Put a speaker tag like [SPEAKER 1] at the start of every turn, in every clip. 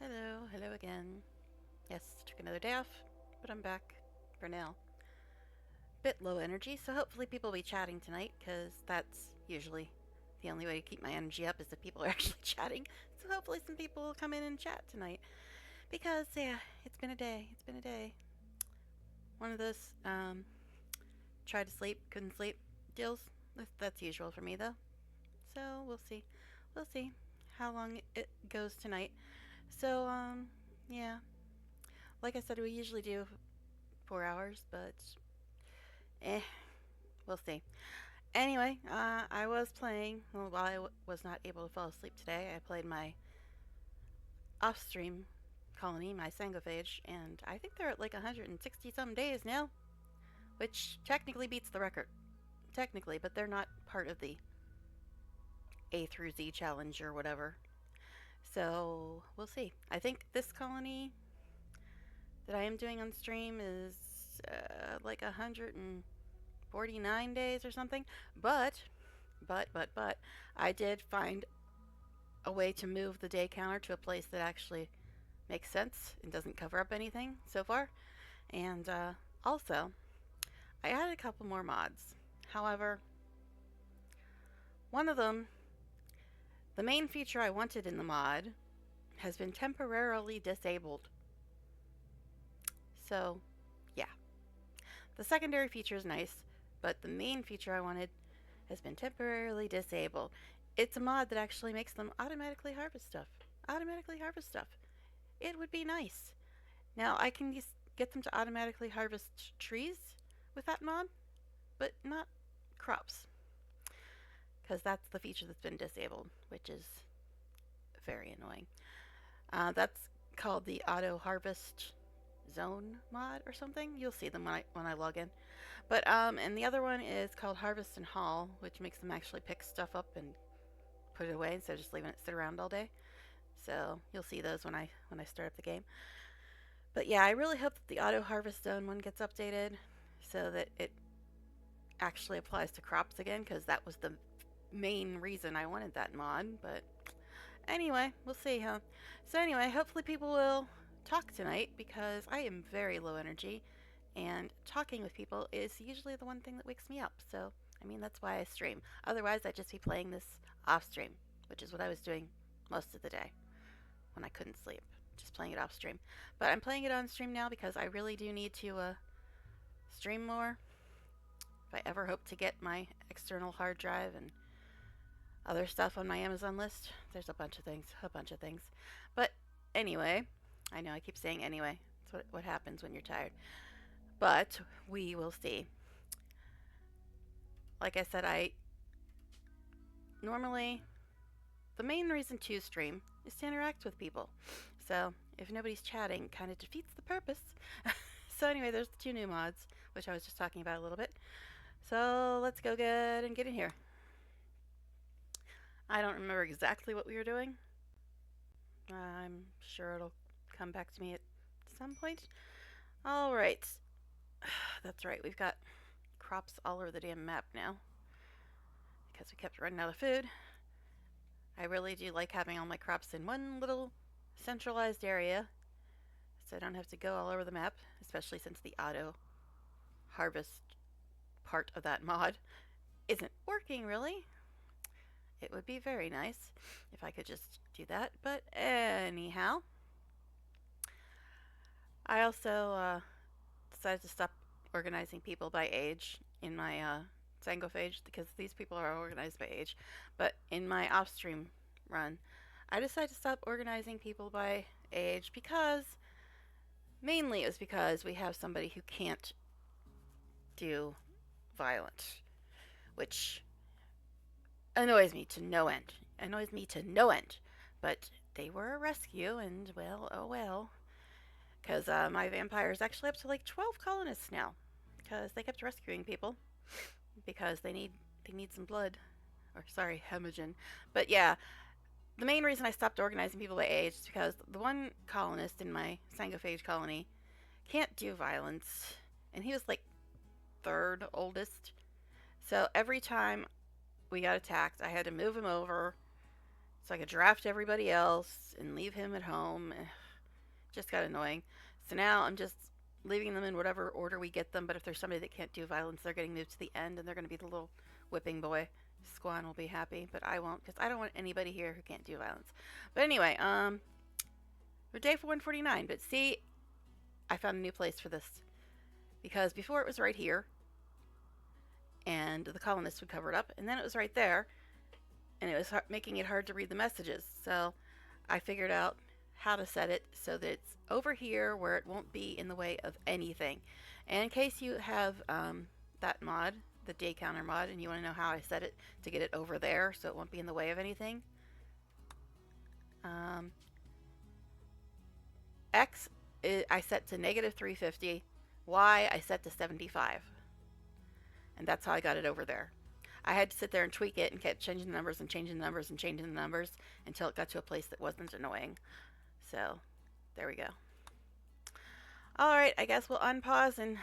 [SPEAKER 1] Hello again. Yes, took another day off, but I'm back for now. Bit low energy, so hopefully people will be chatting tonight, because that's usually the only way to keep my energy up is if people are actually chatting. So hopefully some people will come in and chat tonight, because yeah, it's been a day. It's been a day. One of those try to sleep, couldn't sleep deals. That's usual for me though. So we'll see. We'll see how long it goes tonight. So yeah, like I said, we usually do 4 hours, but eh, we'll see. Anyway, I was playing, well, while I was not able to fall asleep today, I played my off stream colony, my Sangophage, and I think they're at like 160 some days now, which technically beats the record. Technically, but they're not part of the A through Z challenge or whatever. So we'll see. I think this colony that I am doing on stream is like 149 days or something. But, I did find a way to move the day counter to a place that actually makes sense and doesn't cover up anything so far. And also, I added a couple more mods. However, one of them, the main feature I wanted in the mod, has been temporarily disabled. So, yeah. The secondary feature is nice, but the main feature I wanted has been temporarily disabled. It's a mod that actually makes them automatically harvest stuff. Automatically harvest stuff. It would be nice. Now, I can get them to automatically harvest trees with that mod, but not crops, because that's the feature that's been disabled, which is very annoying. That's called the auto harvest zone mod or something. You'll see them when I log in. But and the other one is called harvest and haul, which makes them actually pick stuff up and put it away instead of just leaving it sit around all day. So you'll see those when I start up the game. But yeah, I really hope that the auto harvest zone one gets updated so that it actually applies to crops again, because that was the main reason I wanted that mod. But anyway, we'll see, huh? So anyway, hopefully people will talk tonight, because I am very low energy, and talking with people is usually the one thing that wakes me up. So I mean, that's why I stream. Otherwise, I'd just be playing this off stream, which is what I was doing most of the day when I couldn't sleep, just playing it off stream. But I'm playing it on stream now because I really do need to stream more if I ever hope to get my external hard drive and other stuff on my Amazon list. There's a bunch of things, a bunch of things. But anyway, I know I keep saying anyway. That's what happens when you're tired. But we will see. Like I said, I normally, the main reason to stream is to interact with people. So if nobody's chatting, kind of defeats the purpose. So anyway, there's the two new mods, which I was just talking about a little bit. So let's go get in here. I don't remember exactly what we were doing. I'm sure it'll come back to me at some point. All right. That's right. We've got crops all over the damn map now because we kept running out of food. I really do like having all my crops in one little centralized area so I don't have to go all over the map, especially since the auto harvest part of that mod isn't working really. It would be very nice if I could just do that. But anyhow, I also decided to stop organizing people by age in my Sangophage, because these people are organized by age. But in my off-stream run, I decided to stop organizing people by age because, mainly it was because we have somebody who can't do violence, which annoys me to no end. Annoys me to no end. But they were a rescue, and well, oh well. Because my vampire is actually up to like 12 colonists now, because they kept rescuing people because they need some blood, or sorry, hemogen. But yeah, the main reason I stopped organizing people by age is because the one colonist in my Sangophage colony can't do violence, and he was like third oldest. So every time we got attacked, I had to move him over So I could draft everybody else and leave him at home. Just got annoying. So now I'm just leaving them in whatever order we get them. But if there's somebody that can't do violence, they're getting moved to the end, and they're going to be the little whipping boy. Squan will be happy, but I won't because I don't want anybody here who can't do violence. But anyway, we're day for 149. But see, I found a new place for this because before it was right here, and the colonists would cover it up, and then it was right there, and it was making it hard to read the messages. So I figured out how to set it so that it's over here where it won't be in the way of anything. And in case you have that mod, the day counter mod, and you want to know how I set it to get it over there so it won't be in the way of anything, X I set to negative 350, Y I set to 75. And that's how I got it over there. I had to sit there and tweak it and kept changing the numbers and changing the numbers and changing the numbers until it got to a place that wasn't annoying. So, there we go. Alright, I guess we'll unpause and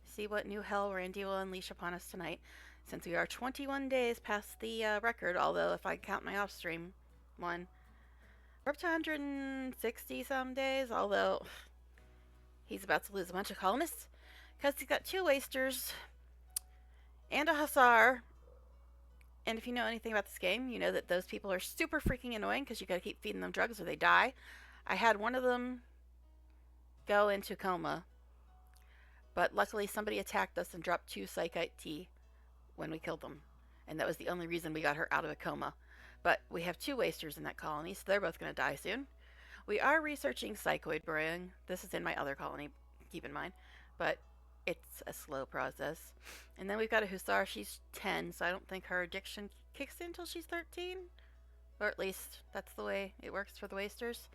[SPEAKER 1] see what new hell Randy will unleash upon us tonight. Since we are 21 days past the record, although if I count my off-stream one, we're up to 160 some days, although he's about to lose a bunch of colonists because he's got 2 wasters and a hussar. And if you know anything about this game, you know that those people are super freaking annoying because you gotta keep feeding them drugs or they die. I had one of them go into coma, but luckily somebody attacked us and dropped 2 psychite tea when we killed them. And that was the only reason we got her out of a coma. But we have 2 wasters in that colony, so they're both gonna die soon. We are researching psychoid brewing. This is in my other colony, keep in mind. But it's a slow process. And then we've got a hussar. She's 10, so I don't think her addiction kicks in until she's 13. Or at least that's the way it works for the wasters.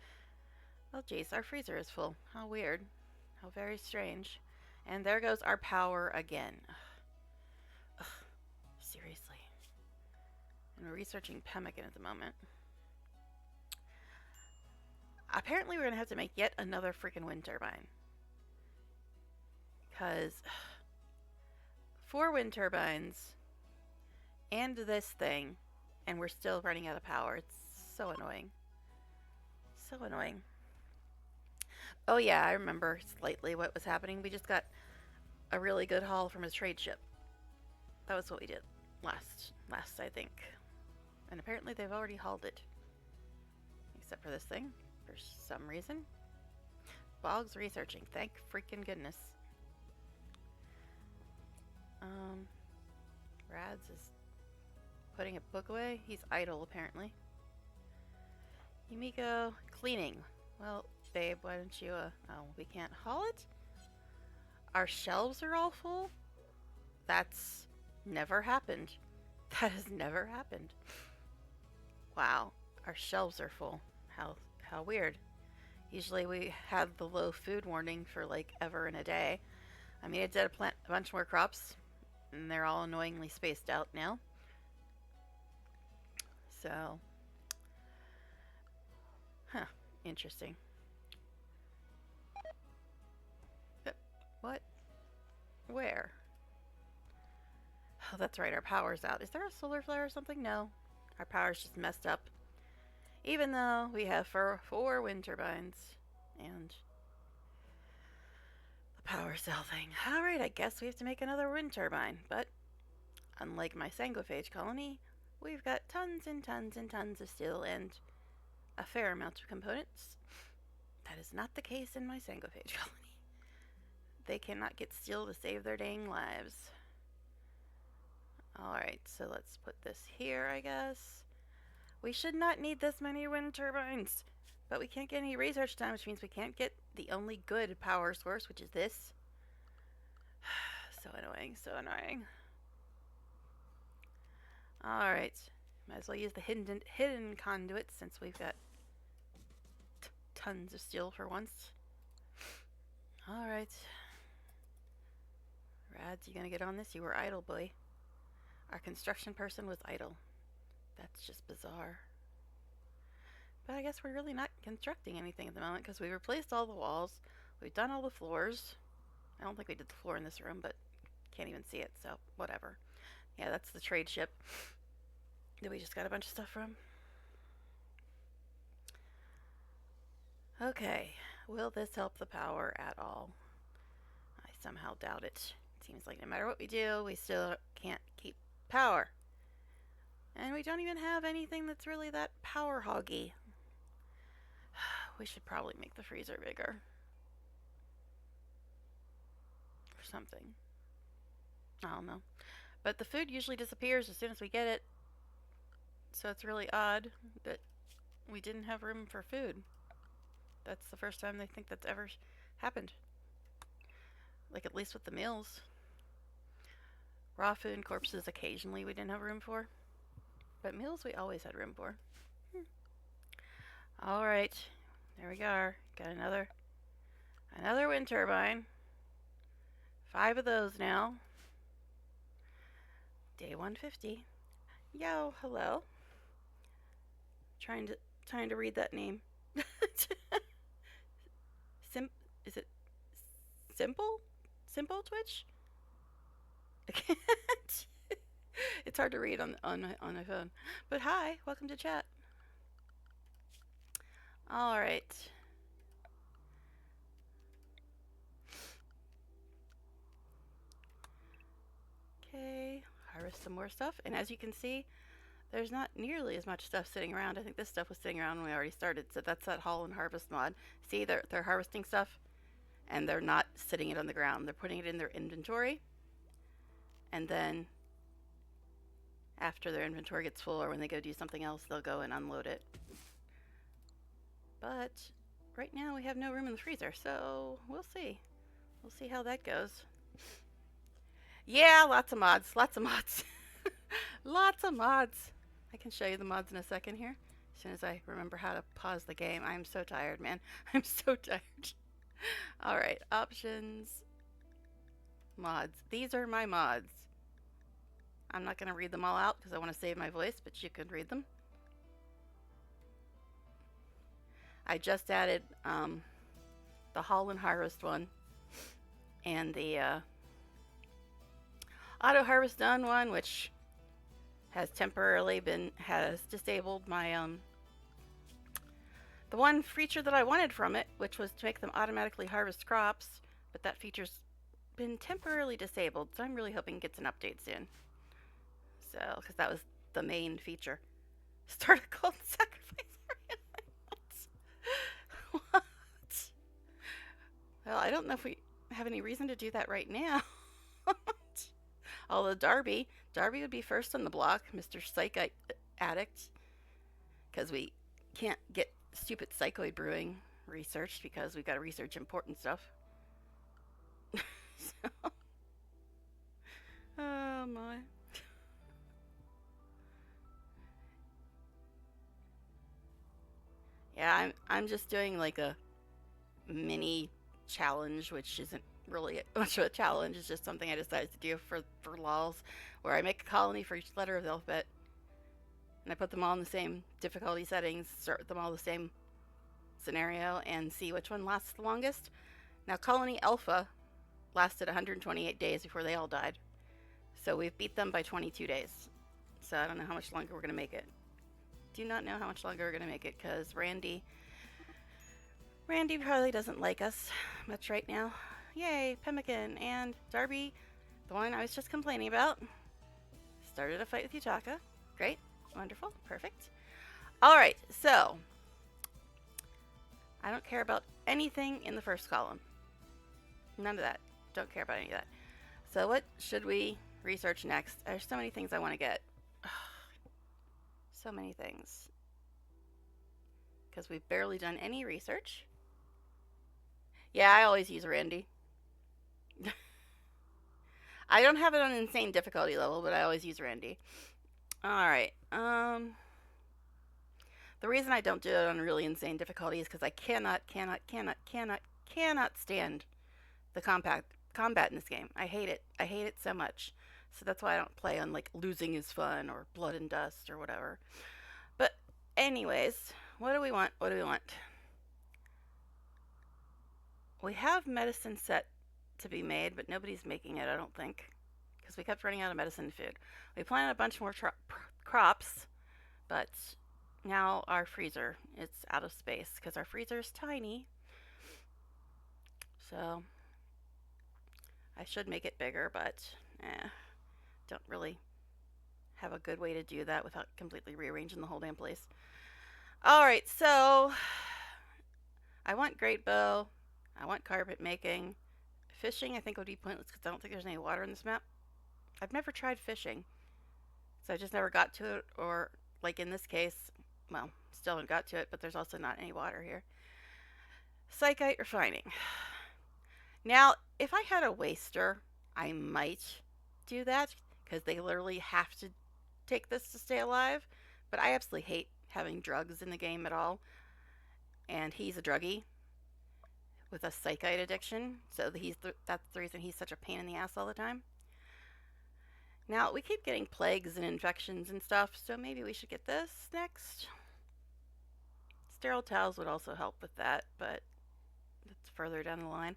[SPEAKER 1] Oh geez, our freezer is full. How weird. How very strange. And there goes our power again. Ugh. Seriously. And we're researching pemmican at the moment. Apparently we're going to have to make yet another freaking wind turbine. Because 4 wind turbines and this thing, and we're still running out of power. It's so annoying. So annoying. Oh yeah, I remember slightly what was happening. We just got a really good haul from a trade ship. That was what we did last I think. And apparently they've already hauled it. Except for this thing, for some reason. Bog's researching, thank freaking goodness. Rads is putting a book away. He's idle, apparently. Yumiko, cleaning. Well, babe, why don't you, oh, we can't haul it? Our shelves are all full? That's never happened. That has never happened. Wow, our shelves are full. How weird. Usually we have the low food warning for like ever and a day. I mean, I did plant a bunch more crops, and they're all annoyingly spaced out now. So, huh, interesting. What? Where? Oh, that's right, our power's out. Is there a solar flare or something? No. Our power's just messed up. Even though we have 4 wind turbines and the power cell thing. Alright, I guess we have to make another wind turbine. But, unlike my sanguiphage colony, we've got tons and tons and tons of steel and a fair amount of components. That is not the case in my sanguiphage colony. They cannot get steel to save their dang lives. Alright, so let's put this here, I guess. We should not need this many wind turbines, but we can't get any research time, which means we can't get the only good power source, which is this. So annoying, so annoying. Alright, might as well use the hidden conduit since we've got tons of steel for once. Alright. Rads, you gonna get on this? You were idle, boy. Our construction person was idle. That's just bizarre. But I guess we're really not constructing anything at the moment because we replaced all the walls. We've done all the floors. I don't think we did the floor in this room, but can't even see it, so whatever. Yeah, that's the trade ship that we just got a bunch of stuff from. Okay, will this help the power at all? I somehow doubt it. Seems like no matter what we do, we still can't keep power. And we don't even have anything that's really that power hoggy. We should probably make the freezer bigger. Or something. I don't know. But the food usually disappears as soon as we get it. So it's really odd that we didn't have room for food. That's the first time they think that's ever happened. Like, at least with the meals. Raw food and corpses occasionally we didn't have room for. But meals we always had room for. Alright. There we go. Got another wind turbine. 5 of those now. Day 150. Yo, hello. Trying to read that name. Is it simple? Simple Twitch? I can't. It's hard to read on my phone. But hi, welcome to chat. All right. Okay, harvest some more stuff. And as you can see, there's not nearly as much stuff sitting around. I think this stuff was sitting around when we already started. So that's that haul and harvest mod. See, they're harvesting stuff, and they're not sitting it on the ground. They're putting it in their inventory, and then after their inventory gets full or when they go do something else, they'll go and unload it. But right now we have no room in the freezer, so we'll see. We'll see how that goes. Yeah, lots of mods. Lots of mods. Lots of mods. I can show you the mods in a second here. As soon as I remember how to pause the game. I'm so tired, man. I'm so tired. Alright, options. Mods. These are my mods. I'm not going to read them all out because I want to save my voice, but you can read them. I just added the haul and harvest one and the auto harvest done one, which has temporarily has disabled my the one feature that I wanted from it, which was to make them automatically harvest crops, but that feature's been temporarily disabled, so I'm really hoping it gets an update soon. So, because that was the main feature. Start a cult sacrifice. What? Well, I don't know if we have any reason to do that right now. Although Darby would be first on the block, Mr. Psych Addict, because we can't get stupid psychoid brewing researched because we've got to research important stuff. So, oh my. Yeah, I'm just doing like a mini challenge, which isn't really much of a challenge. It's just something I decided to do for lols, where I make a colony for each letter of the alphabet, and I put them all in the same difficulty settings, start with them all the same scenario, and see which one lasts the longest. Now, Colony Alpha lasted 128 days before they all died, so we've beat them by 22 days. So I don't know how much longer we're going to make it. Do not know how much longer we're going to make it, because Randy probably doesn't like us much right now. Yay, Pemmican and Darby, the one I was just complaining about, started a fight with Yutaka. Great, wonderful, perfect. Alright, so I don't care about anything in the first column. None of that. Don't care about any of that. So what should we research next? There's so many things I want to get. So many things. Because we've barely done any research. Yeah, I always use Randy. I don't have it on insane difficulty level, but I always use Randy. Alright. The reason I don't do it on really insane difficulty is because I cannot stand the combat in this game. I hate it. I hate it so much. So that's why I don't play on like Losing is Fun or Blood and Dust or whatever. But anyways, what do we want? What do we want? We have medicine set to be made, but nobody's making it, I don't think, because we kept running out of medicine and food. We planted a bunch more crops, but Now our freezer, it's out of space because our freezer is tiny. So I should make it bigger, but don't really have a good way to do that without completely rearranging the whole damn place. All right, so I want great bow. I want carpet making. Fishing, I think, would be pointless because I don't think there's any water in this map. I've never tried fishing, so I just never got to it. Or, like in this case, well, still haven't got to it, but there's also not any water here. Psychite refining. Now, if I had a waster, I might do that because they literally have to take this to stay alive. But I absolutely hate having drugs in the game at all. And he's a druggie with a psychite addiction, so that's the reason he's such a pain in the ass all the time. Now, we keep getting plagues and infections and stuff, so maybe we should get this next. Sterile towels would also help with that, but it's further down the line.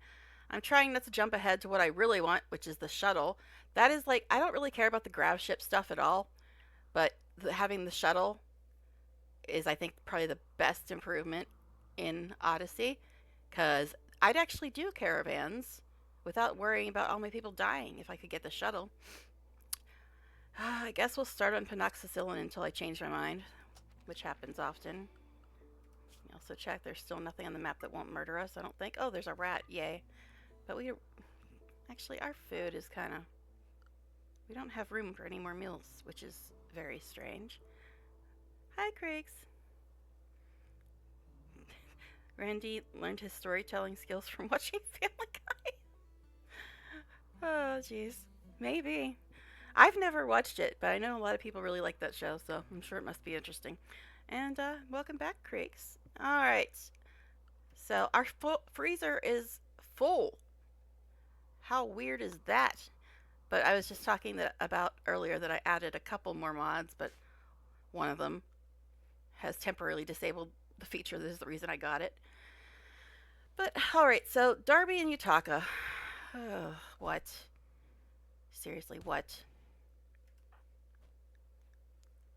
[SPEAKER 1] I'm trying not to jump ahead to what I really want, which is the shuttle. That is like, I don't really care about the grav ship stuff at all, but having the shuttle is, I think, probably the best improvement in Odyssey, because I'd actually do caravans without worrying about all my people dying if I could get the shuttle. I guess we'll start on Penoxycillin until I change my mind, which happens often. Also check, there's still nothing on the map that won't murder us, I don't think. Oh, there's a rat, yay. But actually, our food is kind of, we don't have room for any more meals, which is very strange. Hi, Craigs. Randy learned his storytelling skills from watching Family Guy. Oh, jeez. Maybe. I've never watched it, but I know a lot of people really like that show, so I'm sure it must be interesting. And welcome back, Craigs. All right. So our freezer is full. How weird is that? But I was just talking about earlier that I added a couple more mods, but one of them has temporarily disabled the feature. This is the reason I got it. But all right, so Darby and Yutaka. What? Seriously, what?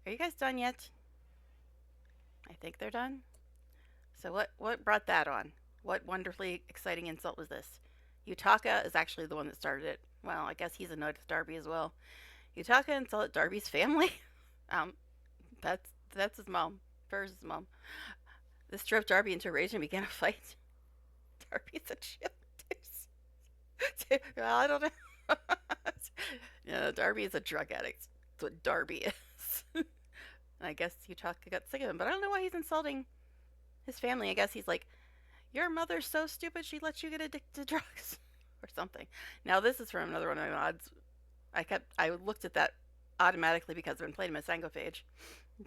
[SPEAKER 1] Are you guys done yet? I think they're done. So what brought that on? What wonderfully exciting insult was this? Yutaka is actually the one that started it. Well, I guess he's annoyed with Darby as well. Yutaka insulted Darby's family. That's his mom. Furs his mom. This drove Darby into a rage and began a fight. Darby's a chill dude. Well, I don't know. Yeah, Darby is a drug addict. That's what Darby is. And I guess Yutaka got sick of him, but I don't know why he's insulting his family. I guess he's like, your mother's so stupid she lets you get addicted to drugs or something. Now this is from another one of my mods. I looked at that automatically because I've been playing my sangophage,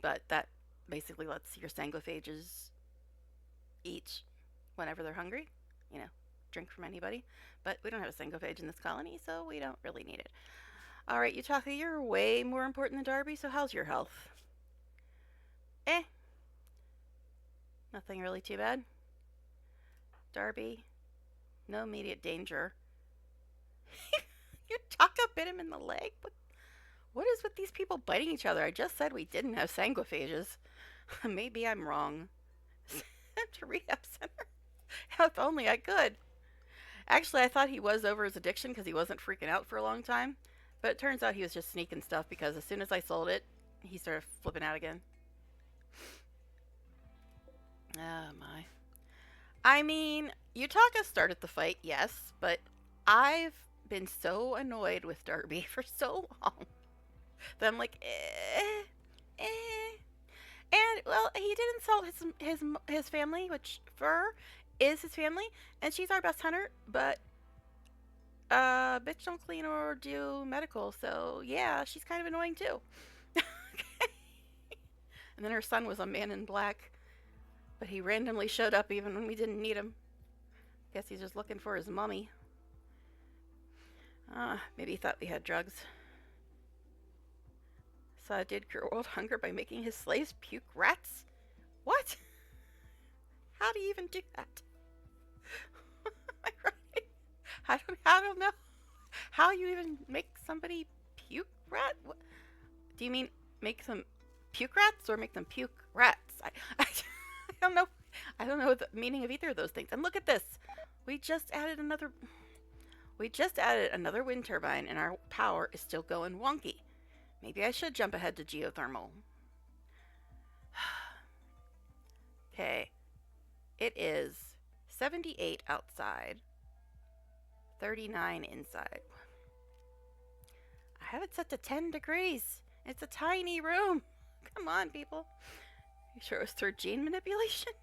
[SPEAKER 1] but that basically lets your sangophages eat whenever they're hungry. You know, drink from anybody. But we don't have a sangophage in this colony, so we don't really need it. All right, Yutaka, you're way more important than Darby, so how's your health? Nothing really too bad. Darby, no immediate danger. Yutaka bit him in the leg? What is with these people biting each other? I just said we didn't have sangophages. Maybe I'm wrong. To rehab center. If only I could. Actually, I thought he was over his addiction because he wasn't freaking out for a long time. But it turns out he was just sneaking stuff because as soon as I sold it, he started flipping out again. Oh my. I mean, Yutaka started the fight, yes, but I've been so annoyed with Darby for so long that I'm like, And well, he did insult his family, which Fur is his family, and she's our best hunter. But bitch don't clean or do medical, so yeah, she's kind of annoying too. And then her son was a man in black, but he randomly showed up even when we didn't need him. Guess he's just looking for his mummy. Maybe he thought we had drugs. Saw did cure world hunger by making his slaves puke rats? What? How do you even do that? Am I right? I don't know how you even make somebody puke rat. What? Do you mean make them puke rats or make them puke rats? I don't know. I don't know the meaning of either of those things. And look at this. We just added another. We just added another wind turbine, and our power is still going wonky. Maybe I should jump ahead to geothermal. Okay, it is 78 outside, 39 inside. I have it set to 10 degrees. It's a tiny room. Come on, people. You sure it was through gene manipulation?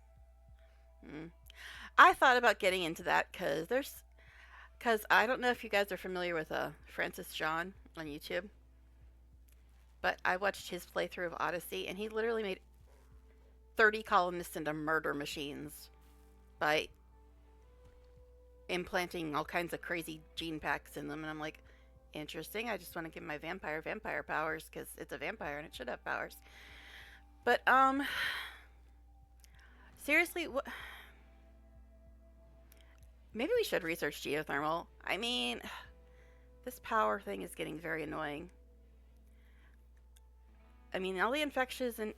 [SPEAKER 1] I thought about getting into that because I don't know if you guys are familiar with Francis John on YouTube, but I watched his playthrough of Odyssey, and he literally made 30 colonists into murder machines by implanting all kinds of crazy gene packs in them. And I'm like, interesting. I just want to give my vampire powers because it's a vampire and it should have powers. But seriously, maybe we should research geothermal. I mean, this power thing is getting very annoying. I mean, all the infections and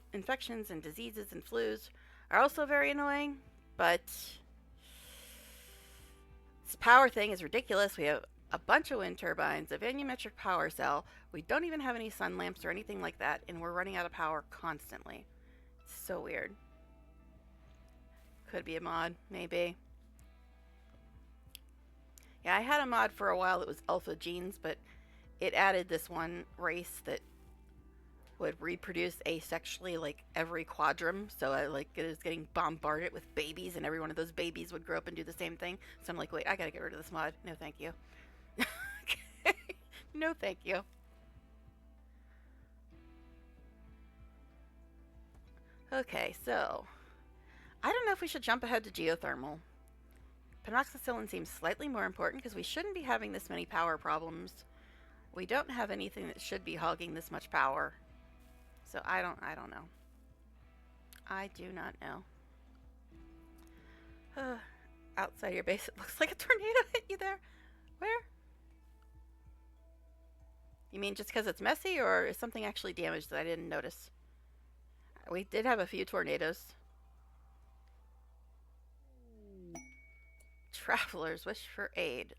[SPEAKER 1] diseases and flus are also very annoying, but this power thing is ridiculous. We have a bunch of wind turbines, a volumetric power cell. We don't even have any sun lamps or anything like that, and we're running out of power constantly. It's so weird. Could be a mod, maybe. Yeah, I had a mod for a while that was alpha genes, but it added this one race that would reproduce asexually like every quadrum. So I like it is getting bombarded with babies, and every one of those babies would grow up and do the same thing. So I'm like, wait, I gotta get rid of this mod. No, thank you. Okay. No, thank you. Okay, so I don't know if we should jump ahead to geothermal. Penoxycyllin seems slightly more important because we shouldn't be having this many power problems. We don't have anything that should be hogging this much power. So I don't know. I do not know. Outside your base, it looks like a tornado hit you there. Where? You mean just because it's messy, or is something actually damaged that I didn't notice? We did have a few tornadoes. Travelers wish for aid.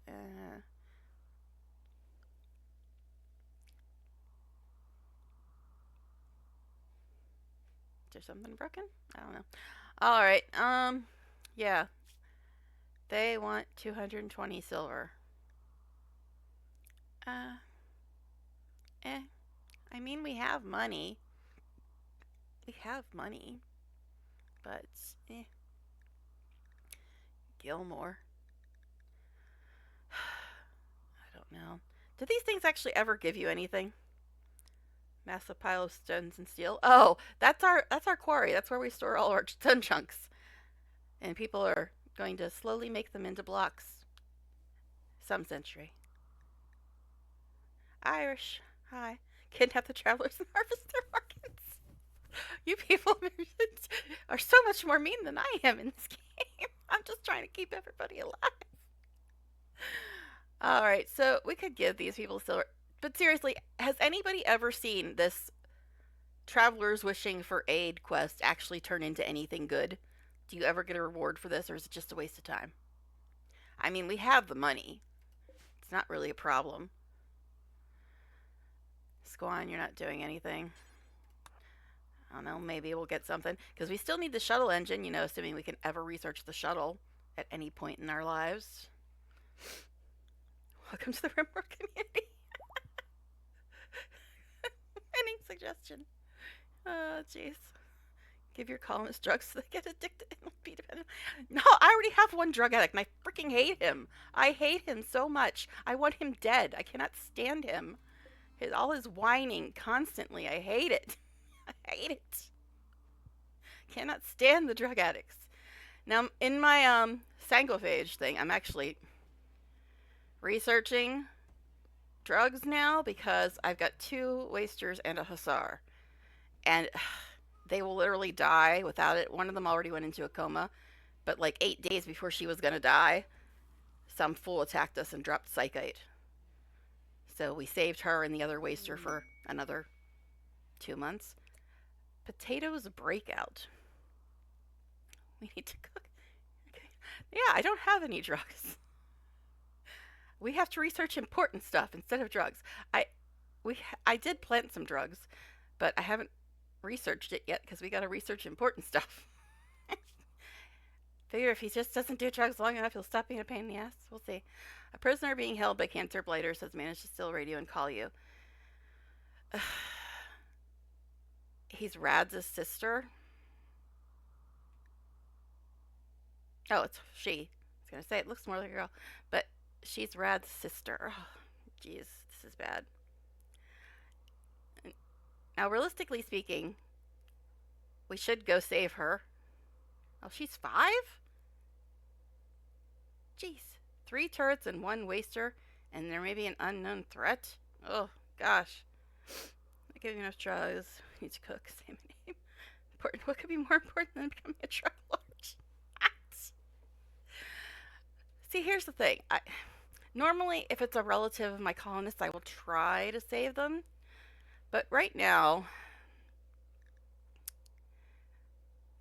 [SPEAKER 1] Is there something broken? I don't know. All right. Yeah. They want 220 silver. I mean, we have money. We have money. But, Gilmore. I don't know. Do these things actually ever give you anything? Massive pile of stones and steel. Oh, that's our quarry. That's where we store all our stone chunks. And people are going to slowly make them into blocks. Some century. Irish. Hi. Kidnap the travelers and harvest their organs. You people are so much more mean than I am in this game. I'm just trying to keep everybody alive. Alright, so we could give these people silver. But seriously, has anybody ever seen this Travelers Wishing for Aid quest actually turn into anything good? Do you ever get a reward for this, or is it just a waste of time? I mean, we have the money. It's not really a problem. Squan, you're not doing anything. I don't know, maybe we'll get something. Because we still need the shuttle engine, you know, assuming we can ever research the shuttle at any point in our lives. Welcome to the Rimworld community. Winning suggestion. Oh, jeez. Give your colonists drugs so they get addicted and be dependent. No, I already have one drug addict, and I freaking hate him. I hate him so much. I want him dead. I cannot stand him. All his whining constantly. I hate it. I hate it. Cannot stand the drug addicts. Now, in my sangophage thing, I'm actually researching drugs now because I've got 2 wasters and a hussar. And they will literally die without it. One of them already went into a coma. But like 8 days before she was going to die, some fool attacked us and dropped psychite. So we saved her and the other waster for another 2 months. Potatoes breakout. We need to cook. Okay. Yeah, I don't have any drugs. We have to research important stuff instead of drugs. I I did plant some drugs, but I haven't researched it yet because we got to research important stuff. Figure if he just doesn't do drugs long enough, he'll stop being a pain in the ass. We'll see. A prisoner being held by cancer blighters has managed to steal radio and call you. He's Rad's sister. Oh, it's she. I was gonna say it looks more like a girl, but she's Rad's sister. Oh, jeez, this is bad. Now, realistically speaking, we should go save her. Oh, she's 5? Jeez. 3 turrets and 1 waster, and there may be an unknown threat? Oh, gosh. Not giving enough drugs. Need to cook. Same name. Important. What could be more important than becoming a drug lord? See, here's the thing. Normally, if it's a relative of my colonists, I will try to save them. But right now,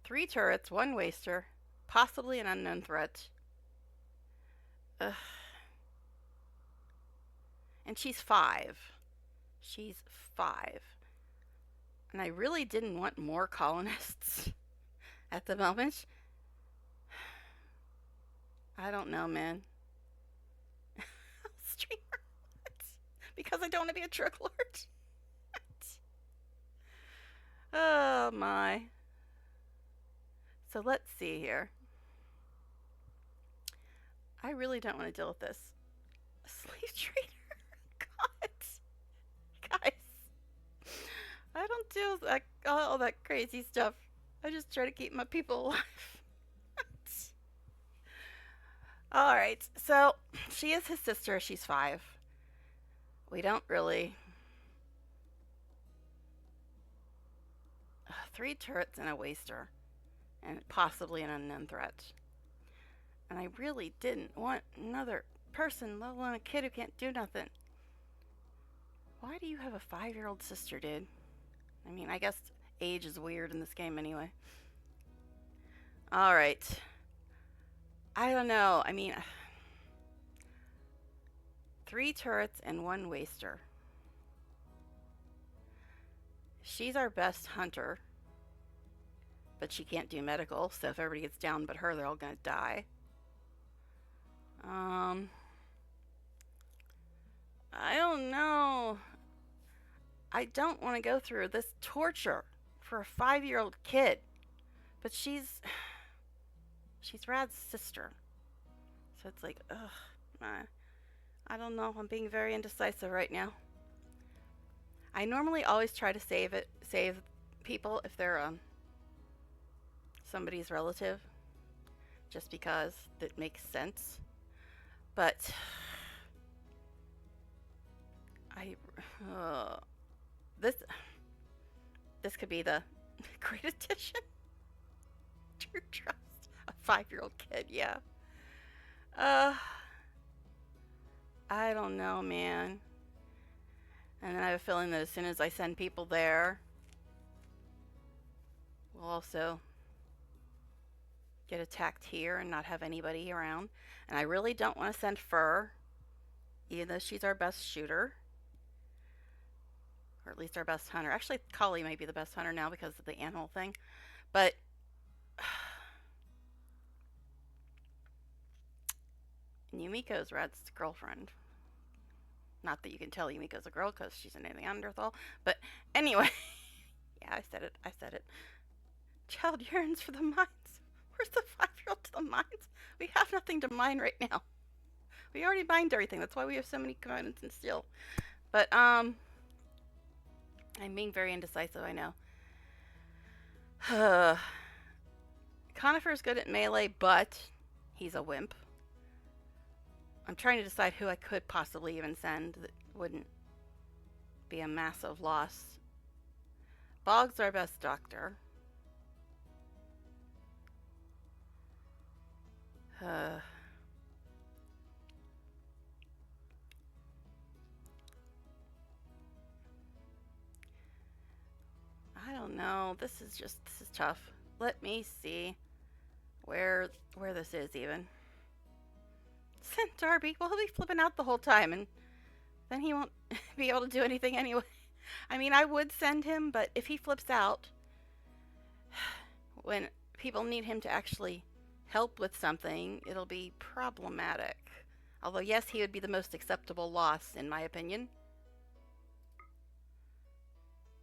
[SPEAKER 1] 3 turrets, 1 waster, possibly an unknown threat. Ugh. And she's 5. She's 5. And I really didn't want more colonists at the moment. I don't know, man. Streamer. Because I don't want to be a drug lord. Oh my. So let's see here. I really don't want to deal with this. A slave trader? God. Guys. I don't do all that crazy stuff. I just try to keep my people alive. Alright, so she is his sister. She's 5. We don't really. 3 turrets and a waster. And possibly an unknown threat. And I really didn't want another person, let alone a kid who can't do nothing. Why do you have a 5-year-old sister, dude? I mean, I guess age is weird in this game anyway. Alright. I don't know. I mean, 3 turrets and 1 waster. She's our best hunter. But she can't do medical, so if everybody gets down but her, they're all gonna die. I don't know. I don't want to go through this torture for a 5-year-old kid. But she's Rad's sister. So it's like, ugh. I don't know. I'm being very indecisive right now. I normally always try to save people if they're somebody's relative, just because it makes sense. But this could be the great addition. True trust. A 5-year-old kid, yeah. I don't know, man. And then I have a feeling that as soon as I send people there, we'll also get attacked here and not have anybody around. And I really don't want to send Fur, even though she's our best shooter. Or at least our best hunter. Actually, Kali might be the best hunter now because of the animal thing. But Yumiko's Rad's girlfriend. Not that you can tell Yumiko's a girl because she's a Neanderthal. But anyway. Yeah, I said it. Child yearns for the mines. Where's the 5-year-old to the mines? We have nothing to mine right now. We already mined everything. That's why we have so many components in steel. But, I'm being very indecisive, I know. Conifer's good at melee, but he's a wimp. I'm trying to decide who I could possibly even send that wouldn't be a massive loss. Bog's our best doctor. I don't know. This is tough. Let me see. where this is even. Send Darby. Well, he'll be flipping out the whole time, and then he won't be able to do anything anyway. I mean, I would send him, but if he flips out when people need him to actually help with something, it'll be problematic. Although, yes, he would be the most acceptable loss, in my opinion.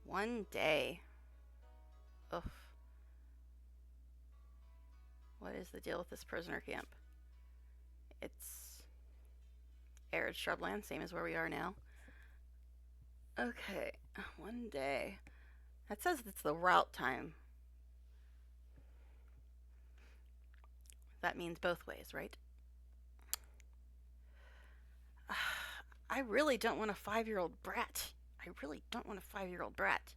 [SPEAKER 1] 1 day. Ugh. What is the deal with this prisoner camp? It's arid shrubland, same as where we are now. Okay, 1 day. That says it's the route time. That means both ways, right? I really don't want a 5-year-old brat. I really don't want a 5-year-old brat.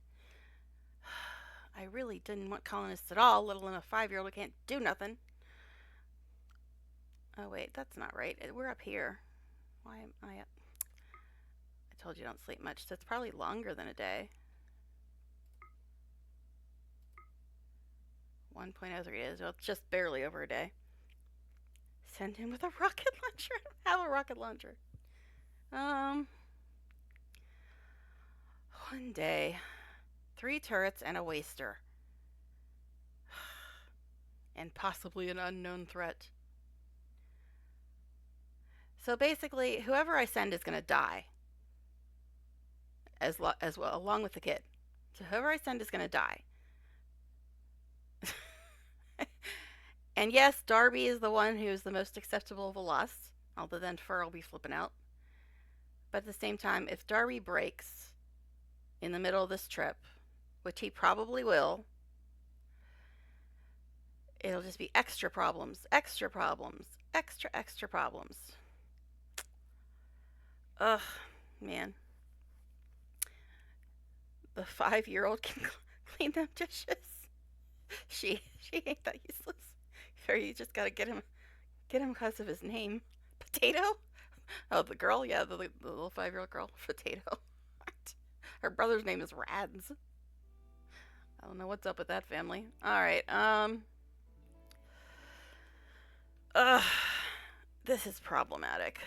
[SPEAKER 1] I really didn't want colonists at all, let alone a 5-year-old who can't do nothing. Oh, wait, that's not right. We're up here. Why am I up? I told you don't sleep much, so it's probably longer than a day. 1.03 days. Well, it's just barely over a day. Send him with a rocket launcher. I don't have a rocket launcher. 1 day. 3 turrets and a waster. And possibly an unknown threat. So basically, whoever I send is going to die. As well, along with the kid. So whoever I send is going to die. And yes, Darby is the one who's the most acceptable of the loss. Although then Fur will be flipping out. But at the same time, if Darby breaks in the middle of this trip, which he probably will, it'll just be extra problems, extra problems, extra problems. Ugh, man. The 5-year-old can clean them dishes. She ain't that useless. Or you just gotta get him because of his name. Potato? Oh, the girl? Yeah, the little 5-year-old girl. Potato. Her brother's name is Rads. I don't know what's up with that family. Alright, this is problematic.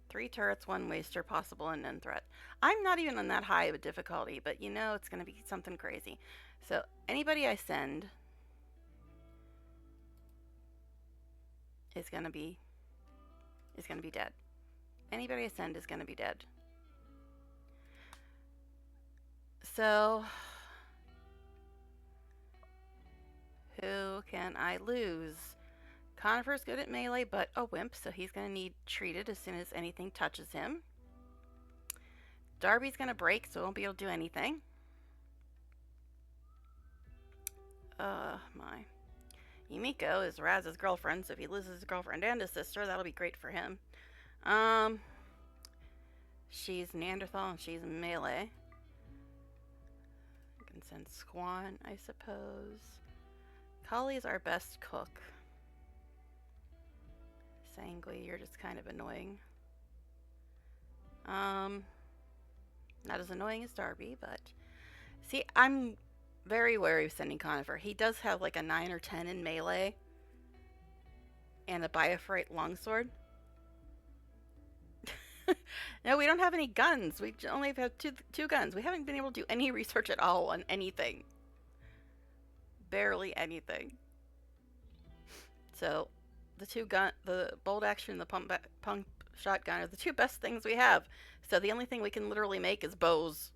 [SPEAKER 1] 3 turrets, 1 waster, possible unknown threat. I'm not even on that high of a difficulty, but you know it's going to be something crazy. So anybody I send is going to be dead. Anybody I send is going to be dead. So who can I lose? Conifer's good at melee, but a wimp, so he's going to need treated as soon as anything touches him. Darby's going to break, so he won't be able to do anything. My. Yumiko is Raz's girlfriend, so if he loses his girlfriend and his sister, that'll be great for him. She's Neanderthal and she's melee. I can send Squan, I suppose. Collie's our best cook. Sangui, you're just kind of annoying. Not as annoying as Darby, but... See, I'm very wary of sending Conifer. He does have like a 9 or 10 in melee. And a Biafrite longsword. No, we don't have any guns. We only have two guns. We haven't been able to do any research at all on anything. Barely anything. So... the bolt action and the pump shotgun are the 2 best things we have. So the only thing we can literally make is bows.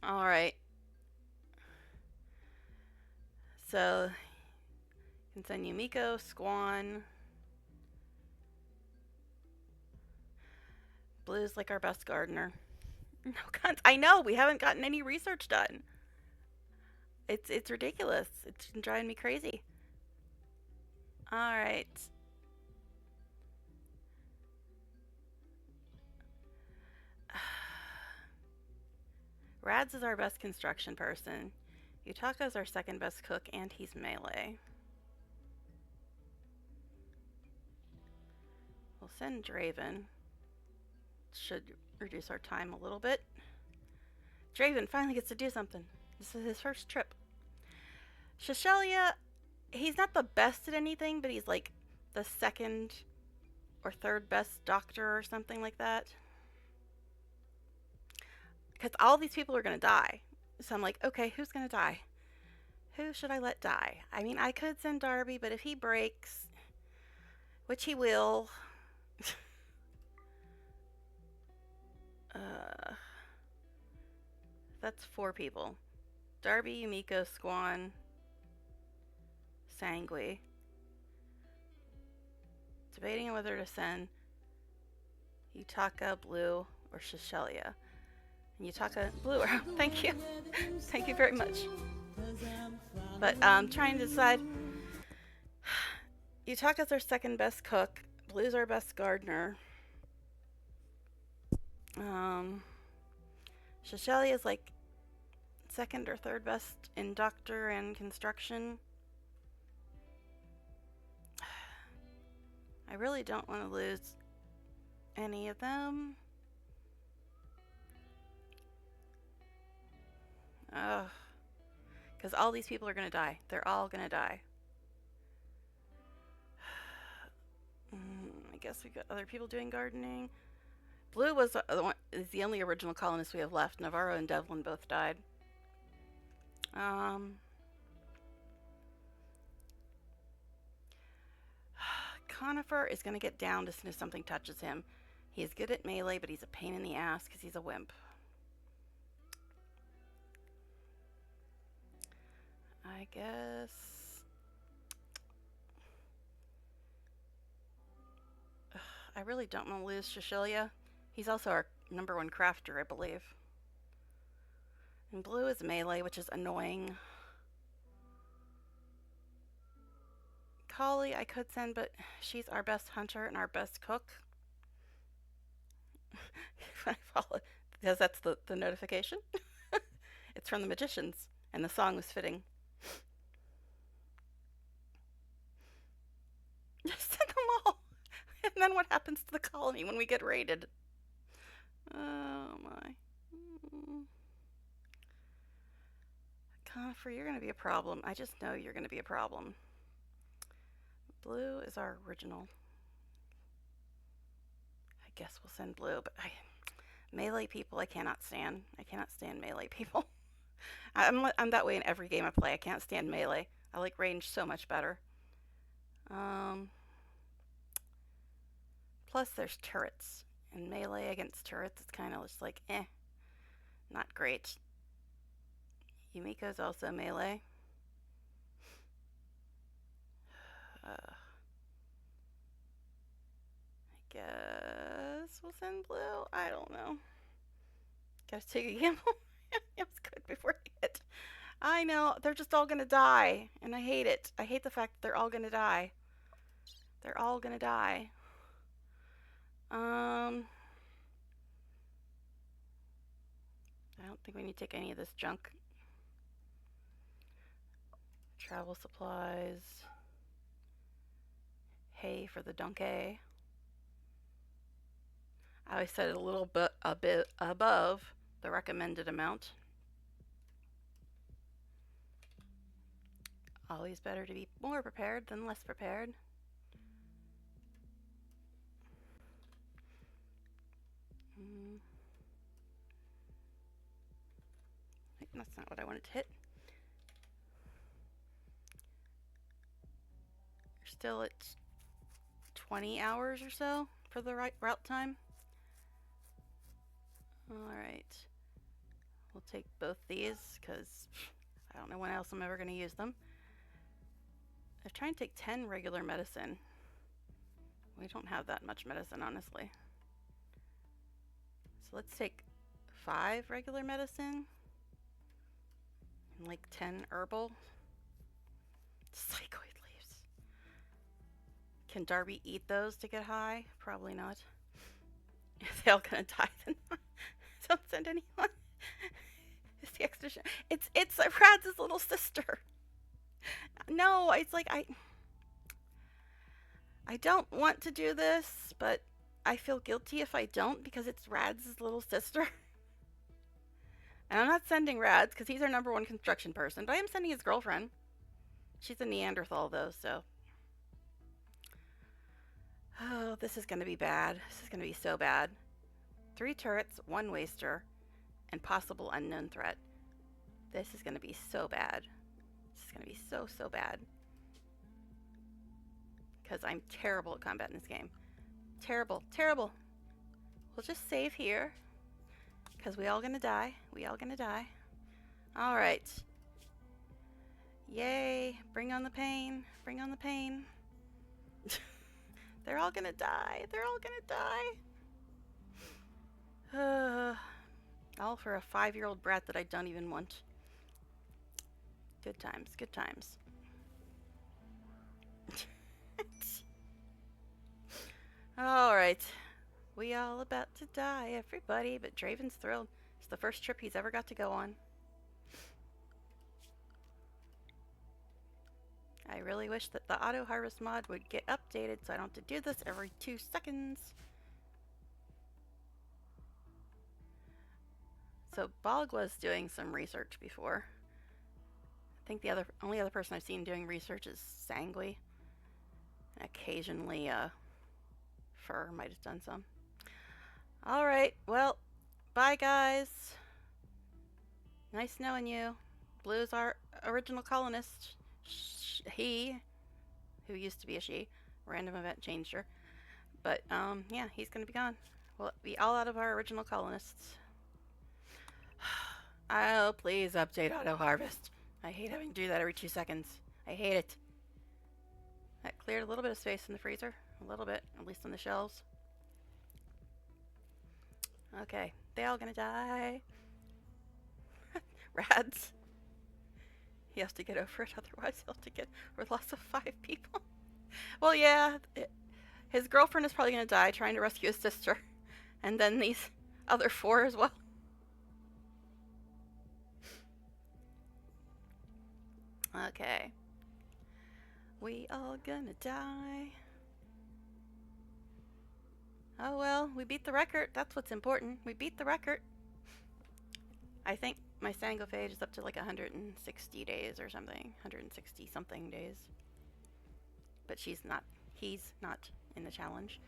[SPEAKER 1] Alright. So, you can send Yumiko, Squan. Blue's like our best gardener. No guns. I know, we haven't gotten any research done. It's ridiculous. It's driving me crazy. Alright. Rads is our best construction person. Yutaka's our second best cook, and he's melee. We'll send Draven. Should reduce our time a little bit. Draven finally gets to do something. This is his first trip. Shashelia, he's not the best at anything, but he's like the second or third best doctor or something like that. Because all these people are going to die. So I'm like, okay, who's going to die? Who should I let die? I mean, I could send Darby, but if he breaks, which he will, uh, that's 4 people. Darby, Yumiko, Squan, Sangui. Debating on whether to send Yutaka, Blue, or Shashelia. And Yutaka, Blue, thank you. Thank you very much. But I'm trying to decide. Yutaka's our second best cook. Blue's our best gardener. Shashelia is like second or third best in doctor and construction. I really don't want to lose any of them. Ugh. Because all these people are going to die. They're all going to die. I guess we got other people doing gardening. Blue is the only original colonist we have left. Navarro and Devlin both died. Conifer is going to get downed as soon as something touches him. He is good at melee, but he's a pain in the ass because he's a wimp. I guess... I really don't want to lose Shashelia. He's also our number 1 crafter, I believe. And Blue is melee, which is annoying. Kali I could send, but she's our best hunter and our best cook. I follow, because that's the notification. It's from the Magicians, and the song was fitting. Just send them all. And then what happens to the colony when we get raided? Oh my. Conifer, you're going to be a problem. I just know you're going to be a problem. Blue is our original. I guess we'll send Blue, but melee people I cannot stand. I cannot stand melee people. I'm that way in every game I play. I can't stand melee. I like range so much better. Plus there's turrets. And melee against turrets, it's kind of just like, not great. Yumiko's also melee. I guess we'll send Blue. I don't know. Gotta take a gamble. It was good before I hit. I know. They're just all gonna die. And I hate it. I hate the fact that they're all gonna die. They're all gonna die. I don't think we need to take any of this junk. Travel supplies. Hay for the donkey. I always set it a bit above the recommended amount. Always better to be more prepared than less prepared. That's not what I wanted to hit. We're still at 20 hours or so for the route time. Alright. We'll take both these because I don't know when else I'm ever going to use them. I'm trying to take 10 regular medicine. We don't have that much medicine, honestly. So let's take 5 regular medicine and like 10 herbal. Psychoid leaves. Can Darby eat those to get high? Probably not. If they're all gonna die, then don't send anyone. It's the extra. It's Rad's little sister. No, it's like I don't want to do this, but I feel guilty if I don't because it's Rad's little sister. And I'm not sending Rad's because he's our number 1 construction person, but I am sending his girlfriend. She's a Neanderthal, though, so. Oh, this is going to be bad. This is going to be so bad. 3 turrets, 1 waster, and possible unknown threat. This is going to be so bad. This is going to be so, so bad. Because I'm terrible at combat in this game. Terrible, terrible. We'll just save here. Because we all going to die. We all going to die. Alright. Yay. Bring on the pain. Bring on the pain. They're all going to die. They're all going to die. All for a 5-year-old brat that I don't even want. Good times, good times. Alright. We all about to die, everybody, but Draven's thrilled. It's the first trip he's ever got to go on. I really wish that the auto harvest mod would get updated so I don't have to do this every 2 seconds. So Bog was doing some research before. I think the only other person I've seen doing research is Sangui. Occasionally, Fur might have done some. Alright, well, bye guys. Nice knowing you. Blue's our original colonist. He, who used to be a she, random event changed her. But, yeah, he's gonna be gone. We'll be all out of our original colonists. Oh, please update auto harvest. I hate having to do that every 2 seconds. I hate it. That cleared a little bit of space in the freezer. A little bit, at least on the shelves. Okay, they all gonna die. Rads. He has to get over it, otherwise he'll have to get over the loss of 5 people. Well, yeah, his girlfriend is probably gonna die trying to rescue his sister. And then these other 4 as well. Okay. We all gonna die. Oh well, we beat the record. That's what's important. We beat the record. I think my Sangophage is up to like 160 days or something. 160 something days. But he's not in the challenge.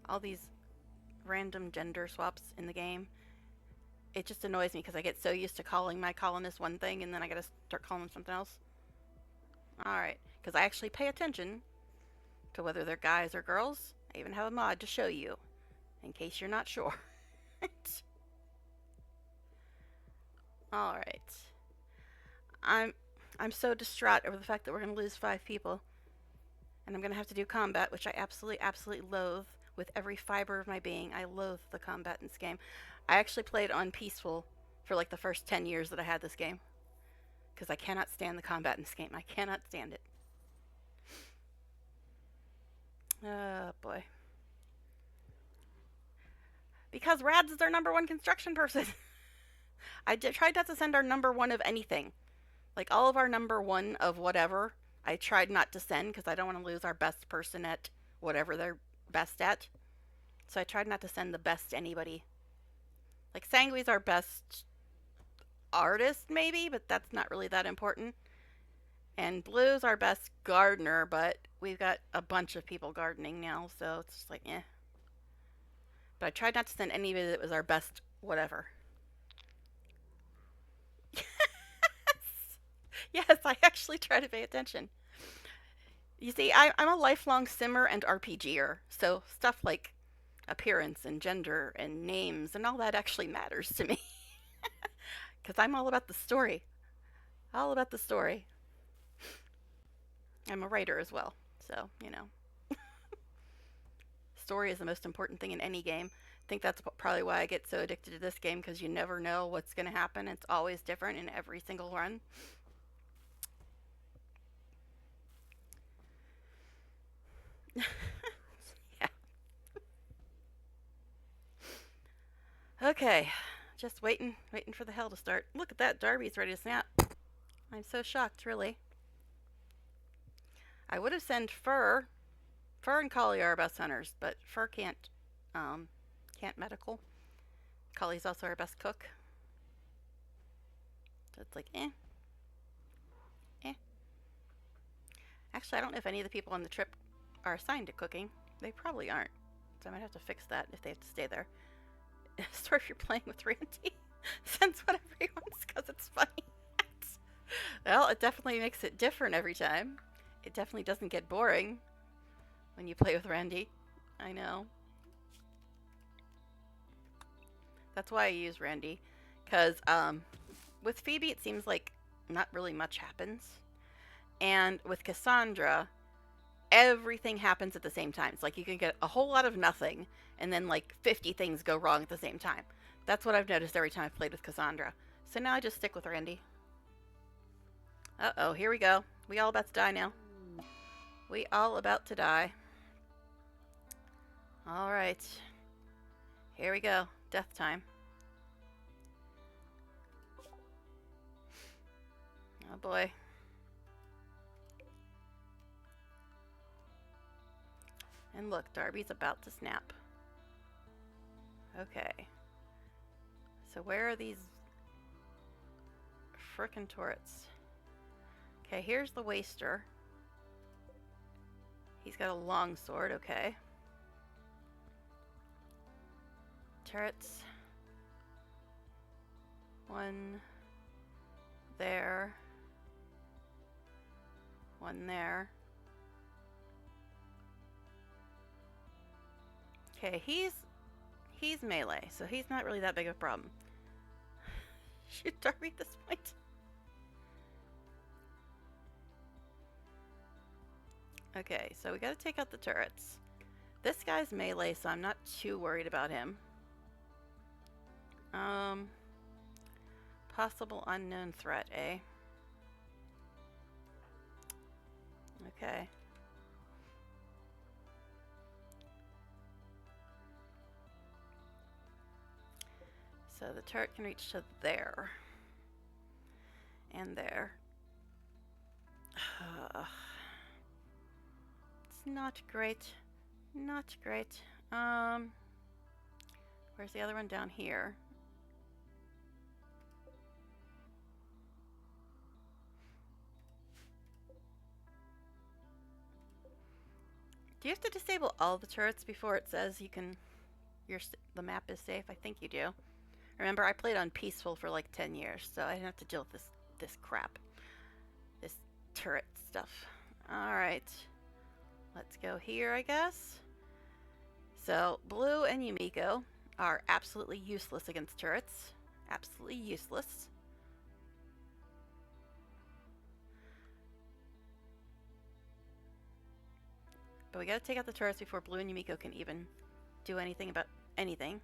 [SPEAKER 1] All these random gender swaps in the game. It just annoys me because I get so used to calling my colonist one thing and then I gotta start calling them something else. Alright, because I actually pay attention to whether they're guys or girls. I even have a mod to show you, in case you're not sure. Alright. I'm so distraught over the fact that we're going to lose 5 people. And I'm going to have to do combat, which I absolutely, absolutely loathe with every fiber of my being. I loathe the combat in this game. I actually played on peaceful for like the first 10 years that I had this game. Because I cannot stand the combat in this game. I cannot stand it. Oh boy. Because Rads is our #1 construction person. I tried not to send our #1 of anything. Like all of our #1 of whatever, I tried not to send because I don't want to lose our best person at whatever they're best at. So I tried not to send the best anybody. Like Sangui's our best artist maybe, but that's not really that important. And Blue's our best gardener, but we've got a bunch of people gardening now, so it's just like, eh. But I tried not to send anybody that was our best whatever. Yes, I actually try to pay attention. You see, I'm a lifelong simmer and RPGer, so stuff like appearance and gender and names and all that actually matters to me. Because I'm all about the story. All about the story. I'm a writer as well, so, you know. Story is the most important thing in any game. I think that's probably why I get so addicted to this game, because you never know what's going to happen. It's always different in every single run. Yeah. Okay, just waiting for the hell to start. Look at that, Darby's ready to snap. I'm so shocked, really. I would have sent Fur. Fur and Collie are our best hunters, but Fur can't medical. Collie's also our best cook. So it's like, eh. Actually, I don't know if any of the people on the trip are assigned to cooking. They probably aren't. So I might have to fix that if they have to stay there. Sorry if you're playing with Randy. Sends whatever he wants because it's funny. Well, it definitely makes it different every time. It definitely doesn't get boring when you play with Randy. I know. That's why I use Randy. Because with Phoebe, it seems like not really much happens. And with Cassandra, everything happens at the same time. It's like you can get a whole lot of nothing, and then like 50 things go wrong at the same time. That's what I've noticed every time I've played with Cassandra. So now I just stick with Randy. Uh-oh, here we go. We all about to die now. We all about to die. Alright. Here we go. Death time. Oh boy. And look, Darby's about to snap. Okay. So where are these frickin' turrets? Okay, here's the waster. He's got a long sword, okay. Turrets. One there. One there. Okay, he's melee, so he's not really that big of a problem. Shoot Darby at this point. Okay, so we gotta take out the turrets. This guy's melee, so I'm not too worried about him. Possible unknown threat, eh? Okay. So the turret can reach to there. And there. It's not great. Not great. Where's the other one? Down here. Do you have to disable all the turrets before it says you can, the map is safe? I think you do. Remember, I played on peaceful for like 10 years, so I didn't have to deal with this crap. This turret stuff. Alright. Let's go here, I guess. So, Blue and Yumiko are absolutely useless against turrets. Absolutely useless. But we gotta take out the turrets before Blue and Yumiko can even do anything about anything.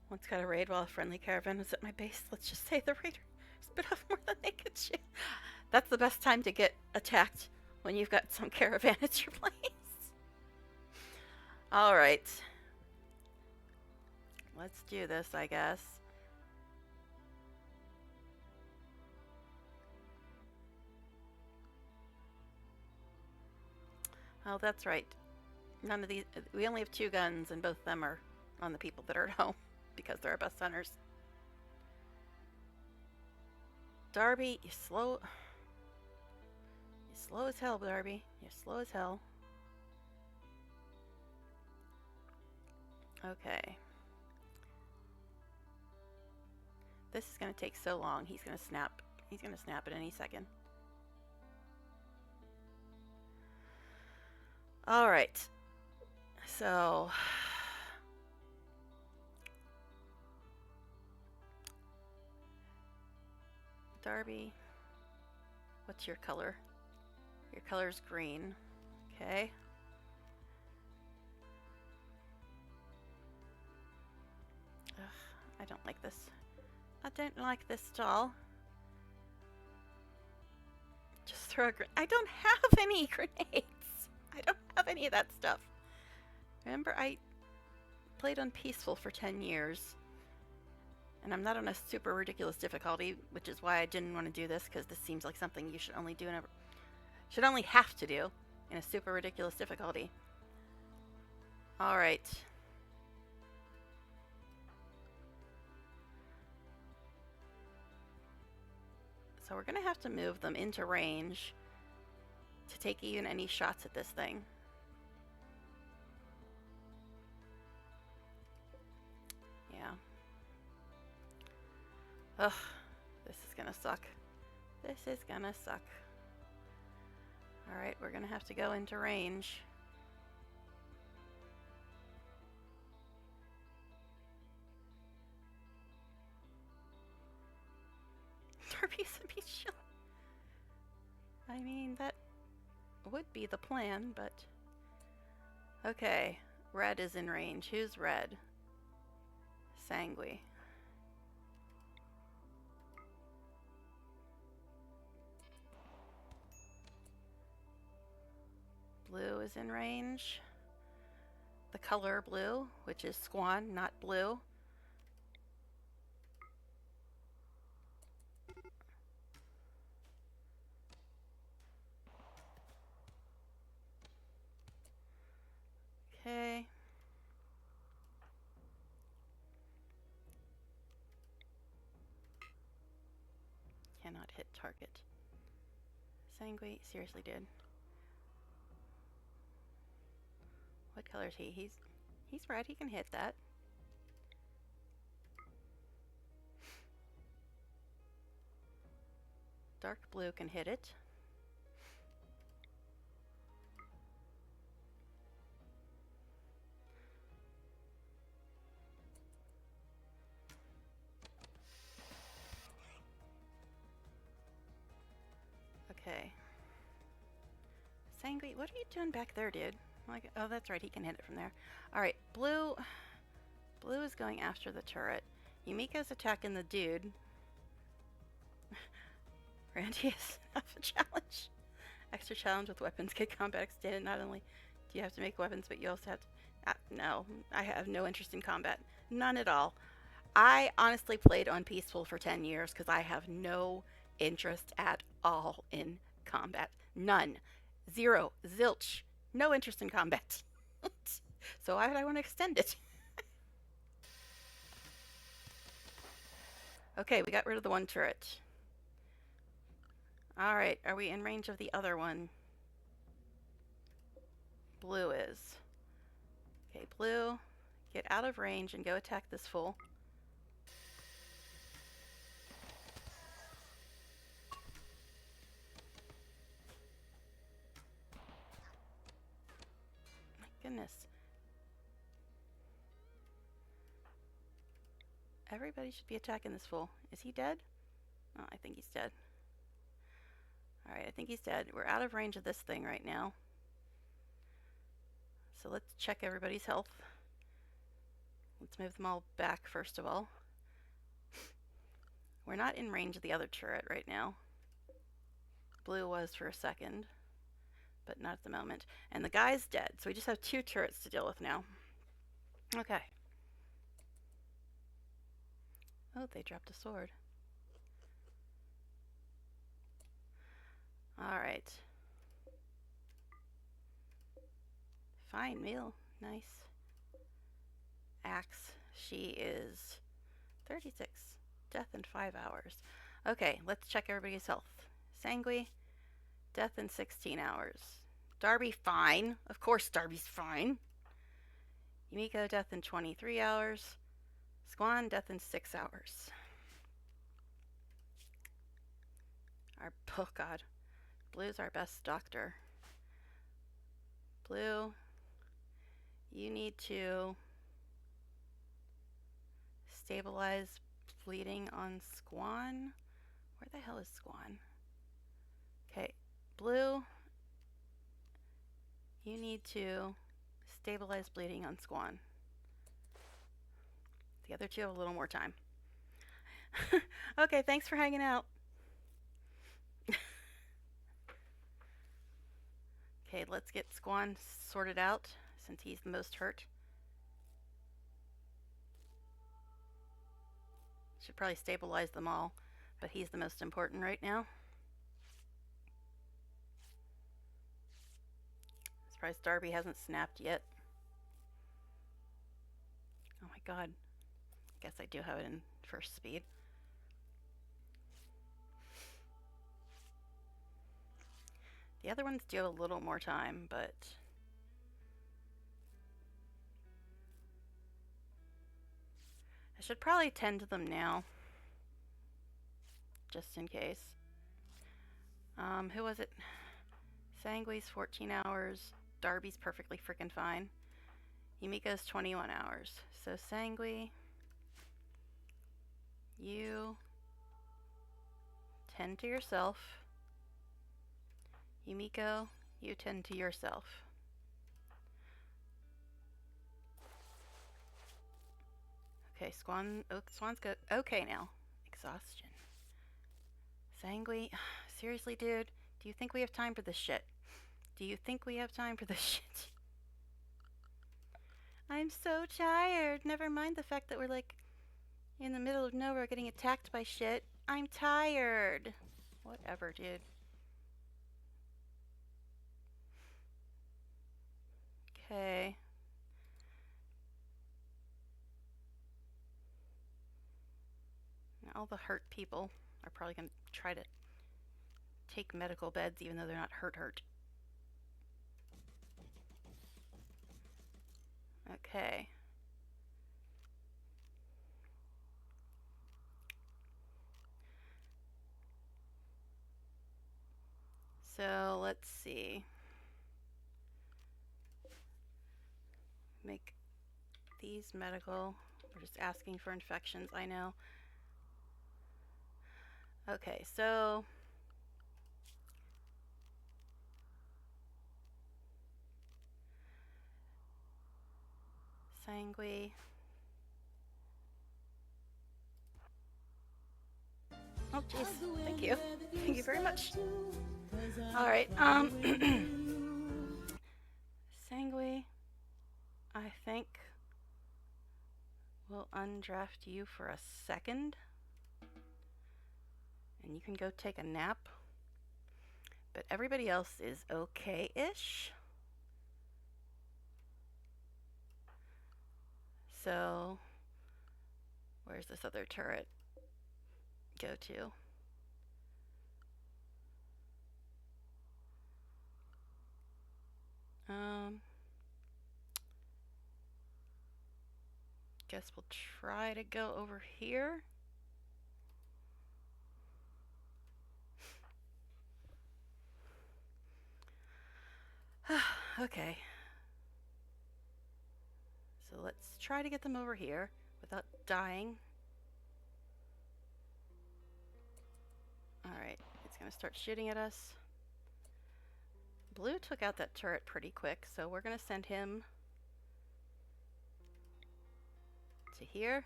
[SPEAKER 1] Once got a raid while a friendly caravan was at my base. Let's just say the raider spit off more than they could chew. That's the best time to get attacked, when you've got some caravan at your place. Alright. Let's do this, I guess. Oh, that's right. None of these... We only have 2 guns, and both of them are on the people that are at home, because they're our best hunters. Darby, you're slow... You're slow as hell, Darby. You're slow as hell. Okay. This is going to take so long. He's going to snap. He's going to snap at any second. Alright. So... Darby, what's your color? Your color's green. Okay. Ugh, I don't like this. I don't like this at all. Just throw a grenade. I don't have any grenades. I don't have any of that stuff. Remember, I played on peaceful for 10 years. And I'm not on a super ridiculous difficulty, which is why I didn't want to do this, because this seems like something you should only do should only have to do in a super ridiculous difficulty. Alright. So we're going to have to move them into range to take even any shots at this thing. Yeah. Ugh, this is gonna suck. This is gonna suck. Alright, we're gonna have to go into range. Darby's a beach shield. I mean, that would be the plan, but... Okay, red is in range. Who's red? Sanguine. Blue is in range. The color blue, which is Squan, not blue. Okay. Cannot hit target. Sanguine, seriously, dude. What color is he? He's red, he can hit that. Dark blue can hit it. Okay. Sanguine, what are you doing back there, dude? Like, oh, that's right, he can hit it from there. Alright, blue is going after the turret. Yumiko's attacking the dude. Randy is have a challenge. Extra challenge with weapons. Get combat extended. Not only do you have to make weapons, but you also have to... no, I have no interest in combat. None at all. I honestly played on peaceful for 10 years because I have no interest at all in combat. None. Zero. Zilch. No interest in combat. So why would I want to extend it? Okay, we got rid of the one turret. Alright, are we in range of the other one? Blue is. Okay, blue, get out of range and go attack this fool. My goodness. Everybody should be attacking this fool. Is he dead? Oh, I think he's dead. Alright, I think he's dead. We're out of range of this thing right now. So let's check everybody's health. Let's move them all back first of all. We're not in range of the other turret right now. Blue was for a second, but not at the moment. And the guy's dead, so we just have 2 turrets to deal with now. Okay. Oh, they dropped a sword. Alright. Fine meal. Nice. Axe. She is 36. Death in 5 hours. Okay, let's check everybody's health. Sanguine. Death in 16 hours. Darby, fine. Of course Darby's fine. Yumiko, death in 23 hours. Squan, death in 6 hours. Oh god. Blue's our best doctor. Blue, you need to stabilize bleeding on Squan. Where the hell is Squan? Okay, Blue, you need to stabilize bleeding on Squan. The other 2 have a little more time. Okay, thanks for hanging out. Okay, let's get Squan sorted out since he's the most hurt. Should probably stabilize them all, but he's the most important right now. Surprised Darby hasn't snapped yet. Oh my god. Guess I do have it in first speed. The other ones do have a little more time, but I should probably tend to them now, just in case. Who was it? Sangui's 14 hours. Darby's perfectly freaking fine. Yumiko's 21 hours. So Sangui, you tend to yourself. Yumiko, you tend to yourself. Okay, Swan's good. Okay now. Exhaustion. Sangui, seriously, dude, do you think we have time for this shit? Do you think we have time for this shit? I'm so tired. Never mind the fact that we're like in the middle of nowhere getting attacked by shit. I'm tired. Whatever, dude. Okay. All the hurt people are probably going to try to take medical beds even though they're not hurt. Okay. So let's see. Make these medical. We're just asking for infections, I know. Okay, so Sangui. Oh, jeez. Thank you. Thank you very much. All right. Sangui, I think we'll undraft you for a second. And you can go take a nap. But everybody else is okay-ish. So, where's this other turret go to? Guess we'll try to go over here. Okay. So let's try to get them over here without dying. Alright, it's going to start shooting at us. Blue took out that turret pretty quick, so we're going to send him to here.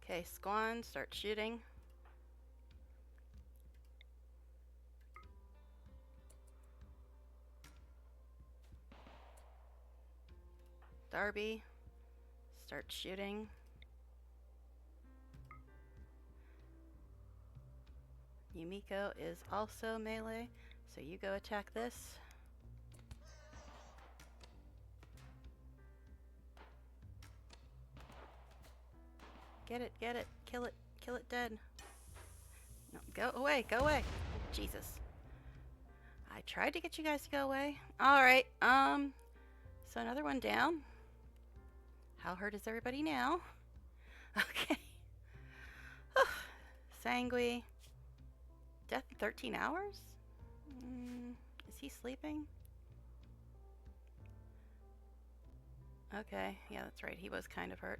[SPEAKER 1] Okay, Squan, start shooting. Darby, start shooting. Yumiko is also melee, so you go attack this. Get it, kill it dead. No, go away, go away. Jesus. I tried to get you guys to go away. Alright, so another one down. How hurt is everybody now? Okay. Sangui. Death in 13 hours? Is he sleeping? Okay, yeah, that's right. He was kind of hurt.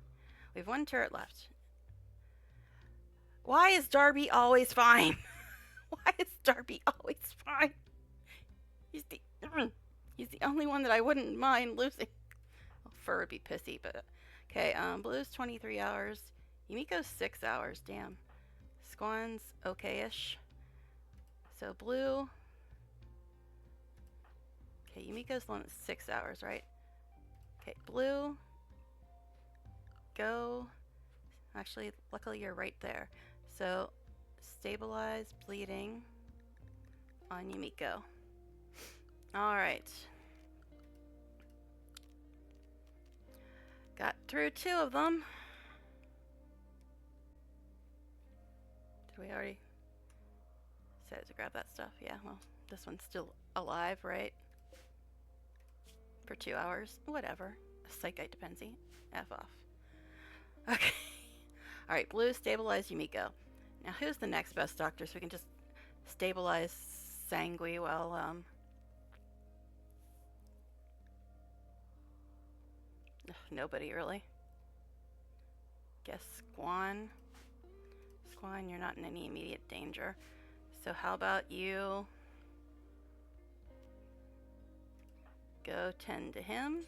[SPEAKER 1] We have one turret left. Why is Darby always fine? Why is Darby always fine? He's the only one that I wouldn't mind losing. Well, Fur would be pissy, but okay. Blue's 23 hours. Yumiko's 6 hours. Damn. Squan's okay-ish. So Blue. Okay, Yumiko's the one that's 6 hours, right? Okay, Blue. Go. Actually, luckily you're right there. So, stabilize bleeding on Yumiko. Alright. Got through 2 of them. We already said to grab that stuff. Yeah, well, this one's still alive, right? For 2 hours. Whatever. Psychite dependency. F off. Okay. Alright, blue, stabilize Yumiko. Now, who's the next best doctor so we can just stabilize Sangui while, nobody really. Guess Squan. Squan, you're not in any immediate danger. So how about you go tend to him?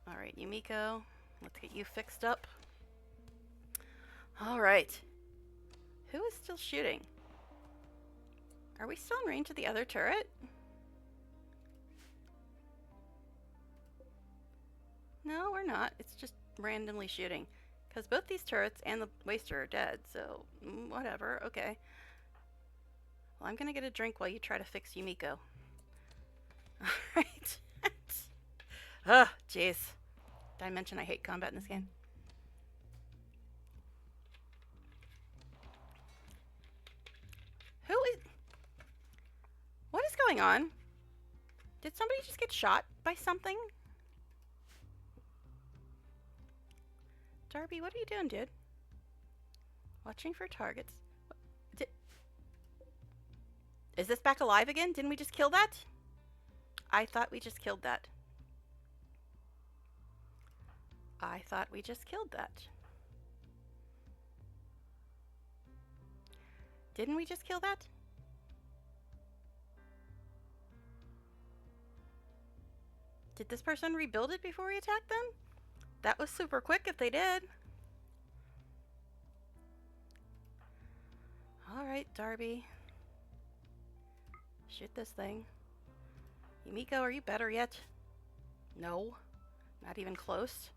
[SPEAKER 1] Alright, Yumiko, let's get you fixed up. Alright. Who is still shooting? Are we still in range of the other turret? No, we're not. It's just randomly shooting. Because both these turrets and the waster are dead, so whatever, okay. Well, I'm gonna get a drink while you try to fix Yumiko. Alright. Ugh, jeez. Did I mention I hate combat in this game? Who is... What is going on? Did somebody just get shot by something? Darby, what are you doing, dude? Watching for targets. Is this back alive again? Didn't we just kill that? I thought we just killed that. I thought we just killed that. Didn't we just kill that? Did this person rebuild it before we attacked them? That was super quick if they did. Alright, Darby. Shoot this thing. Yumiko, are you better yet? No. Not even close.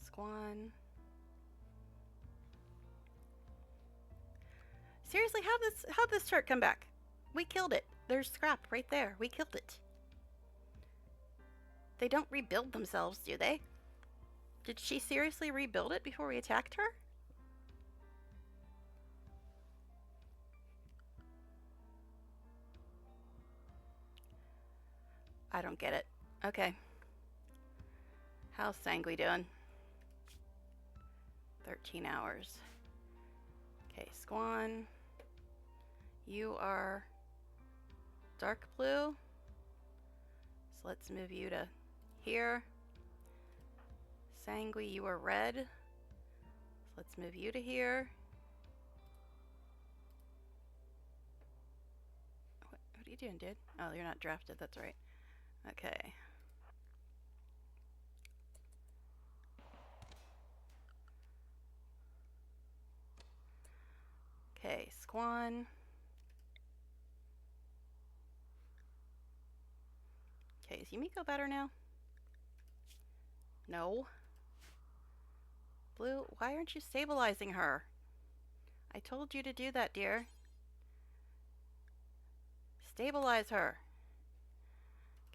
[SPEAKER 1] Squan. Seriously, how'd this turret come back? We killed it. There's scrap right there. We killed it. They don't rebuild themselves, do they? Did she seriously rebuild it before we attacked her? I don't get it. Okay. How's Sangui doing? 13 hours. Okay, Squan. You are dark blue. So let's move you to here. Sangui, you are red. So let's move you to here. What are you doing, dude? Oh, you're not drafted, that's right. Okay. Okay, Squan. Okay, is Yumiko better now? No. Blue, why aren't you stabilizing her? I told you to do that, dear. Stabilize her.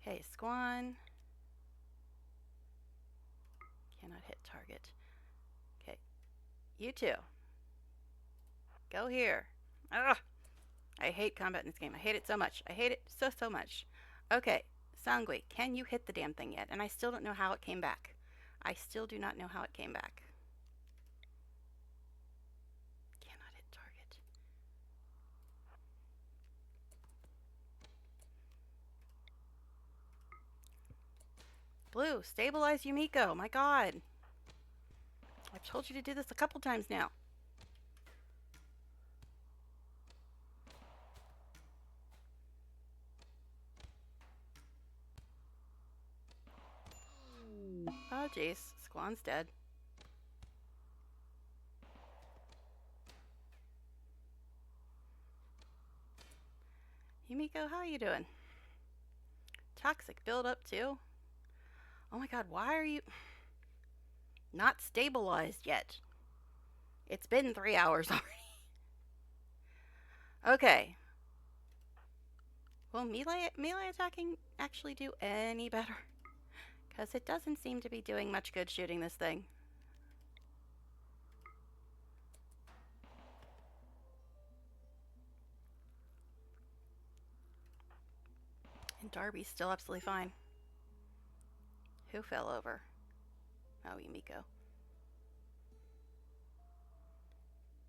[SPEAKER 1] Okay, Squan. Cannot hit target. Okay, you two. Go here. Ugh! I hate combat in this game. I hate it so much. I hate it so much. Okay, Sangui, can you hit the damn thing yet? And I still don't know how it came back. I still do not know how it came back. Cannot hit target. Blue, stabilize Yumiko. My god. I've told you to do this a couple times now. Oh jeez, Squan's dead. Yumiko, how are you doing? Toxic buildup too? Oh my god, why are you not stabilized yet? It's been 3 hours already. Okay. Will melee attacking actually do any better? Because it doesn't seem to be doing much good shooting this thing. And Darby's still absolutely fine. Who fell over? Oh, Yumiko.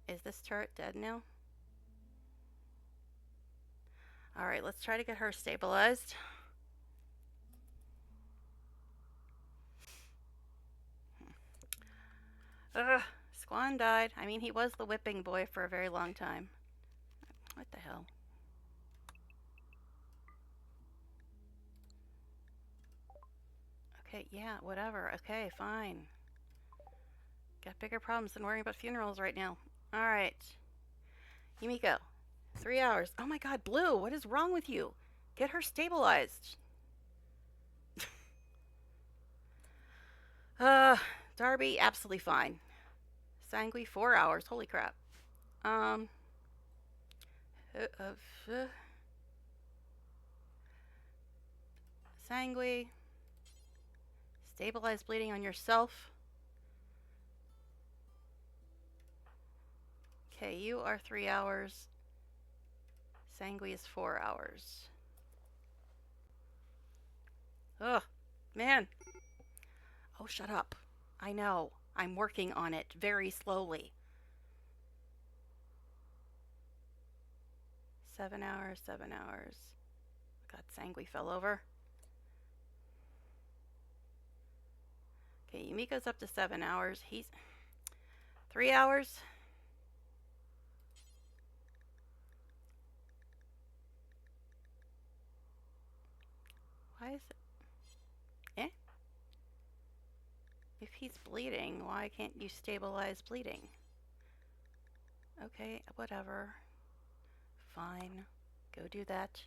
[SPEAKER 1] Is this turret dead now? Alright, let's try to get her stabilized. Ugh, Squan died. I mean, he was the whipping boy for a very long time. What the hell? Okay, yeah, whatever. Okay, fine. Got bigger problems than worrying about funerals right now. Alright. Yumiko. 3 hours. Oh my god, Blue, what is wrong with you? Get her stabilized. Darby, absolutely fine. Sanguine, 4 hours. Holy crap. Sanguine. Stabilize bleeding on yourself. Okay, you are 3 hours. Sanguine is 4 hours. Ugh, man. Oh, shut up. I know. I'm working on it very slowly. 7 hours, 7 hours. God, Sanguine fell over. Okay, Yumiko's up to 7 hours. He's 3 hours. Why is it? Eh? If he's bleeding, why can't you stabilize bleeding? Okay, whatever. Fine. Go do that.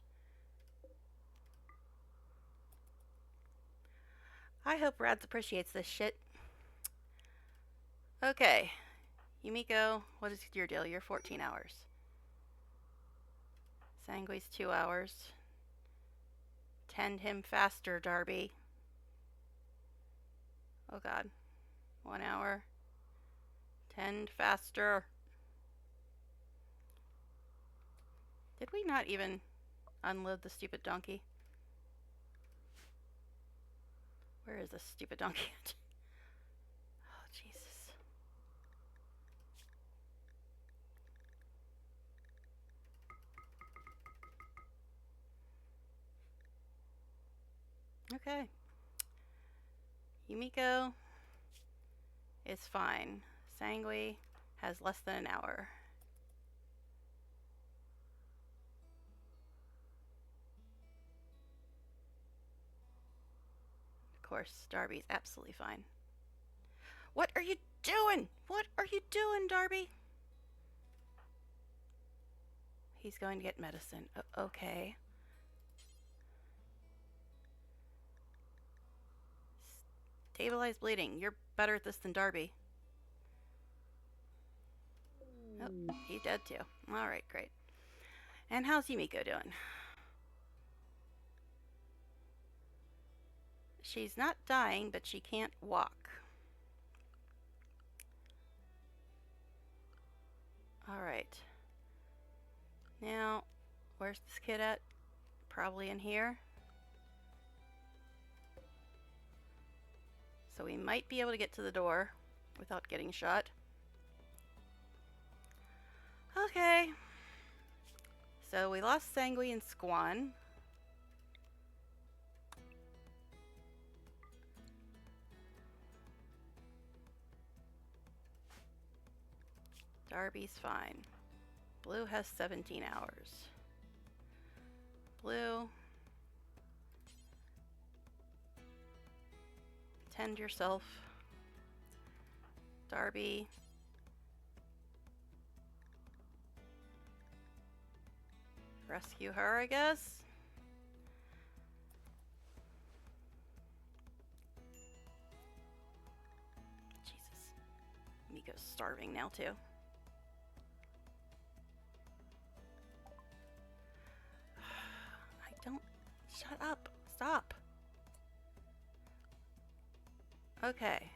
[SPEAKER 1] I hope Rads appreciates this shit. Okay. Yumiko, what is your deal? You're 14 hours. Sangui's 2 hours. Tend him faster, Darby. Oh god. 1 hour. Tend faster. Did we not even unload the stupid donkey? Where is this stupid donkey at? Oh, Jesus. Okay. Yumiko is fine. Sanguine has less than an hour. Of course, Darby's absolutely fine. What are you doing? What are you doing, Darby? He's going to get medicine. Okay. Stabilize bleeding. You're better at this than Darby. Oh, he's dead too. Alright, great. And how's Yumiko doing? She's not dying, but she can't walk. Alright. Now, where's this kid at? Probably in here. So we might be able to get to the door without getting shot. Okay. So we lost Sanguine and Squan. Darby's fine. Blue has 17 hours. Blue. Tend yourself. Darby. Rescue her, I guess. Jesus. Miko's starving now, too. I Shut up. Stop. Okay.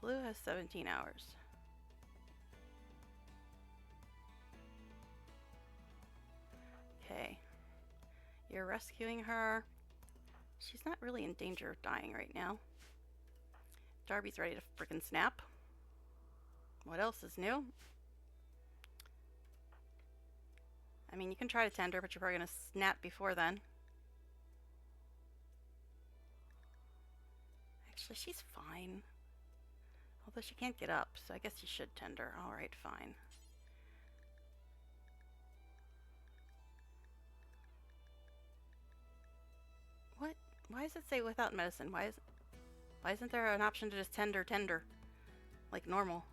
[SPEAKER 1] Blue has 17 hours. Okay. You're rescuing her. She's not really in danger of dying right now. Darby's ready to frickin' snap. What else is new? I mean, you can try to tend her, but you're probably gonna snap before then. Actually, she's fine. Although she can't get up, so I guess you should tend her. Alright, fine. What? Why does it say without medicine? Why isn't there an option to just tend her? Like normal?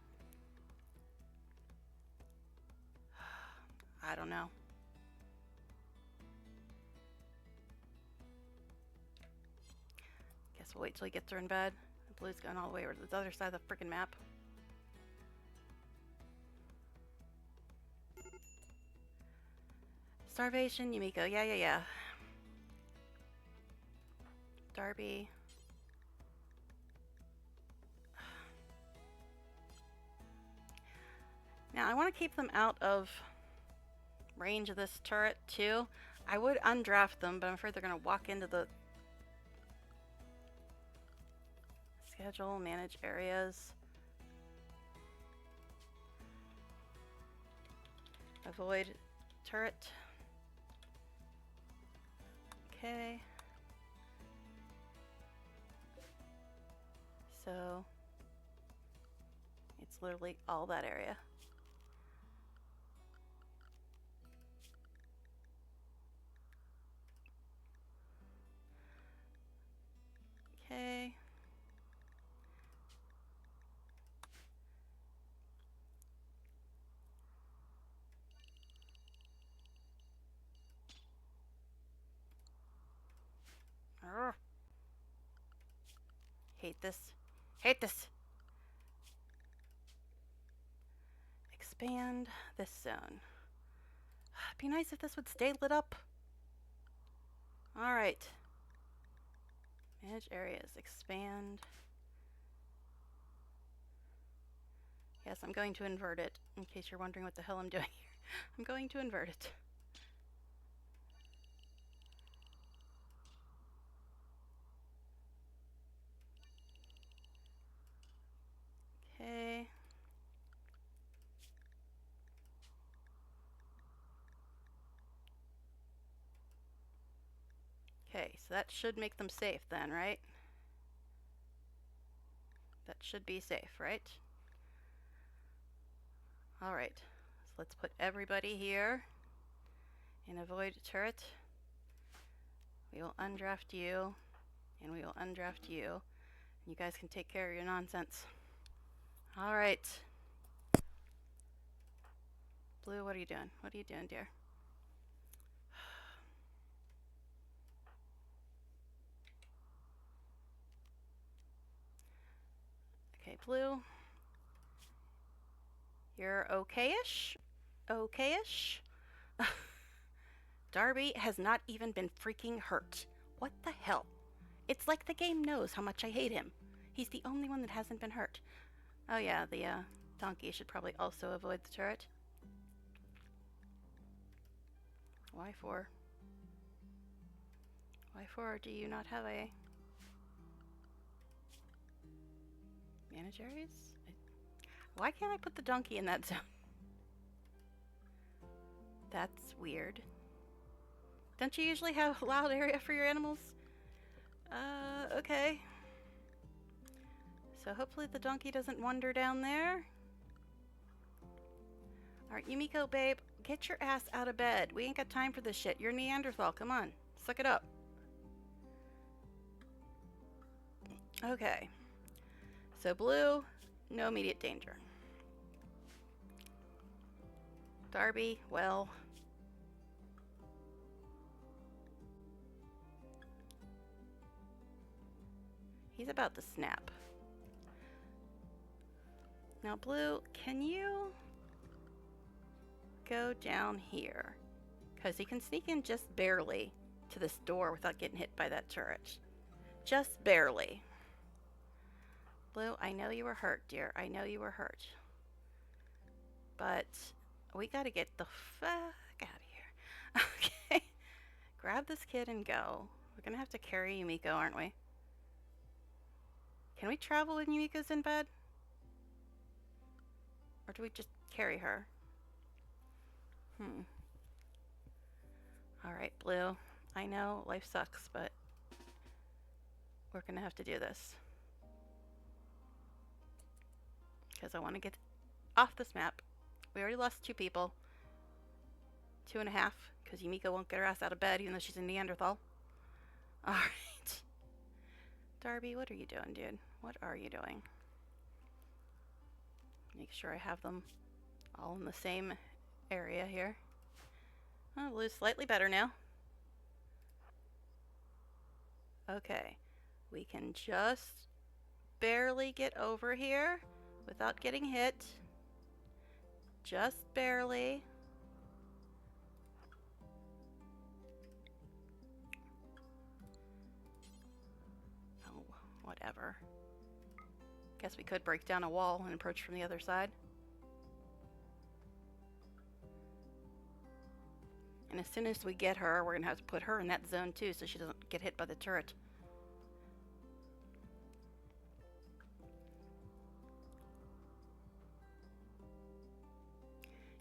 [SPEAKER 1] I don't know. Guess we'll wait till he gets her in bed. Blue's going all the way over to the other side of the frickin' map. Starvation, Yumiko. Yeah. Darby. Now, I want to keep them out of range of this turret, too. I would undraft them, but I'm afraid they're going to walk into the schedule, manage areas. Avoid turret. Okay. So, it's literally all that area. Okay. Urgh. Hate this. Hate this. Expand this zone. It'd be nice if this would stay lit up. Alright. Manage areas. Expand. Yes, I'm going to invert it, in case you're wondering what the hell I'm doing here. I'm going to invert it. Okay. Okay, so that should make them safe then, right? That should be safe, right? Alright, so let's put everybody here and avoid turret. We will undraft you, and we will undraft you. You guys can take care of your nonsense. Alright. Blue, what are you doing? What are you doing, dear? Okay, Blue. You're okay-ish? Okay-ish? Darby has not even been freaking hurt. What the hell? It's like the game knows how much I hate him. He's the only one that hasn't been hurt. Oh yeah, the donkey should probably also avoid the turret. Why for? Why for do you not have a manage areas? Why can't I put the donkey in that zone? That's weird. Don't you usually have a loud area for your animals? Okay. So hopefully the donkey doesn't wander down there. Alright, Yumiko, babe, get your ass out of bed. We ain't got time for this shit. You're Neanderthal. Come on. Suck it up. Okay. So Blue, no immediate danger. Darby, well. He's about to snap. Now, Blue, can you go down here. Because he can sneak in just barely to this door without getting hit by that turret. Just barely. Blue, I know you were hurt, dear. I know you were hurt. But we gotta get the fuck out of here. Okay. Grab this kid and go. We're gonna have to carry Yumiko, aren't we? Can we travel when Yumiko's in bed? Or do we just carry her? Alright, Blue. I know life sucks, but we're gonna have to do this. Because I want to get off this map. We already lost 2 people. 2.5, because Yumiko won't get her ass out of bed even though she's a Neanderthal. Alright. Darby, what are you doing, dude? What are you doing? Make sure I have them all in the same area here. Oh, Blue's slightly better now. Okay. We can just barely get over here without getting hit. Just barely. Oh, whatever. Guess we could break down a wall and approach from the other side. And as soon as we get her, we're going to have to put her in that zone too so she doesn't get hit by the turret.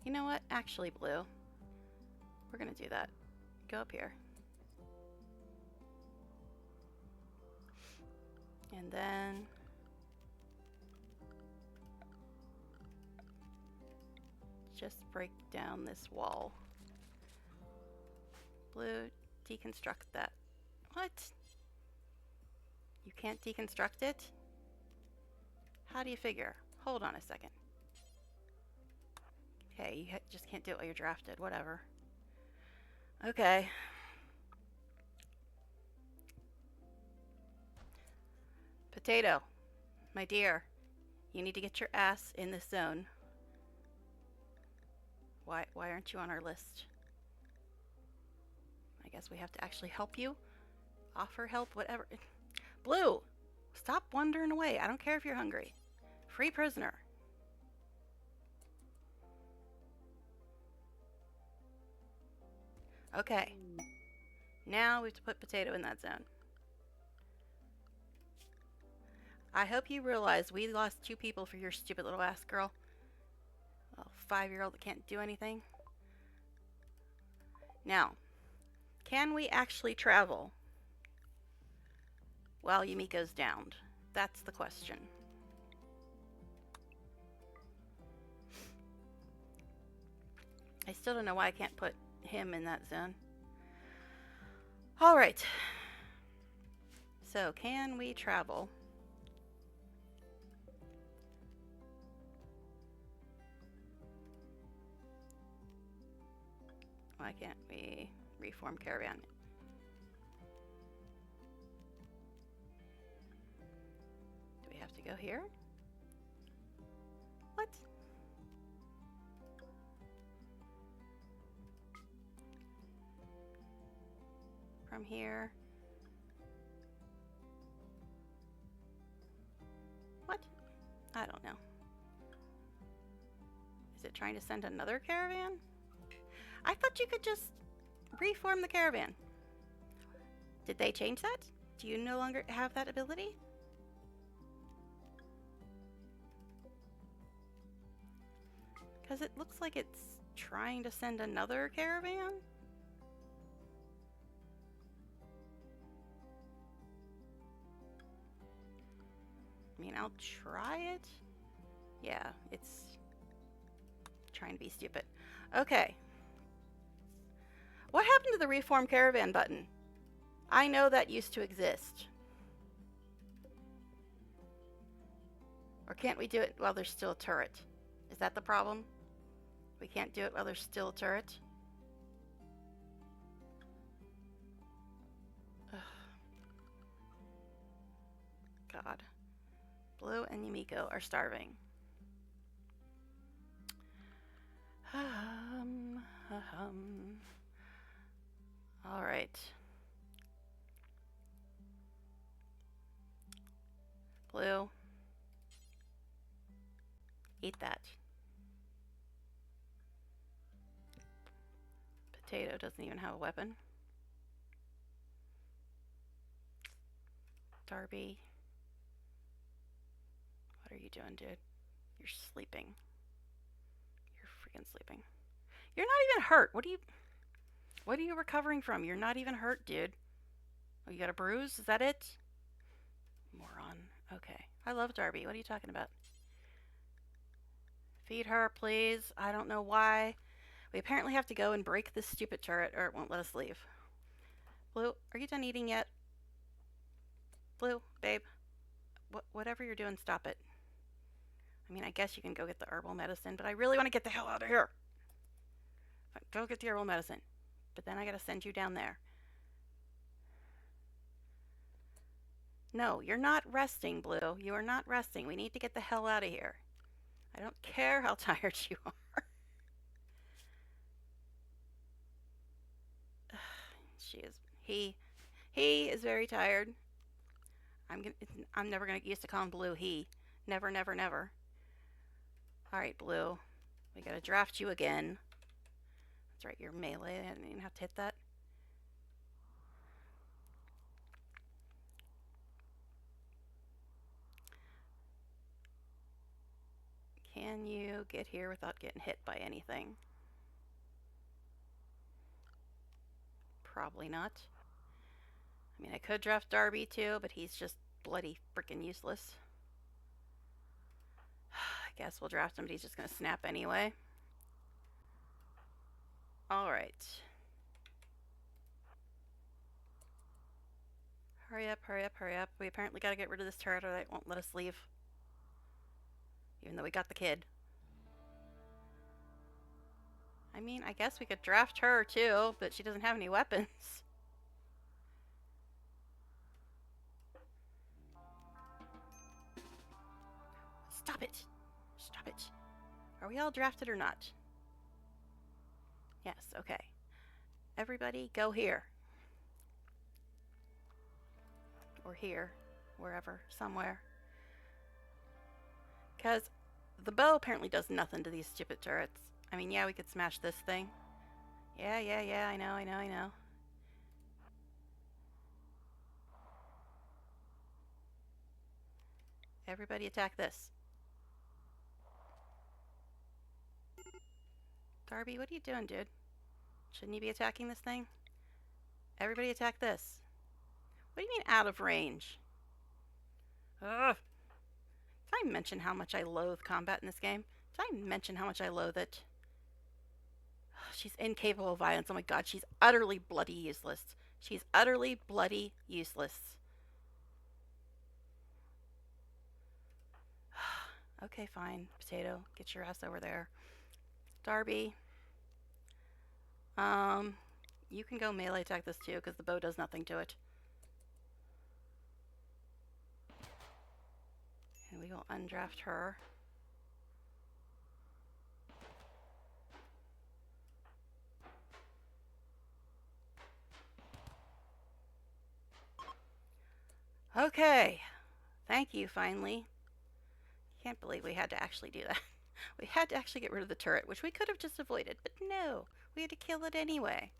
[SPEAKER 1] You know what? Actually, Blue, we're going to do that. Go up here. And then just break down this wall. Blue, deconstruct that. What? You can't deconstruct it? How do you figure? Hold on a second. Okay, you just can't do it while you're drafted. Whatever. Okay. Potato, my dear, you need to get your ass in this zone. Why aren't you on our list? I guess we have to actually help you. Offer help, whatever. Blue, stop wandering away. I don't care if you're hungry. Free prisoner. Okay. Now we have to put Potato in that zone. I hope you realize we lost 2 people for your stupid little ass girl. A 5-year-old that can't do anything. Now, can we actually travel while Yumiko's downed? That's the question. I still don't know why I can't put him in that zone. Alright. So, can we travel? Why can't we reform caravan? Do we have to go here? What? From here? What? I don't know. Is it trying to send another caravan? I thought you could just reform the caravan. Did they change that? Do you no longer have that ability? Because it looks like it's trying to send another caravan. I mean, I'll try it. Yeah, it's trying to be stupid. Okay. What happened to the reform caravan button? I know that used to exist. Or can't we do it while there's still a turret? Is that the problem? We can't do it while there's still a turret? Ugh. God. Blue and Yumiko are starving. All right. Blue. Eat that. Potato doesn't even have a weapon. Darby. What are you doing, dude? You're sleeping. You're freaking sleeping. You're not even hurt. What are you recovering from? You're not even hurt, dude. Oh, you got a bruise? Is that it? Moron. Okay. I love Darby. What are you talking about? Feed her, please. I don't know why. We apparently have to go and break this stupid turret or it won't let us leave. Blue, are you done eating yet? Blue, babe. Whatever you're doing, stop it. I mean, I guess you can go get the herbal medicine, but I really want to get the hell out of here. Go get the herbal medicine. But then I gotta send you down there. No, you're not resting, Blue. You are not resting. We need to get the hell out of here. I don't care how tired you are. He is very tired. I'm never gonna get used to calling Blue he. Never, never, never. All right, Blue. We gotta draft you again. That's right, you're melee. I didn't even have to hit that. Can you get here without getting hit by anything? Probably not. I mean, I could draft Darby too, but he's just bloody freaking useless. I guess we'll draft him, but he's just gonna snap anyway. Alright. Hurry up, hurry up, hurry up. We apparently gotta get rid of this turret or they won't let us leave. Even though we got the kid. I mean, I guess we could draft her too, but she doesn't have any weapons. Stop it! Stop it. Are we all drafted or not? Yes, okay. Everybody go here. Or here. Wherever. Somewhere. Because the bow apparently does nothing to these stupid turrets. I mean, yeah, we could smash this thing. Yeah, I know. Everybody attack this. Darby, what are you doing, dude? Shouldn't you be attacking this thing? Everybody attack this. What do you mean out of range? Ugh. Did I mention how much I loathe combat in this game? Did I mention how much I loathe it? She's incapable of violence. Oh my god, she's utterly bloody useless. She's utterly bloody useless. Okay, fine. Potato, get your ass over there. Darby. You can go melee attack this too, because the bow does nothing to it. And we will undraft her. Okay. Thank you, finally. Can't believe we had to actually do that. We had to actually get rid of the turret, which we could have just avoided, but no. We had to kill it anyway.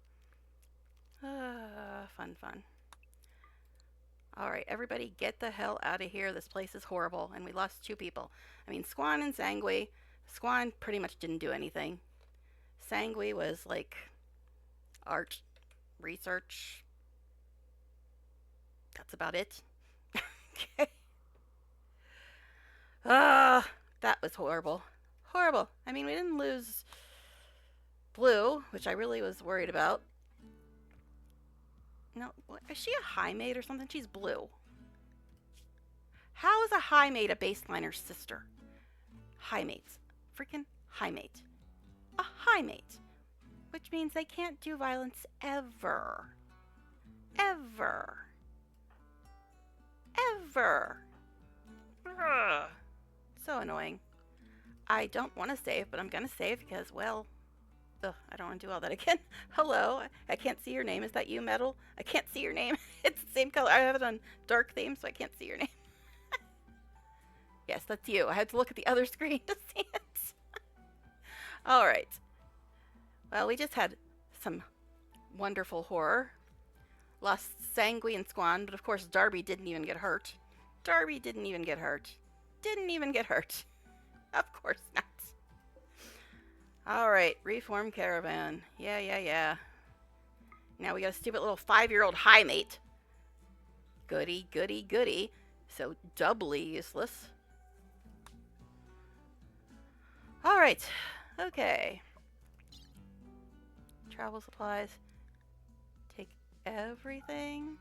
[SPEAKER 1] Fun. Alright, everybody get the hell out of here. This place is horrible, and we lost 2 people. I mean, Squan and Sangui. Squan pretty much didn't do anything. Sangui was like art, research. That's about it. Okay. That was horrible. Horrible. I mean, we didn't lose Blue, which I really was worried about. No, is she a high mate or something? She's blue. How is a high mate a baseliner's sister? High mates. Freaking high mate. A high mate. Which means they can't do violence ever. Ever. Ever. Ugh. So annoying. I don't want to save, but I'm going to save because, well, Ugh, I don't want to do all that again. Hello, I can't see your name. Is that you, Metal? I can't see your name. It's the same color. I have it on dark theme, so I can't see your name. Yes, that's you. I had to look at the other screen to see it. All right. Well, we just had some wonderful horror. Lost Sanguine and Squan, but of course Darby didn't even get hurt. Darby didn't even get hurt. Didn't even get hurt. Of course not. Alright, reform caravan. Yeah, yeah, yeah. Now we got a stupid little 5-year-old high mate. Goody, goody, goody. So doubly useless. Alright, okay. Travel supplies. Take everything.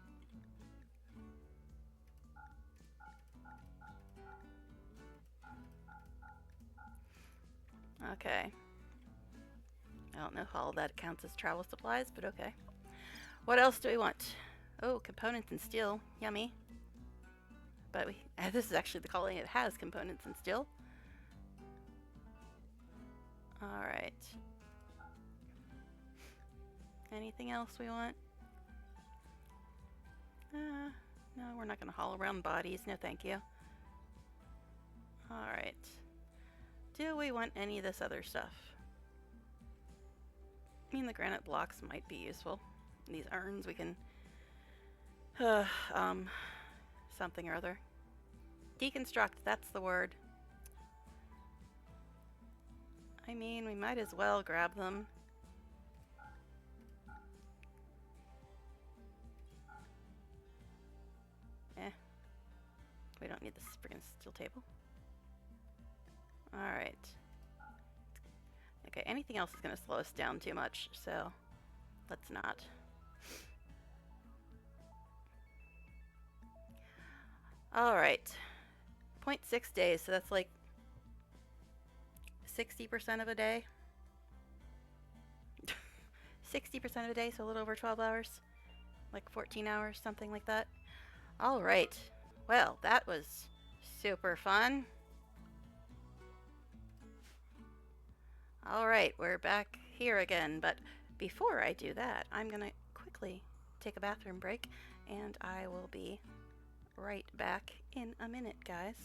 [SPEAKER 1] Okay. I don't know if all that counts as travel supplies, but okay. What else do we want? Oh, components and steel. Yummy. But this is actually the colony that has components and steel. Alright. Anything else we want? No, we're not going to haul around bodies. No, thank you. Alright. Do we want any of this other stuff? I mean, the granite blocks might be useful. These urns we can... something or other. Deconstruct, that's the word. I mean, we might as well grab them. We don't need this friggin' steel table. Alright. Okay, anything else is going to slow us down too much, so let's not. Alright. 0.6 days, so that's like 60% of a day. 60% of a day, so a little over 12 hours. Like 14 hours, something like that. Alright. Well, that was super fun. Alright, we're back here again, but before I do that, I'm gonna quickly take a bathroom break, and I will be right back in a minute, guys.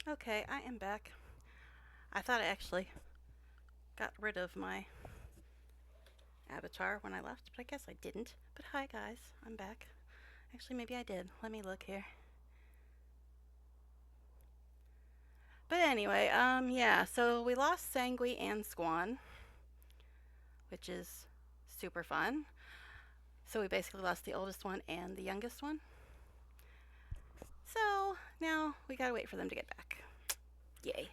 [SPEAKER 1] Okay, I am back. I thought I actually got rid of my avatar when I left, but I guess I didn't. But hi guys, I'm back. Actually, maybe I did. Let me look here. But anyway, yeah, so we lost Sangui and Squan, which is super fun. So we basically lost the oldest one and the youngest one. So now we gotta wait for them to get back. Yay.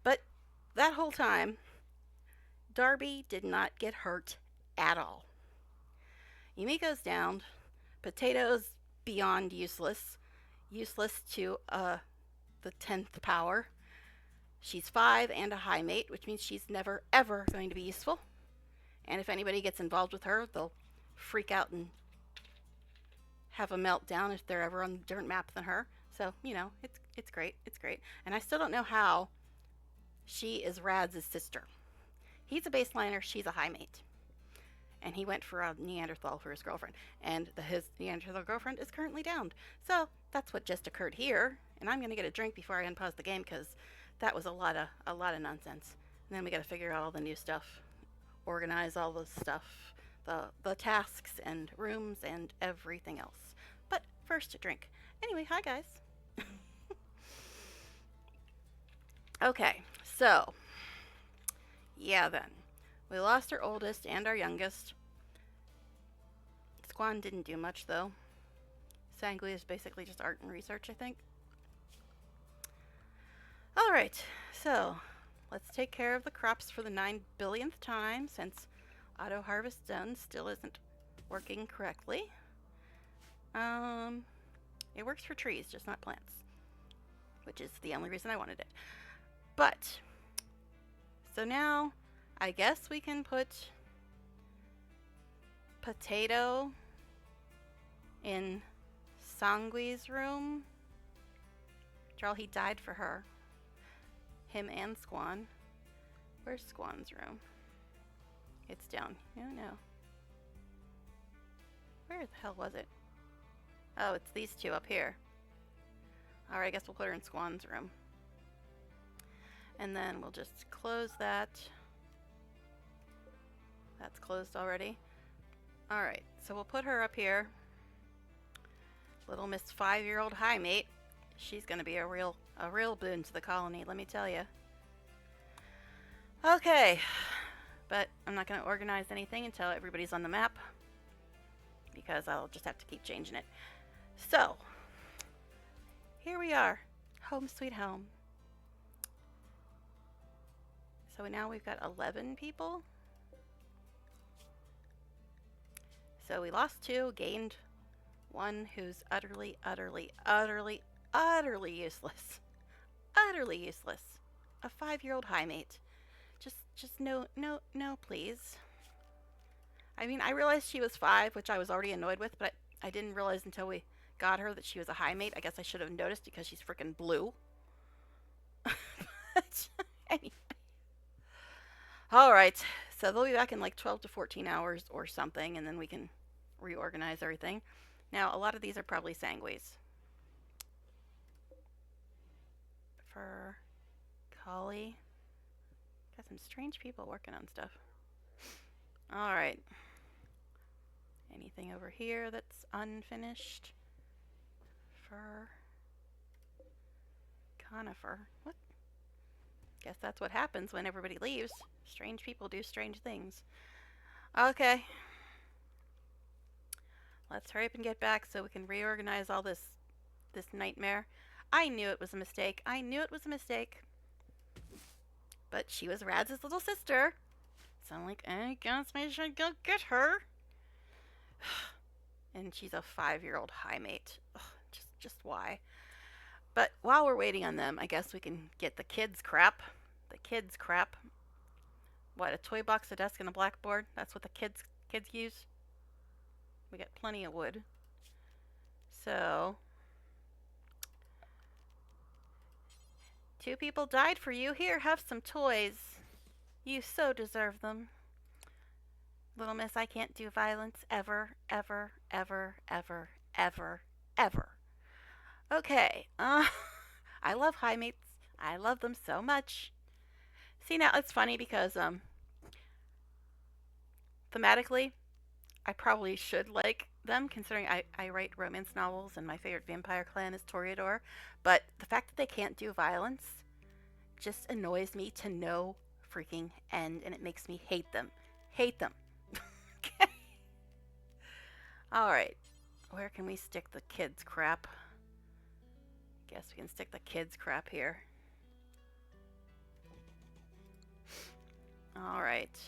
[SPEAKER 1] But that whole time, Darby did not get hurt at all. Yumiko's down. Potato's beyond useless. Useless to the 10th power. She's 5 and a high mate, which means she's never ever going to be useful. And if anybody gets involved with her, they'll freak out and have a meltdown if they're ever on a different map than her. So, it's great. It's great. And I still don't know how she is Rad's sister. He's a baseliner, she's a high mate. And he went for a Neanderthal for his girlfriend. And his Neanderthal girlfriend is currently downed. So that's what just occurred here. And I'm going to get a drink before I unpause the game because that was a lot of nonsense. And then we got to figure out all the new stuff, organize all the stuff, the tasks and rooms and everything else. But first, a drink. Anyway, hi guys. Okay, so yeah, then we lost our oldest and our youngest. Squan didn't do much though. Sangui is basically just art and research, I think. Alright, so let's take care of the crops for the 9 billionth time since auto harvest done still isn't working correctly. It works for trees, just not plants, which is the only reason I wanted it. But, so now I guess we can put Potato in Sangui's room. After all, he died for her. Him and Squan. Where's Squan's room? It's down. No. Where the hell was it? Oh, it's these two up here. Alright, I guess we'll put her in Squan's room. And then we'll just close that. That's closed already. Alright, so we'll put her up here. Little Miss 5-year-old high mate. She's gonna be a real boon to the colony, let me tell you. Okay, but I'm not gonna organize anything until everybody's on the map because I'll just have to keep changing it. So, here we are. Home sweet home. So now we've got 11 people. So we lost 2, gained 1 who's utterly useless. Utterly useless. A 5-year-old high mate. Just no, please. I mean, I realized she was 5, which I was already annoyed with, but I didn't realize until we got her that she was a high mate. I guess I should have noticed because she's freaking blue. But anyway. Alright, so they'll be back in like 12 to 14 hours or something, and then we can reorganize everything. Now, a lot of these are probably Sanguis. For Collie. Got some strange people working on stuff. Alright. Anything over here that's unfinished? Fur. Conifer. What? Guess that's what happens when everybody leaves. Strange people do strange things. Okay. Let's hurry up and get back so we can reorganize all this nightmare. I knew it was a mistake. But she was Rad's little sister. So I'm like, I guess we should go get her. And she's a 5-year-old high mate. Ugh, just why? But while we're waiting on them, I guess we can get the kids' crap. What, a toy box, a desk, and a blackboard? That's what the kids use? We got plenty of wood. So, 2 people died for you. Here, have some toys. You so deserve them. Little miss, I can't do violence ever. Okay. I love high mates. I love them so much. See, now it's funny because thematically, I probably should like them considering I write romance novels and my favorite vampire clan is Toreador. But the fact that they can't do violence just annoys me to no freaking end and it makes me hate them. Hate them. Okay. Alright. Where can we stick the kids' crap? Guess we can stick the kids' crap here. Alright.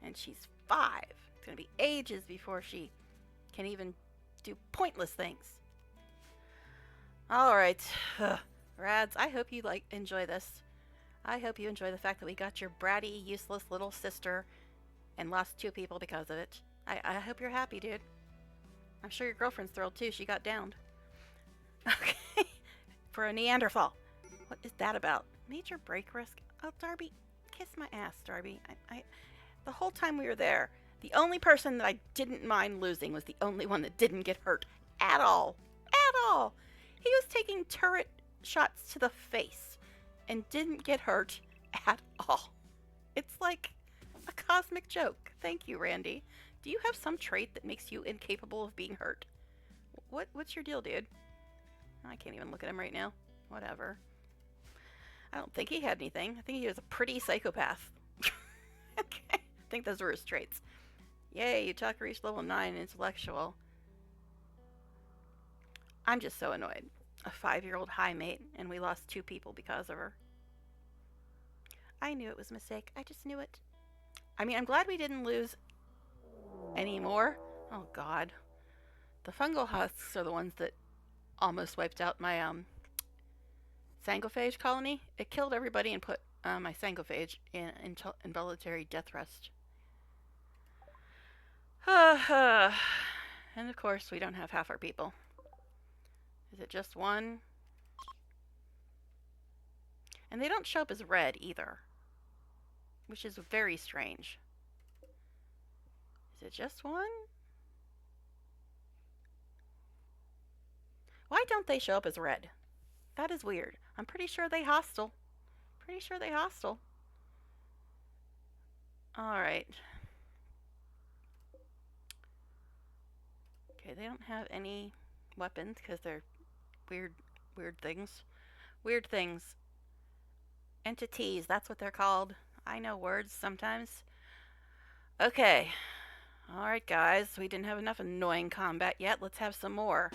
[SPEAKER 1] And she's 5. It's gonna be ages before she can even do pointless things. Alright. Rads, I hope you enjoy this. I hope you enjoy the fact that we got your bratty, useless little sister and lost 2 people because of it. I hope you're happy, dude. I'm sure your girlfriend's thrilled too. She got downed. Okay. For a Neanderthal. What is that about? Major break risk? Oh, Darby, kiss my ass, Darby. The whole time we were there, the only person that I didn't mind losing was the only one that didn't get hurt at all. At all. He was taking turret shots to the face and didn't get hurt at all. It's like a cosmic joke. Thank you, Randy. Do you have some trait that makes you incapable of being hurt? What's your deal, dude? I can't even look at him right now. Whatever. I don't think he had anything. I think he was a pretty psychopath. Okay. I think those were his traits. Yay, Utaka reached level 9 intellectual. I'm just so annoyed. A 5-year-old high mate, and we lost 2 people because of her. I knew it was a mistake. I just knew it. I mean, I'm glad we didn't lose any more. Oh, God. The fungal husks are the ones that almost wiped out my sangophage colony. It killed everybody and put my sangophage in involuntary death rest. And of course, we don't have half our people. Is it just 1? And they don't show up as red either, which is very strange. Is it just 1? Why don't they show up as red? That is weird. I'm pretty sure they hostile. Pretty sure they hostile. Alright. Okay, they don't have any weapons because they're weird things. Weird things. Entities, that's what they're called. I know words sometimes. Okay. Alright, guys. We didn't have enough annoying combat yet. Let's have some more.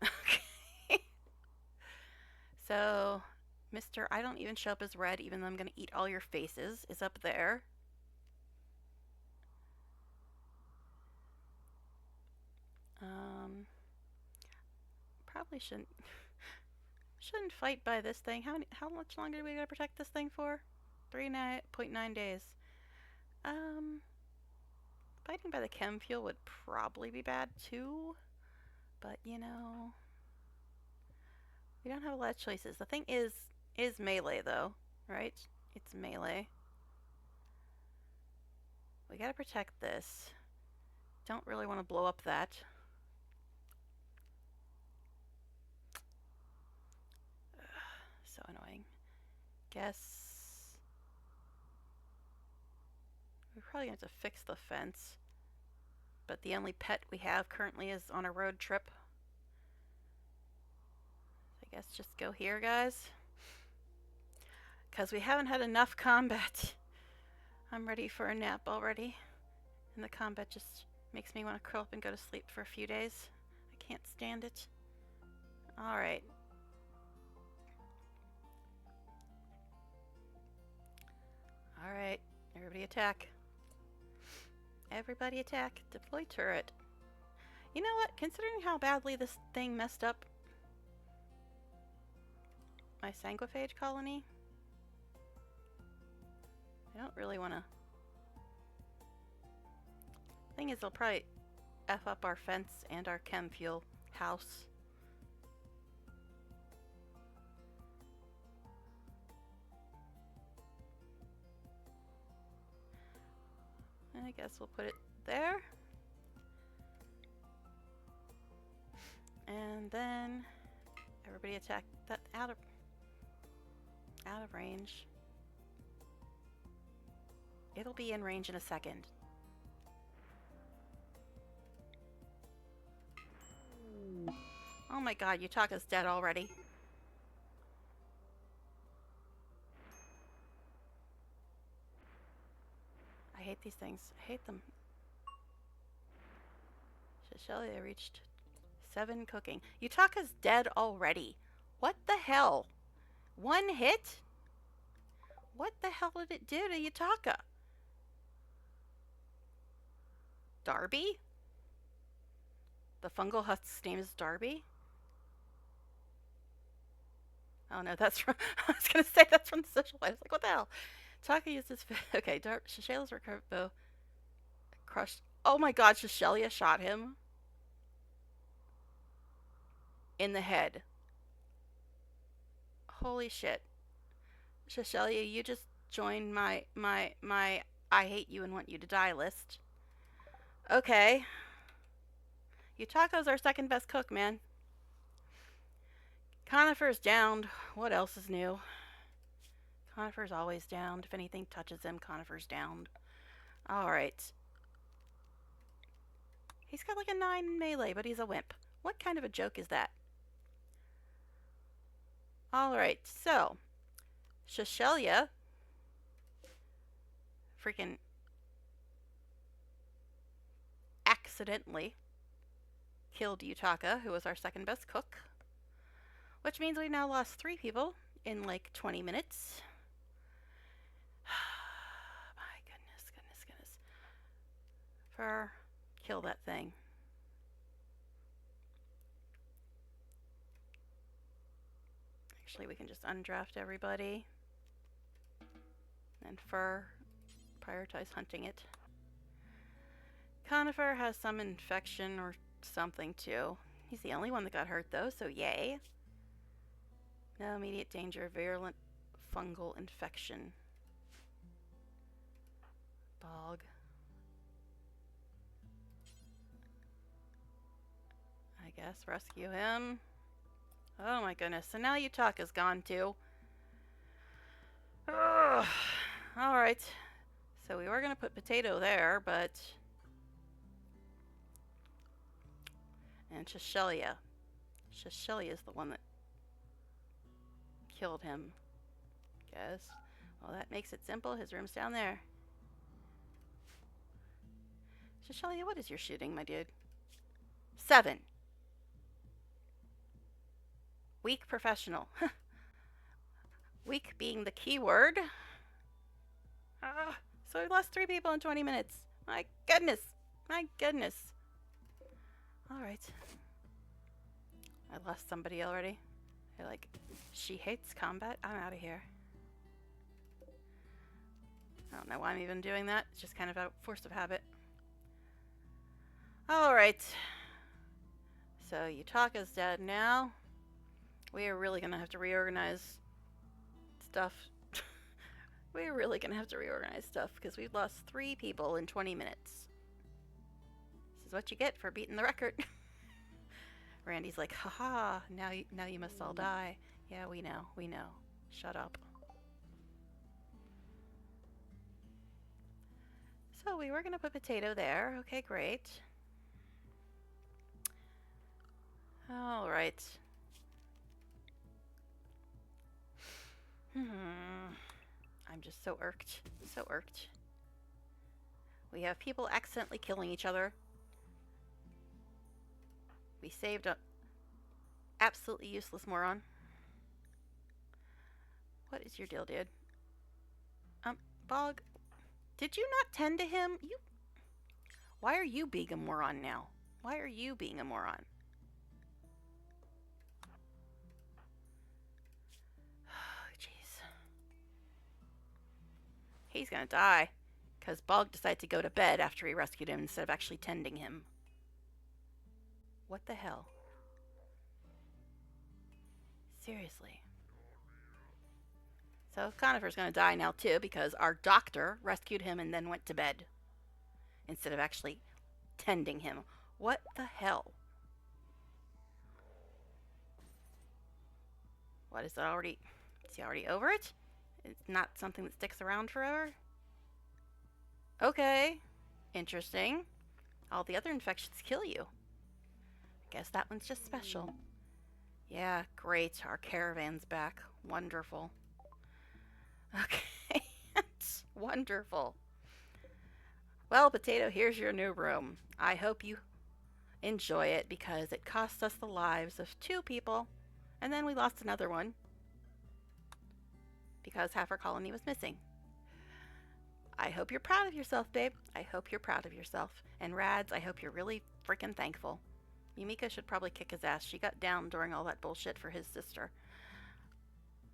[SPEAKER 1] Okay. So, Mr. I don't even show up as red, even though I'm going to eat all your faces, is up there. Probably shouldn't fight by this thing. How much longer do we gotta protect this thing for? 3.9 days. Fighting by the chem fuel would probably be bad too, but you know, we don't have a lot of choices. The thing is melee though, right? It's melee. We gotta protect this. Don't really want to blow up that. So annoying. Guess we're probably going to have to fix the fence. But the only pet we have currently is on a road trip. I guess just go here, guys. Because we haven't had enough combat. I'm ready for a nap already. And the combat just makes me want to curl up and go to sleep for a few days. I can't stand it. Alright. Alright. Everybody attack. Everybody attack. Deploy turret. You know what? Considering how badly this thing messed up my sanguiphage colony, I don't really want to... Thing is, they'll probably F up our fence and our chem fuel house. I guess we'll put it there. And then Everybody attack that out of range. It'll be in range in a second. Oh my god, Yutaka's dead already. I hate these things. I hate them. Shelly reached 7 cooking. Yutaka's dead already. What the hell? 1 hit? What the hell did it do to Yutaka? Darby? The fungal husk's name is Darby? Oh no, that's from. I was gonna say that's from the social life. I was like, what the hell? Taka used his. Okay, Shishela's recurve bow crushed. Oh my god, Shishelia shot him in the head. Holy shit. Shishelia, you just joined my I hate you and want you to die list. Okay. Yutako's our second best cook, man. Conifer's downed. What else is new? Conifer's always downed. If anything touches him, Conifer's downed. Alright. He's got like a 9 melee, but he's a wimp. What kind of a joke is that? Alright, so Shishelia freaking accidentally killed Yutaka, who was our second best cook. Which means we now lost 3 people in like 20 minutes. My goodness. Fur, kill that thing. Actually, we can just undraft everybody. And Fur, prioritize hunting it. Conifer has some infection or something too. He's the only one that got hurt though, so yay. No immediate danger of virulent fungal infection. Bog. I guess rescue him. Oh my goodness. So now Yutaka's gone too. Ugh. Alright. So we were going to put Potato there, but... And Shishelia. Shishelia is the one that killed him. Guess. Well, that makes it simple. His room's down there. Shishelia, what is your shooting, my dude? 7. Weak professional. Weak being the key word. So we lost 3 people in 20 minutes. My goodness. Alright. I lost somebody already. They're like, she hates combat? I'm out of here. I don't know why I'm even doing that. It's just kind of a force of habit. Alright. So Yutaka's dead now. We are really going to have to reorganize stuff. We're really going to have to reorganize stuff because we've lost 3 people in 20 minutes. This is what you get for beating the record. Randy's like, haha, now you must all die. Yeah, we know. Shut up. So we were going to put Potato there. Okay, great. All right. I'm just so irked. We have people accidentally killing each other. We saved a absolutely useless moron. What is your deal, dude? Bog, did you not tend to him? Why are you being a moron now? Why are you being a moron? Jeez. He's gonna die because Bog decided to go to bed after he rescued him instead of actually tending him. What the hell? Seriously. So Conifer's gonna die now too because our doctor rescued him and then went to bed instead of actually tending him. What the hell? What is it already? Is he already over it? It's not something that sticks around forever? Okay. Interesting. All the other infections kill you. Guess that one's just special. Yeah, great. Our caravan's back. Wonderful. Okay. Wonderful. Well, Potato, here's your new room. I hope you enjoy it because it cost us the lives of 2 people, and then we lost another one because half our colony was missing. I hope you're proud of yourself, babe. I hope you're proud of yourself. And Rads, I hope you're really freaking thankful. Yumika should probably kick his ass. She got down during all that bullshit for his sister.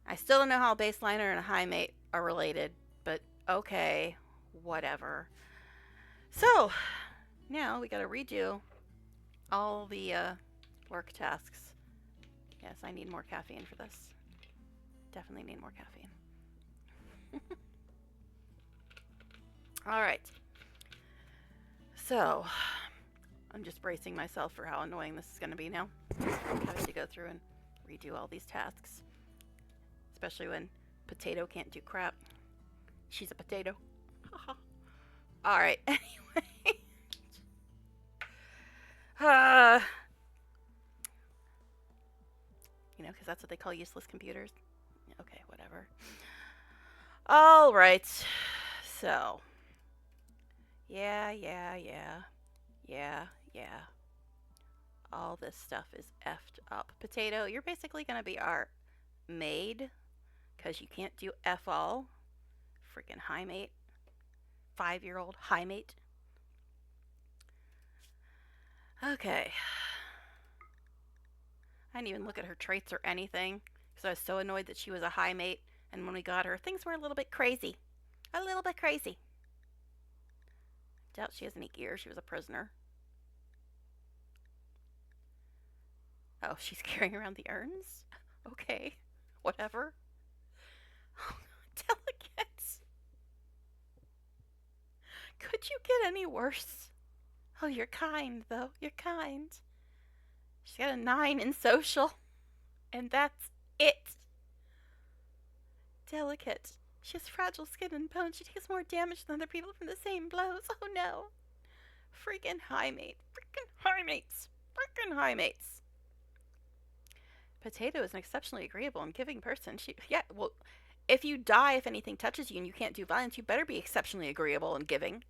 [SPEAKER 1] I still don't know how a baseliner and a high mate are related, but okay, whatever. So, now we gotta redo all the work tasks. Yes, I need more caffeine for this. Definitely need more caffeine. Alright. So, I'm just bracing myself for how annoying this is going to be now. Having to go through and redo all these tasks. Especially when Potato can't do crap. She's a potato. Alright, anyway. You know, because that's what they call useless computers. Okay, whatever. Alright. So. Yeah. All this stuff is effed up. Potato, you're basically going to be our maid. Because you can't do F all. Freaking high mate. 5-year-old high mate. Okay. I didn't even look at her traits or anything. Because I was so annoyed that she was a high mate. And when we got her, things were a little bit crazy. A little bit crazy. Doubt she has any gear. She was a prisoner. Oh, she's carrying around the urns? Okay. Whatever. Oh, delicates. Could you get any worse? Oh, you're kind, though. You're kind. She's got a 9 in social. And that's it. Delicate. She has fragile skin and bones. She takes more damage than other people from the same blows. Oh, no. Freaking high mate. Freaking high mates. Freaking high mates. Potato is an exceptionally agreeable and giving person. Well, if you die if anything touches you and you can't do violence, you better be exceptionally agreeable and giving.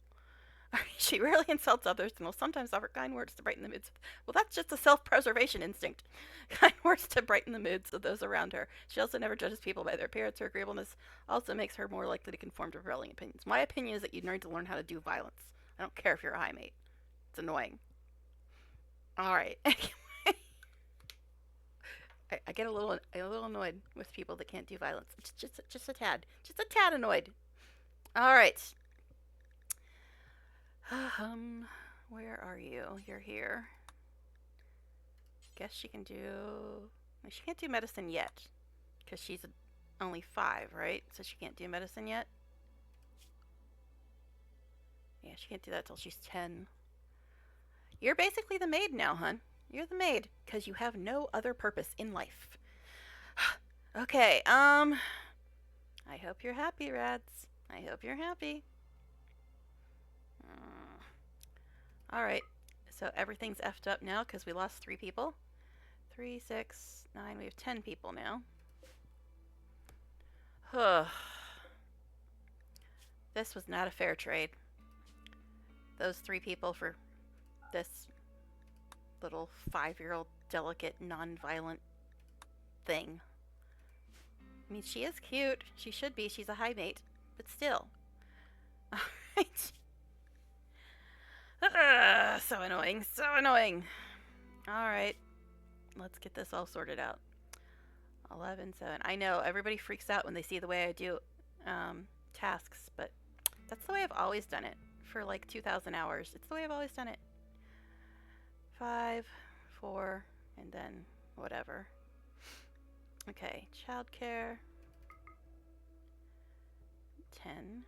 [SPEAKER 1] She rarely insults others and will sometimes offer kind words to brighten the moods. Well, that's just a self-preservation instinct. Kind words to brighten the moods of those around her. She also never judges people by their appearance. Her agreeableness also makes her more likely to conform to prevailing opinions. My opinion is that you need to learn how to do violence. I don't care if you're a high mate. It's annoying. Alright. I get a little annoyed with people that can't do violence. Just a tad. Just a tad annoyed. Alright. Where are you? You're here. Guess she can do... She can't do medicine yet. Because she's only 5, right? So she can't do medicine yet? Yeah, she can't do that till she's 10. You're basically the maid now, hun. You're the maid. Because you have no other purpose in life. Okay, I hope you're happy, Rads. I hope you're happy. Alright, so everything's effed up now because we lost 3 people. 3, 6, 9, we have 10 people now. This was not a fair trade. Those 3 people for this little 5-year-old delicate, non-violent thing. I mean, she is cute. She should be. She's a high mate. But still. Alright. So annoying. So annoying. Alright. Let's get this all sorted out. 11, 7. I know, everybody freaks out when they see the way I do tasks, but that's the way I've always done it. For like 2,000 hours. It's the way I've always done it. 5, 4, and then whatever. Okay, childcare. 10.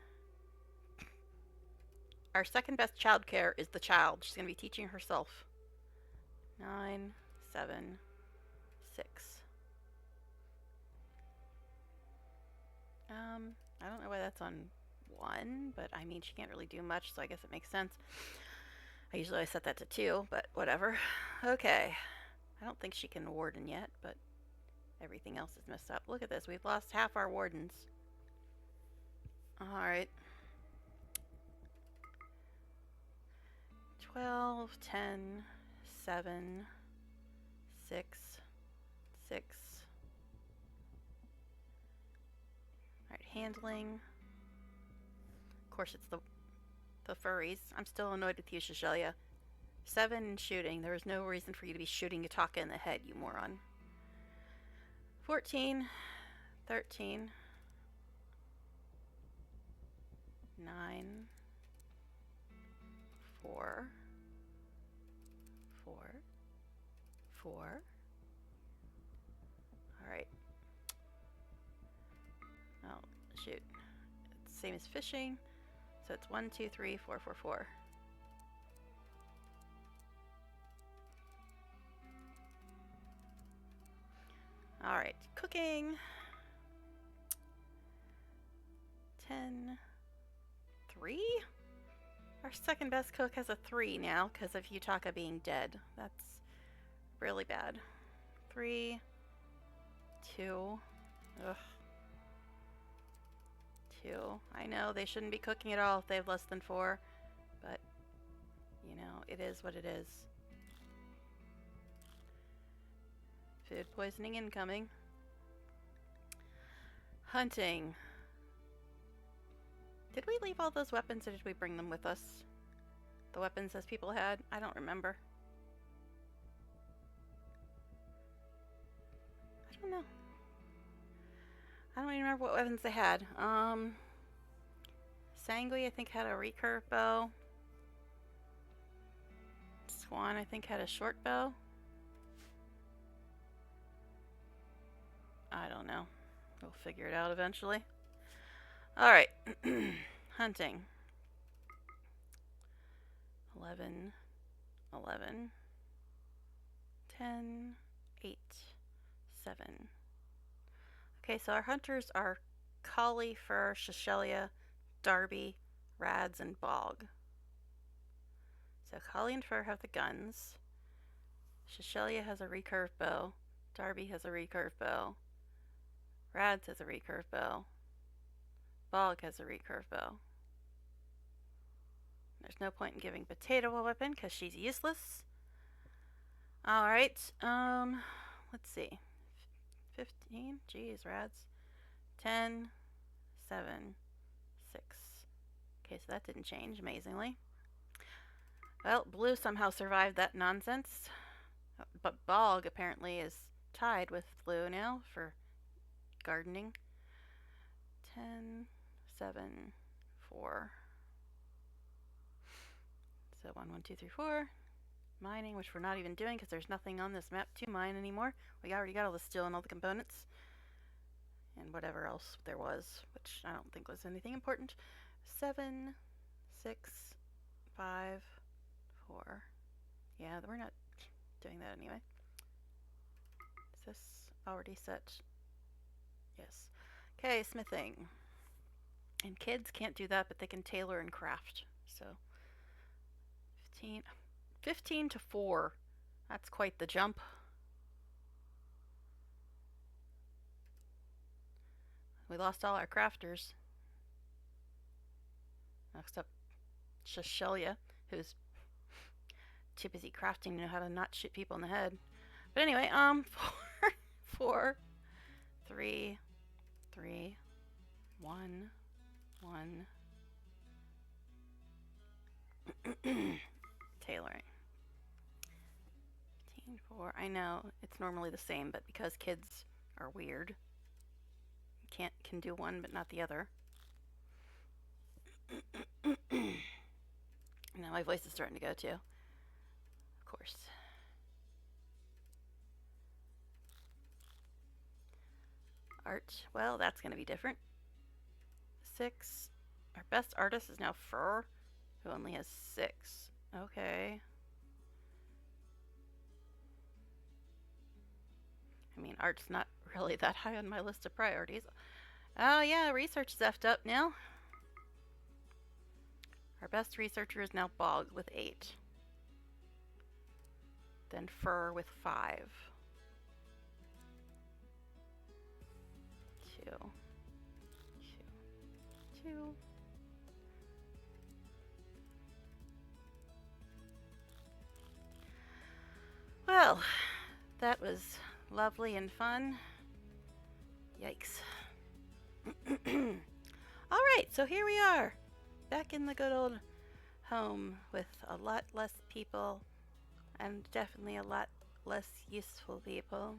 [SPEAKER 1] Our second best childcare is the child. She's going to be teaching herself. 9, 7, 6. I don't know why that's on 1, but I mean, she can't really do much, so I guess it makes sense. I usually always set that to 2, but whatever. Okay. I don't think she can warden yet, but everything else is messed up. Look at this. We've lost half our wardens. Alright. 12, 10, 7, 6, 6. Alright, handling. Of course, it's the furries. I'm still annoyed with you, Shishelia. 7 shooting. There is no reason for you to be shooting Yutaka in the head, you moron. 14, 13, 9, 4, 4, 4. Alright. Oh, shoot. It's the same as fishing. So it's 1, 2, 3, 4, 4, 4. Alright, cooking. 10, 3? Our second best cook has a 3 now because of Yutaka being dead. That's really bad. 3, 2. Ugh. 2. I know they shouldn't be cooking at all if they have less than 4, but you know, it is what it is. Food poisoning incoming. Hunting. Did we leave all those weapons or did we bring them with us? The weapons as people had? I don't remember. I don't know. I don't even remember what weapons they had. Sangui, I think, had a recurve bow. Swan, I think, had a short bow. I don't know. We'll figure it out eventually. Alright. Hunting. 11, 11, 10, 8, 7. Okay, so our hunters are Collie, Fur, Shishelia, Darby, Rads, and Bog. So Collie and Fur have the guns. Shishelia has a recurve bow. Darby has a recurve bow. Rads has a recurve bow. Bog has a recurve bow. There's no point in giving Potato a weapon because she's useless. Alright, let's see. 15, geez, Rads. 10, 7, 6. Okay, so that didn't change, amazingly. Well, Blue somehow survived that nonsense. But Bog apparently is tied with Blue now for gardening. 10, 7, 4. So 1, 1, 2, 3, 4. Mining, which we're not even doing because there's nothing on this map to mine anymore. We already got all the steel and all the components. And whatever else there was, which I don't think was anything important. 7, 6, 5, 4. Yeah, we're not doing that anyway. Is this already set? Yes. Okay, smithing. And kids can't do that, but they can tailor and craft. So 15 to 4. That's quite the jump. We lost all our crafters. Next up, Shishelia, who's too busy crafting to know how to not shoot people in the head. But anyway, 4, 3, 3, 1, 1. Tailoring. 15, 4. I know it's normally the same, but because kids are weird, can do one but not the other. Now my voice is starting to go too. Of course. Art. Well, that's going to be different. 6. Our best artist is now Fur, who only has 6. Okay. I mean, art's not really that high on my list of priorities. Oh yeah, research is effed up now. Our best researcher is now Bog with 8. Then Fur with 5. 2. 2. 2. Well, that was lovely and fun. Yikes. Alright, so here we are. Back in the good old home with a lot less people and definitely a lot less useful people.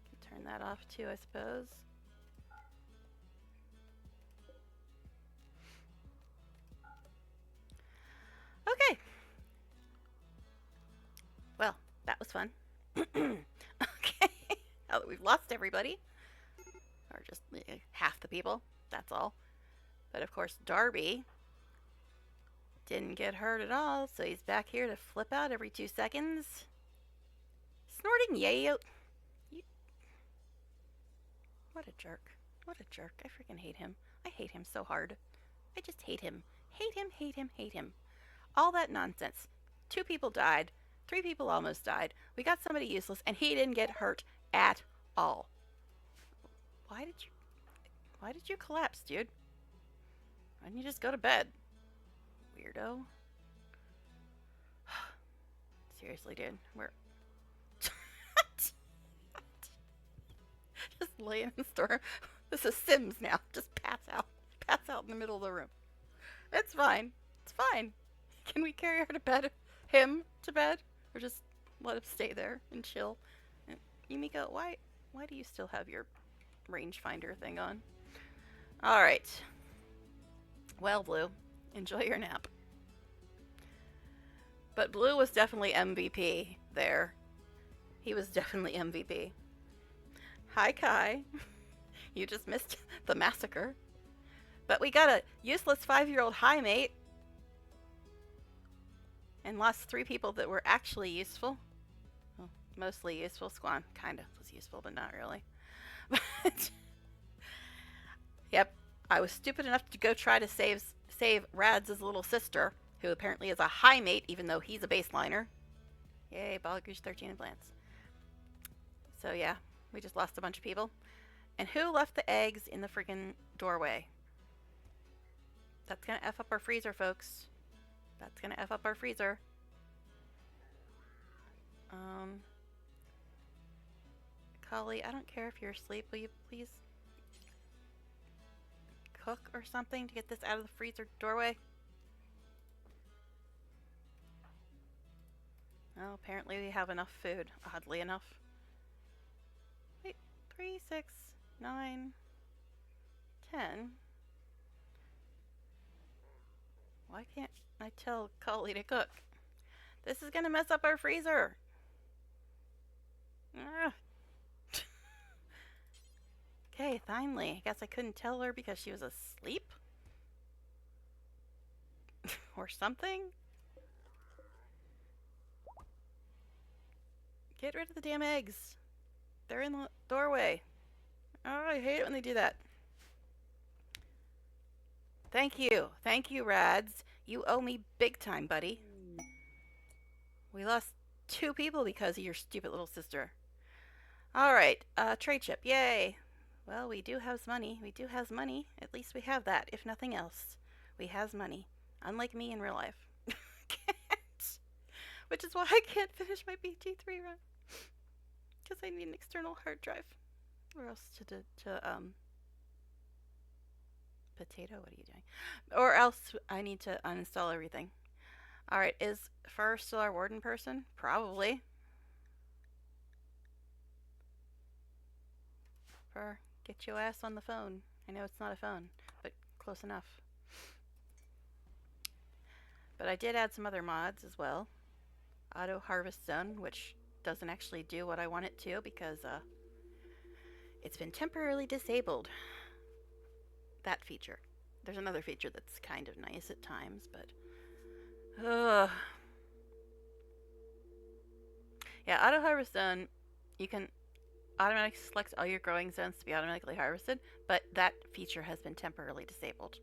[SPEAKER 1] Can turn that off too, I suppose. Okay. Well, that was fun. Okay. Now that we've lost everybody, or just half the people, that's all. But of course, Darby didn't get hurt at all, so he's back here to flip out every 2 seconds. Snorting yayo. What a jerk. What a jerk. I freaking hate him. I hate him so hard. I just hate him. Hate him, hate him, hate him. All that nonsense. 2 people died. 3 people almost died. We got somebody useless, and he didn't get hurt at all. Why did you collapse, dude? Why didn't you just go to bed? Weirdo. Seriously, dude. We're just lay in the store. This is Sims now. Just pass out. Pass out in the middle of the room. It's fine. It's fine. Can we carry her to bed? Him to bed? Or just let him stay there and chill? And Yumiko, why do you still have your rangefinder thing on? Alright. Well, Blue, enjoy your nap. But Blue was definitely MVP there. He was definitely MVP. Hi, Kai. You just missed the massacre. But we got a useless 5-year-old high mate. And lost 3 people that were actually useful. Well, mostly useful. Squan kind of was useful, but not really. But yep, I was stupid enough to go try to save Rad's little sister, who apparently is a high mate, even though he's a baseliner. Yay, Balagoosh 13 implants. So yeah, we just lost a bunch of people. And who left the eggs in the freaking doorway? That's gonna F up our freezer, folks. That's gonna F up our freezer. Kali, I don't care if you're asleep. Will you please cook or something to get this out of the freezer doorway? Oh, apparently we have enough food, oddly enough. Wait, 3, 6, 9, 10. Why can't I tell Kali to cook? This is gonna mess up our freezer. Okay, finally. I guess I couldn't tell her because she was asleep? Or something? Get rid of the damn eggs. They're in the doorway. Oh, I hate it when they do that. Thank you. Thank you, Rads. You owe me big time, buddy. We lost 2 people because of your stupid little sister. Alright, trade chip. Yay. Well, we do have money. We do have money. At least we have that, if nothing else. We has money. Unlike me in real life. Can't. Which is why I can't finish my BT3 run. Because I need an external hard drive. Or else Potato, what are you doing? Or else I need to uninstall everything. Alright, is Fur still our warden person? Probably. Fur, get your ass on the phone. I know it's not a phone, but close enough. But I did add some other mods as well. Auto Harvest Zone, which doesn't actually do what I want it to because it's been temporarily disabled. That feature. There's another feature that's kind of nice at times, but yeah, Auto Harvest Zone, you can automatically selects all your growing zones to be automatically harvested, but that feature has been temporarily disabled.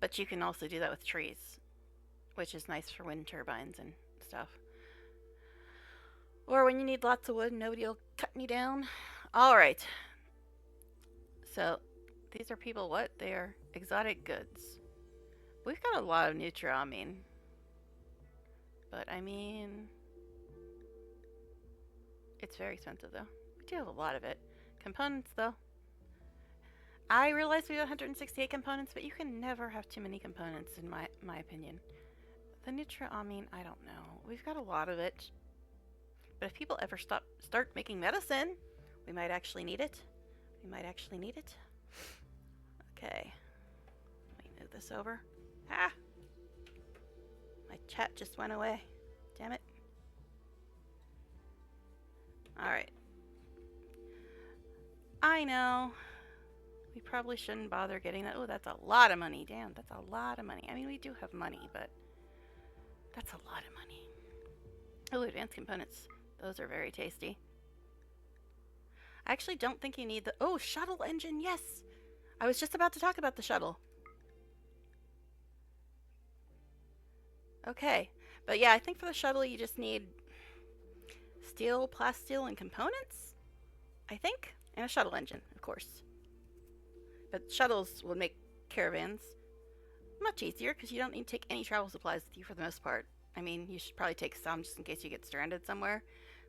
[SPEAKER 1] But you can also do that with trees, which is nice for wind turbines and stuff. Or when you need lots of wood and nobody will cut any down. Alright. So, these are people what? They are exotic goods. We've got a lot of nutramine. But I mean, it's very expensive though. We do have a lot of it. Components though. I realize we have 168 components, but you can never have too many components in my opinion. The nutramine, I don't know. We've got a lot of it. But if people ever start making medicine, we might actually need it. We might actually need it. Okay. Let me move this over. Ah! My chat just went away. Damn it. Alright. I know. We probably shouldn't bother getting that. Oh, that's a lot of money. Damn, that's a lot of money. I mean, we do have money, but that's a lot of money. Oh, advanced components. Those are very tasty. I actually don't think you need the... Oh, shuttle engine, yes! I was just about to talk about the shuttle. Okay. But yeah, I think for the shuttle you just need steel, plasteel, and components? I think? And a shuttle engine, of course. But shuttles will make caravans much easier because you don't need to take any travel supplies with you for the most part. I mean, you should probably take some just in case you get stranded somewhere,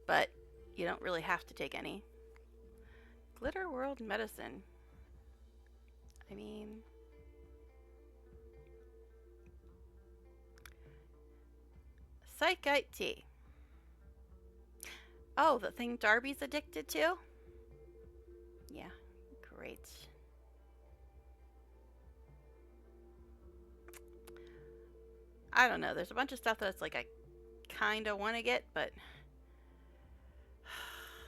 [SPEAKER 1] but you don't really have to take any. Glitter World Medicine. I mean... Psychite tea. Oh, the thing Darby's addicted to? Yeah, great. I don't know. There's a bunch of stuff that's like I kind of want to get, but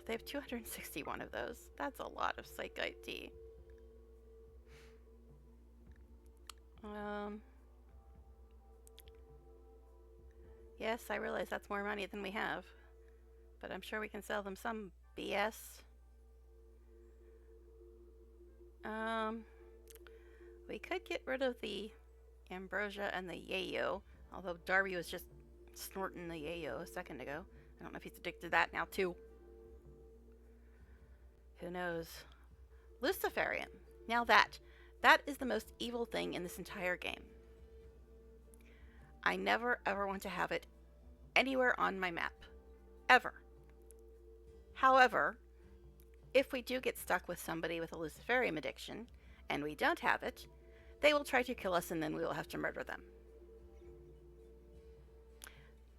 [SPEAKER 1] they have 261 of those. That's a lot of Psychite tea. Yes, I realize that's more money than we have, but I'm sure we can sell them some BS. We could get rid of the ambrosia and the yayo, although Darby was just snorting the yayo a second ago. I don't know if he's addicted to that now too. Who knows? Luciferium. Now that is the most evil thing in this entire game. I never ever want to have it anywhere on my map. Ever. However, if we do get stuck with somebody with a Luciferium addiction, and we don't have it, they will try to kill us and then we will have to murder them.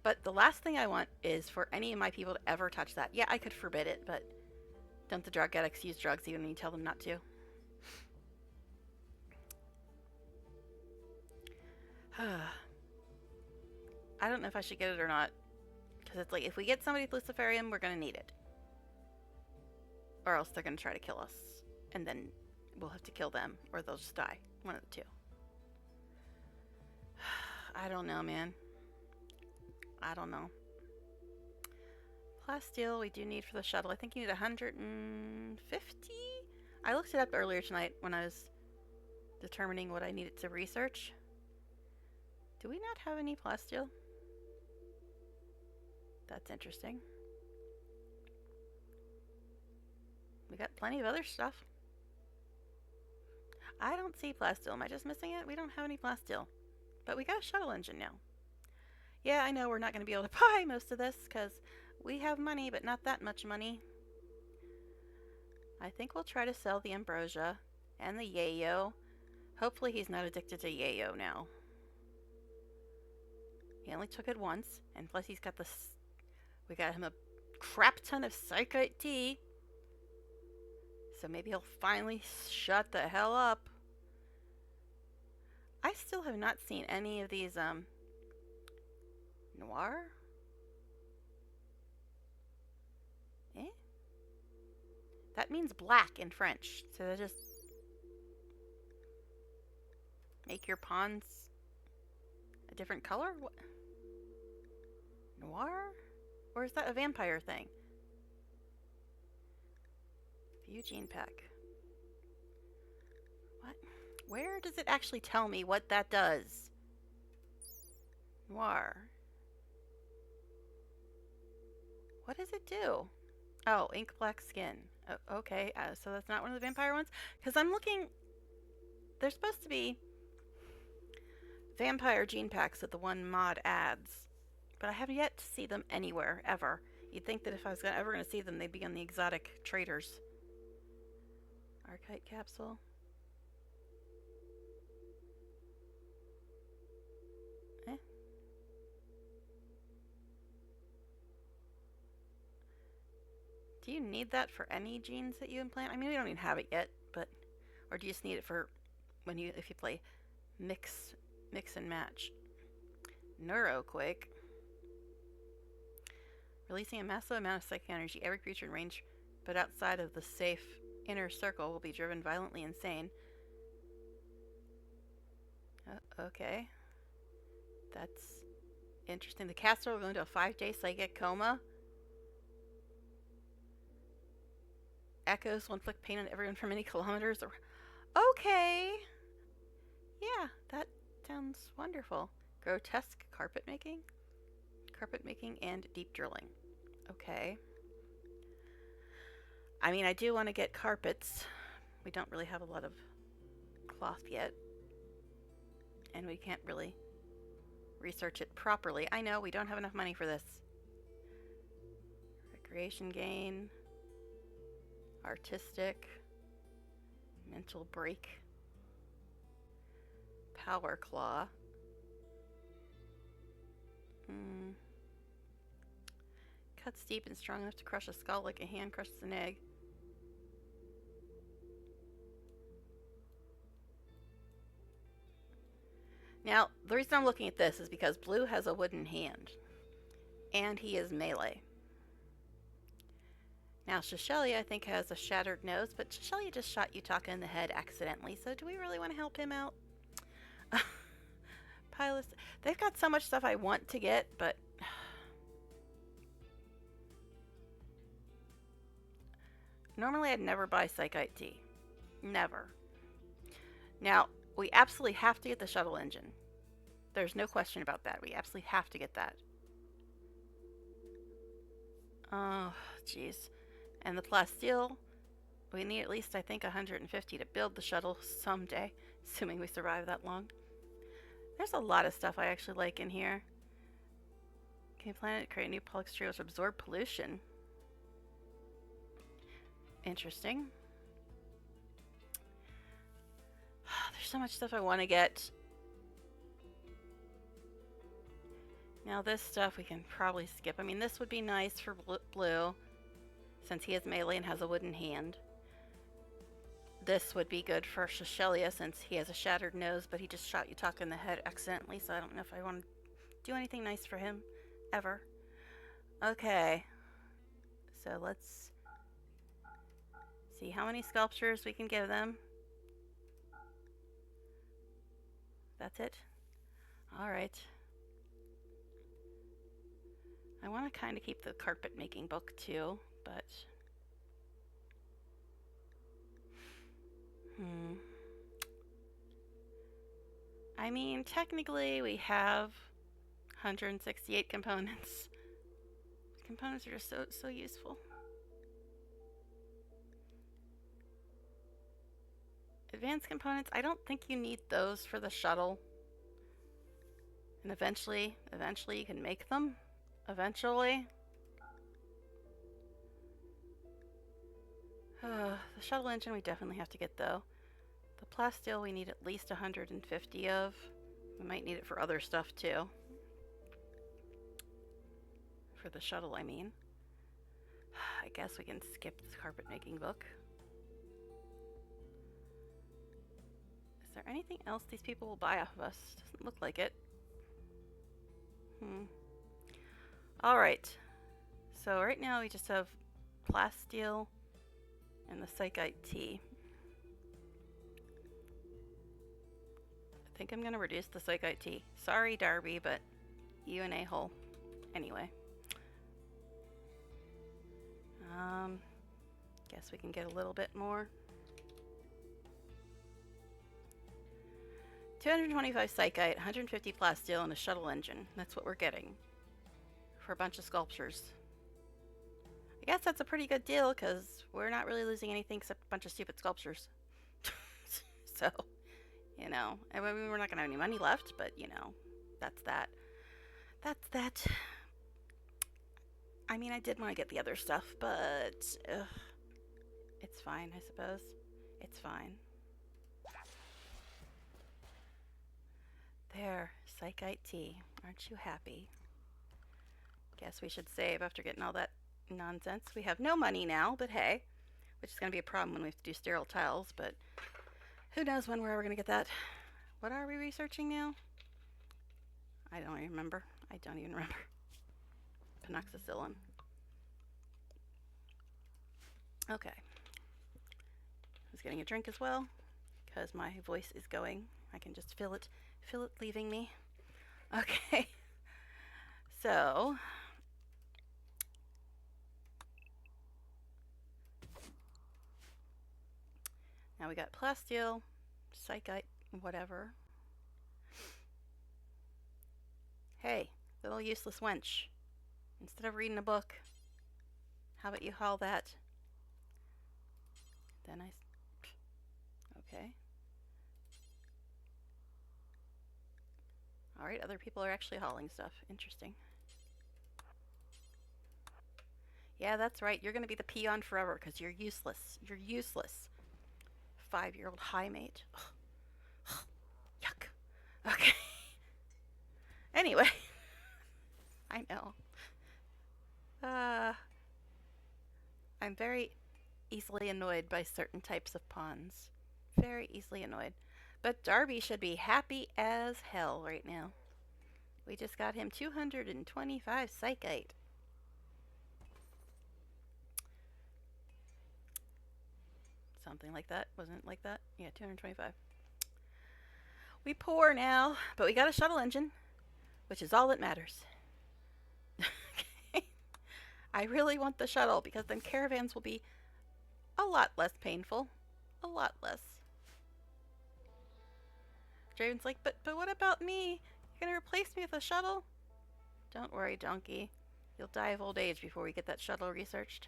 [SPEAKER 1] But the last thing I want is for any of my people to ever touch that. Yeah, I could forbid it, but don't the drug addicts use drugs even when you tell them not to? I don't know if I should get it or not. Because it's like, if we get somebody with Luciferium, we're going to need it. Or else they're going to try to kill us. And then we'll have to kill them. Or they'll just die. One of the two. I don't know, man. I don't know. Plasteel we do need for the shuttle. I think you need 150? I looked it up earlier tonight when I was determining what I needed to research. Do we not have any plasteel? That's interesting. We got plenty of other stuff. I don't see plasteel. Am I just missing it? We don't have any plasteel. But we got a shuttle engine now. Yeah, I know we're not going to be able to buy most of this because we have money, but not that much money. I think we'll try to sell the ambrosia and the yayo. Hopefully he's not addicted to yayo now. He only took it once, and plus he's got this... We got him a crap ton of Psychite tea. So maybe he'll finally shut the hell up. I still have not seen any of these, Noir? Eh? That means black in French. So they just... make your pawns a different color? What? Noir? Or is that a vampire thing? View gene pack. What? Where does it actually tell me what that does? Noir. What does it do? Oh, ink black skin. Oh, okay, so that's not one of the vampire ones? Because I'm looking... There's supposed to be vampire gene packs that the one mod adds, but I have yet to see them anywhere, ever. You'd think that if I was ever going to see them, they'd be on the exotic traders. Archite capsule. Do you need that for any genes that you implant? I mean, we don't even have it yet, but... Or do you just need it for when you, if you play mix and match? Neuroquake. Releasing a massive amount of psychic energy, every creature in range but outside of the safe inner circle will be driven violently insane. Okay. That's interesting. The caster will go into a 5-day psychic coma. Echoes will inflict pain on everyone for many kilometers. Okay. Yeah, that sounds wonderful. Grotesque carpet making? Carpet making and deep drilling. Okay. I mean, I do want to get carpets. We don't really have a lot of cloth yet. And we can't really research it properly. I know, we don't have enough money for this. Recreation gain. Artistic. Mental break. Power claw. Cuts deep and strong enough to crush a skull like a hand crushes an egg. Now, the reason I'm looking at this is because Blue has a wooden hand. And he is melee. Now, Shishelia, I think, has a shattered nose, but Shishelia just shot Yutaka in the head accidentally, so do we really want to help him out? Pilot, they've got so much stuff I want to get, but... Normally, I'd never buy Psychite T. Never. Now, we absolutely have to get the shuttle engine. There's no question about that. We absolutely have to get that. Oh, jeez. And the plasteel, we need at least, I think, 150 to build the shuttle someday, assuming we survive that long. There's a lot of stuff I actually like in here. Can you planet create new pollux trio to absorb pollution? Interesting. There's so much stuff I want to get. Now this stuff we can probably skip. I mean, this would be nice for Blue, since he is melee and has a wooden hand. This would be good for Shishelia, since he has a shattered nose, but he just shot Yutaka in the head accidentally, so I don't know if I want to do anything nice for him, ever. Okay. So let's see how many sculptures we can give them. That's it? Alright. I want to kind of keep the carpet making book too, but... I mean, technically we have 168 components. Components are just so useful. Advanced components, I don't think you need those for the shuttle. And eventually you can make them. Eventually. The shuttle engine we definitely have to get though. The plasteel we need at least 150 of. We might need it for other stuff too. For the shuttle, I mean. I guess we can skip the carpet making book. Is there anything else these people will buy off of us? Doesn't look like it. Alright. So right now we just have plasteel and the Psychite T. I think I'm going to reduce the Psychite T. Sorry, Darby, but you an a-hole. Anyway. Guess we can get a little bit more. 225 psychite, 150 plasteel, and a shuttle engine. That's what we're getting for a bunch of sculptures. I guess that's a pretty good deal because we're not really losing anything except a bunch of stupid sculptures. So, you know, I mean, we're not going to have any money left, but, you know, that's that. That's that. I mean, I did want to get the other stuff, but it's fine, I suppose. It's fine. There, psychite tea. Aren't you happy? Guess we should save after getting all that nonsense. We have no money now, but hey, which is going to be a problem when we have to do sterile tiles, but who knows when we're ever going to get that. What are we researching now? I don't even remember. Penoxycyllin. Okay. I was getting a drink as well because my voice is going. I can just feel it leaving me. Okay. So, now we got plasteel, psychite, whatever. Hey, little useless wench. Instead of reading a book, how about you haul that? Then okay. Alright, other people are actually hauling stuff. Interesting. Yeah, that's right. You're going to be the peon forever because you're useless. You're useless. 5-year-old high mate. Yuck. Okay. Anyway. I know. I'm very easily annoyed by certain types of pawns. Very easily annoyed. But Darby should be happy as hell right now. We just got him 225 psychite. Something like that. Wasn't it like that? Yeah, 225. We poor now, but we got a shuttle engine, which is all that matters. Okay. I really want the shuttle because then caravans will be a lot less painful. A lot less. Draven's like, but what about me? You're gonna replace me with a shuttle? Don't worry, donkey. You'll die of old age before we get that shuttle researched.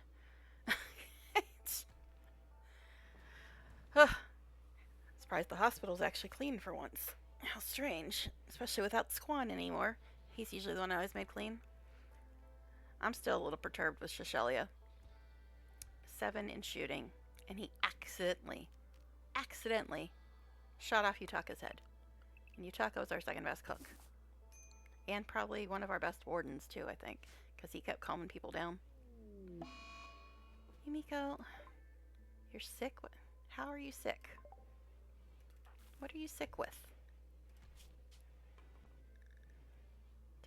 [SPEAKER 1] Surprised the hospital's actually clean for once. How strange. Especially without Squan anymore. He's usually the one I always made clean. I'm still a little perturbed with Shashelia. 7 in shooting. And he accidentally shot off Utaka's head. And Utaka was our second best cook. And probably one of our best wardens too, I think. Because he kept calming people down. Yumiko, you're sick? How are you sick? What are you sick with?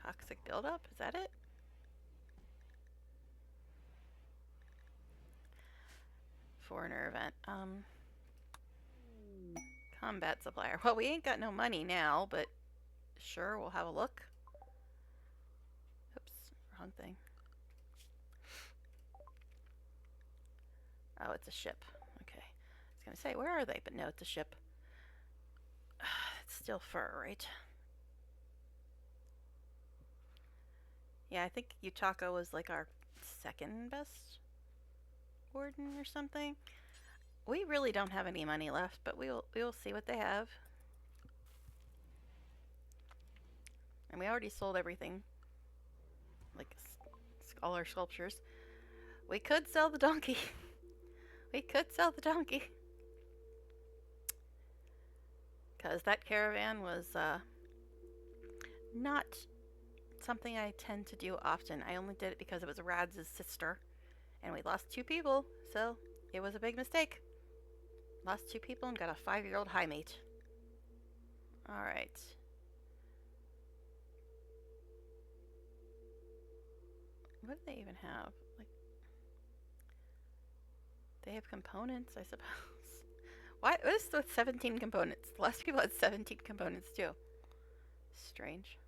[SPEAKER 1] Toxic buildup? Is that it? Foreigner event. Combat supplier. Well, we ain't got no money now, but sure, we'll have a look. Oops, wrong thing. Oh, it's a ship. Okay. I was gonna say, where are they? But no, it's a ship. It's still fur, right? Yeah, I think Utaka was like our second best warden or something. We really don't have any money left, but we will see what they have. And we already sold everything. Like all our sculptures. We could sell the donkey. We could sell the donkey. Because that caravan was not something I tend to do often. I only did it because it was Rad's sister. And we lost 2 people, so it was a big mistake. Lost 2 people and got a 5-year-old high mate. Alright. What do they even have? Like, they have components, I suppose. What is with 17 components? The last people had 17 components too. Strange.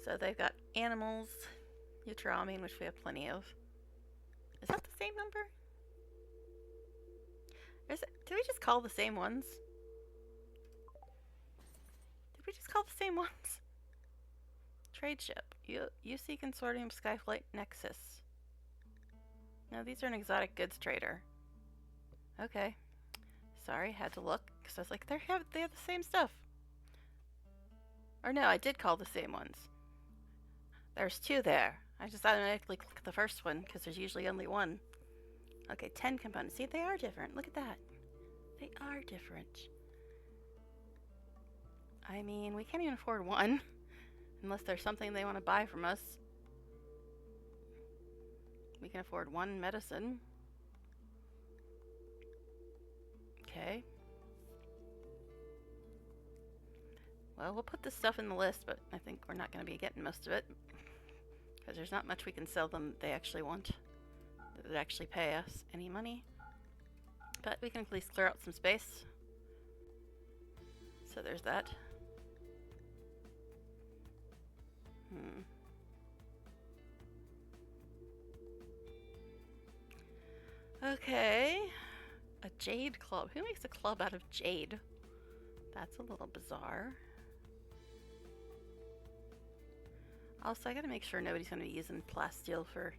[SPEAKER 1] So they've got animals, Utramine, which we have plenty of. same number? Did we just call the same ones? Did we just call the same ones? Trade ship. UC Consortium Skyflight Nexus. No, these are an exotic goods trader. Okay. Sorry, had to look, because I was like, they have the same stuff. Or no, I did call the same ones. There's two there. I just automatically clicked the first one, because there's usually only one. Okay, 10 components. See, they are different. Look at that. They are different. I mean, we can't even afford one, unless there's something they want to buy from us. We can afford one medicine. Okay. Well, we'll put this stuff in the list, but I think we're not going to be getting most of it. Because there's not much we can sell them they actually want. That would actually pay us any money. But we can at least clear out some space. So there's that. Okay. A jade club. Who makes a club out of jade? That's a little bizarre. Also, I gotta make sure nobody's gonna be using plasteel for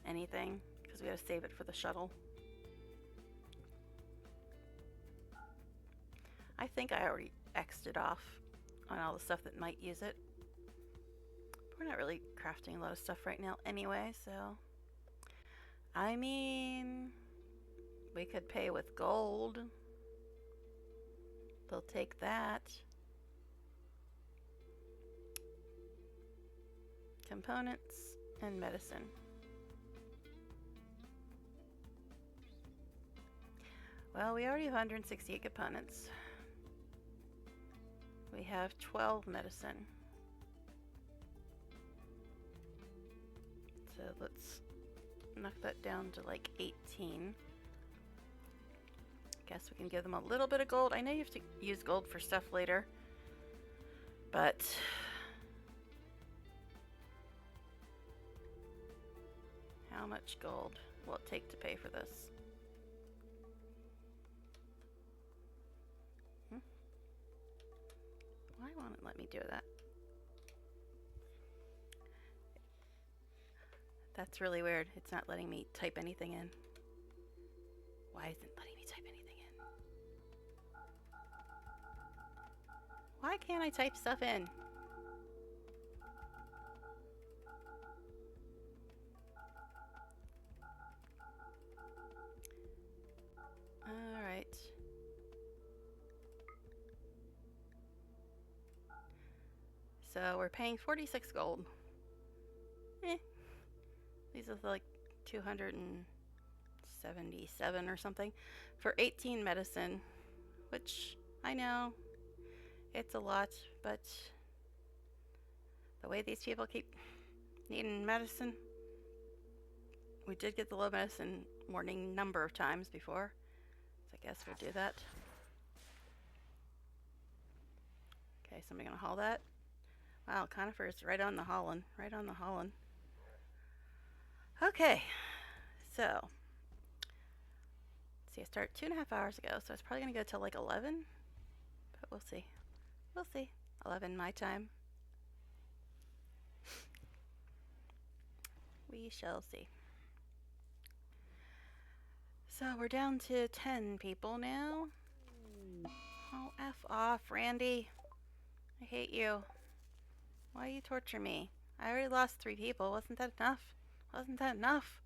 [SPEAKER 1] anything, because we gotta save it for the shuttle. I think I already X'd it off on all the stuff that might use it. But we're not really crafting a lot of stuff right now anyway, so... I mean... we could pay with gold. They'll take that. Components and medicine. Well, we already have 168 components. We have 12 medicine. So let's knock that down to like 18. Guess we can give them a little bit of gold. I know you have to use gold for stuff later, but how much gold will it take to pay for this? Why won't it let me do that? That's really weird. It's not letting me type anything in. Why isn't it letting me type anything in? Why can't I type stuff in? Alright. So we're paying 46 gold. These are like 277 or something for 18 medicine, which I know it's a lot, but the way these people keep needing medicine, we did get the low medicine warning number of times before, so I guess we'll do that. Okay, somebody gonna haul that? Wow, conifers right on the hauling, right on the hauling. Okay, so see, I started 2.5 hours ago, so it's probably gonna go till like 11, but we'll see. We'll see. 11 my time. We shall see. So we're down to 10 people now. Oh, F off, Randy. I hate you. Why you torture me? I already lost 3 people. Wasn't that enough? Wasn't that enough?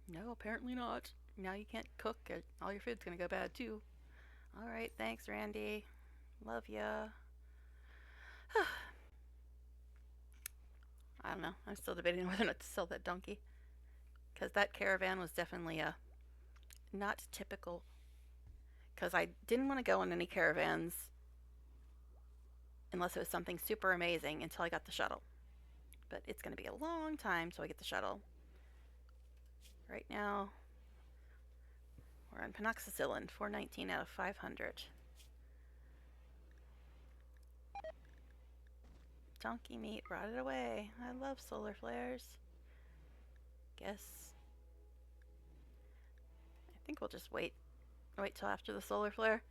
[SPEAKER 1] No, apparently not. Now you can't cook. All your food's gonna go bad too. Alright, thanks, Randy. Love ya. I don't know. I'm still debating whether or not to sell that donkey. Because that caravan was definitely not typical. Because I didn't want to go on any caravans unless it was something super amazing until I got the shuttle. But it's going to be a long time till I get the shuttle. Right now, we're on Penoxicillin, 419 out of 500. Donkey meat rotted away. I love solar flares. Guess think we'll just wait till after the solar flare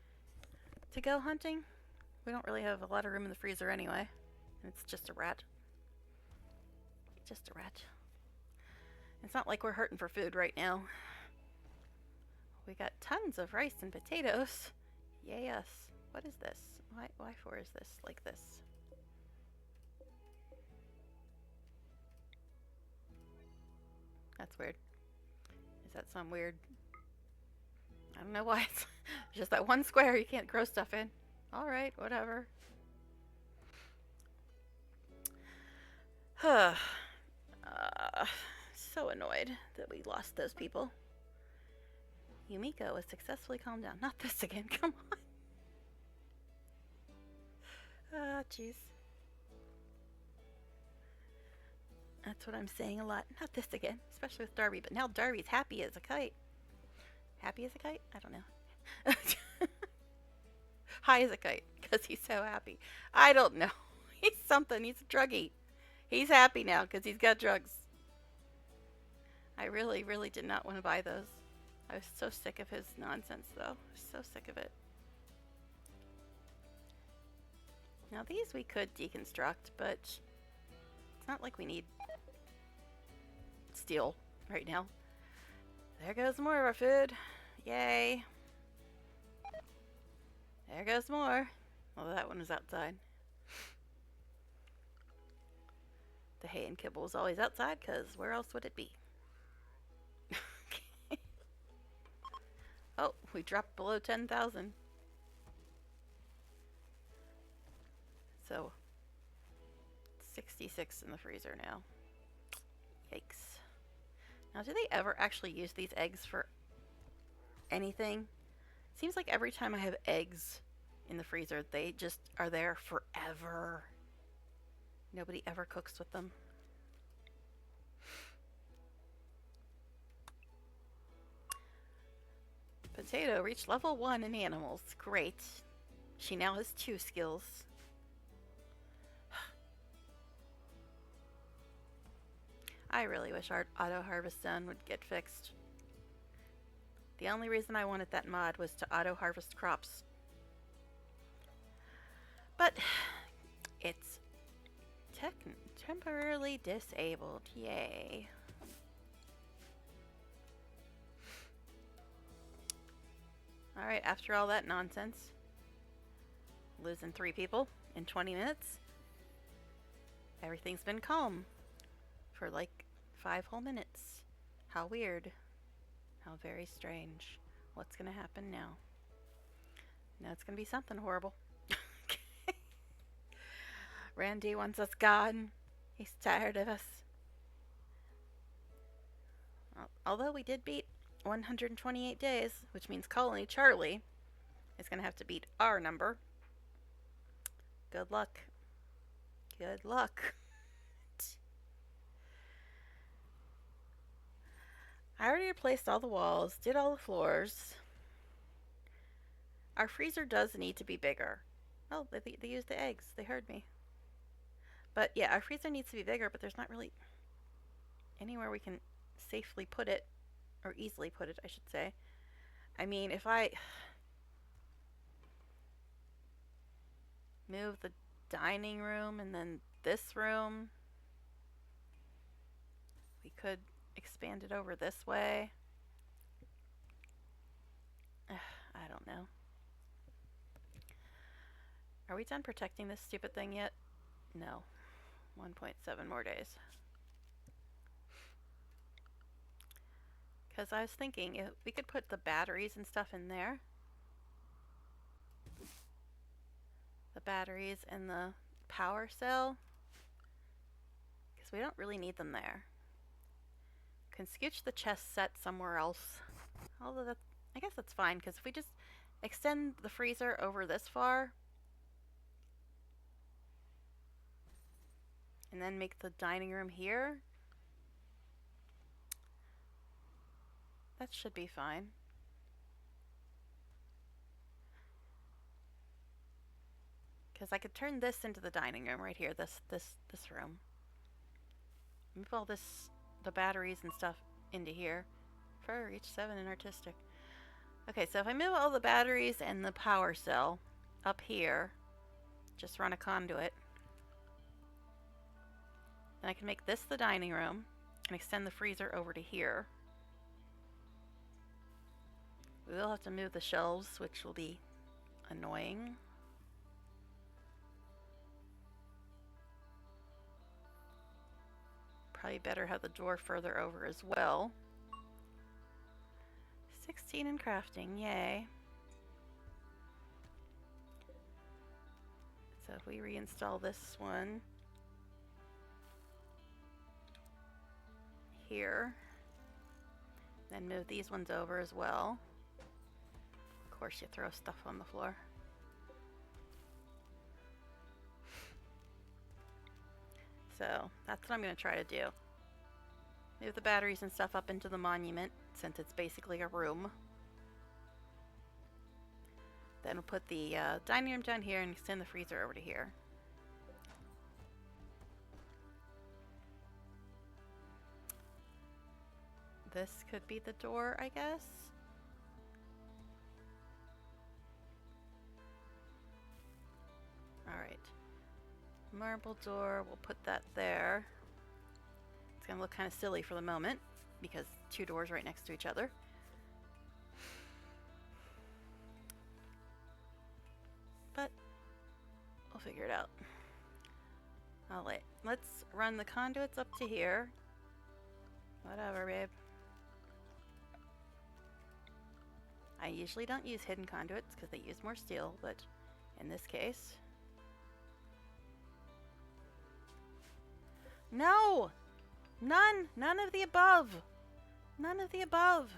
[SPEAKER 1] to go hunting. We don't really have a lot of room in the freezer anyway. And it's just a rat. Just a rat. It's not like we're hurting for food right now. We got tons of rice and potatoes. Yay us. What is this? Why for is this like this? That's weird. Is that some weird... I don't know why it's just that one square you can't grow stuff in. Alright, whatever. So annoyed that we lost those people. Yumiko was successfully calmed down. Not this again, come on. Ah, jeez. That's what I'm saying a lot. Not this again, especially with Darby. But now Darby's happy as a kite. Happy as a kite? I don't know. High as a kite, because he's so happy. I don't know. He's something. He's a druggie. He's happy now because he's got drugs. I really, really did not want to buy those. I was so sick of his nonsense, though. So sick of it. Now these we could deconstruct, but it's not like we need steel right now. There goes more of our food. Yay. There goes more. Well, that one was outside. The hay and kibble was always outside, because where else would it be? Okay. Oh, we dropped below 10,000. So, 66 in the freezer now. Yikes. Now, do they ever actually use these eggs for anything? Seems like every time I have eggs in the freezer, they just are there forever. Nobody ever cooks with them. Potato reached level 1 in animals. Great. She now has 2 skills. I really wish our auto harvest zone would get fixed. The only reason I wanted that mod was to auto harvest crops. But it's temporarily disabled. Yay. Alright, after all that nonsense, losing 3 people in 20 minutes, everything's been calm for like 5 whole minutes. How weird. How very strange. What's gonna happen now? Now it's gonna be something horrible. Randy wants us gone. He's tired of us. Although we did beat 128 days, which means Colony Charlie is going to have to beat our number. Good luck. Good luck. I already replaced all the walls, did all the floors. Our freezer does need to be bigger. Oh, they used the eggs. They heard me. But yeah, our freezer needs to be bigger, but there's not really anywhere we can safely put it, or easily put it, I should say. I mean, if I move the dining room and then this room, we could expand it over this way. I don't know. Are we done protecting this stupid thing yet? No. 1.7 more days. Because I was thinking if we could put the batteries and stuff in there. The batteries and the power cell. Because we don't really need them there. Can scooch the chest set somewhere else. Although that's, I guess that's fine, because if we just extend the freezer over this far and then make the dining room here, that should be fine. Because I could turn this into the dining room right here, this room. Move all this, the batteries and stuff into here. For reach 7 in artistic. Okay, so if I move all the batteries and the power cell up here, just run a conduit, then I can make this the dining room and extend the freezer over to here. We will have to move the shelves, which will be annoying. Probably better have the door further over as well. 16 in crafting, yay. So if we reinstall this one here, then move these ones over as well. Of course you throw stuff on the floor. So that's what I'm going to try to do. Move the batteries and stuff up into the monument, since it's basically a room. Then we'll put the dining room down here and extend the freezer over to here. This could be the door, I guess. Alright. Marble door, we'll put that there. It's gonna look kind of silly for the moment, because two doors right next to each other. But we'll figure it out. Alright, let's run the conduits up to here. Whatever, babe. I usually don't use hidden conduits because they use more steel, but in this case... No! None! None of the above! None of the above!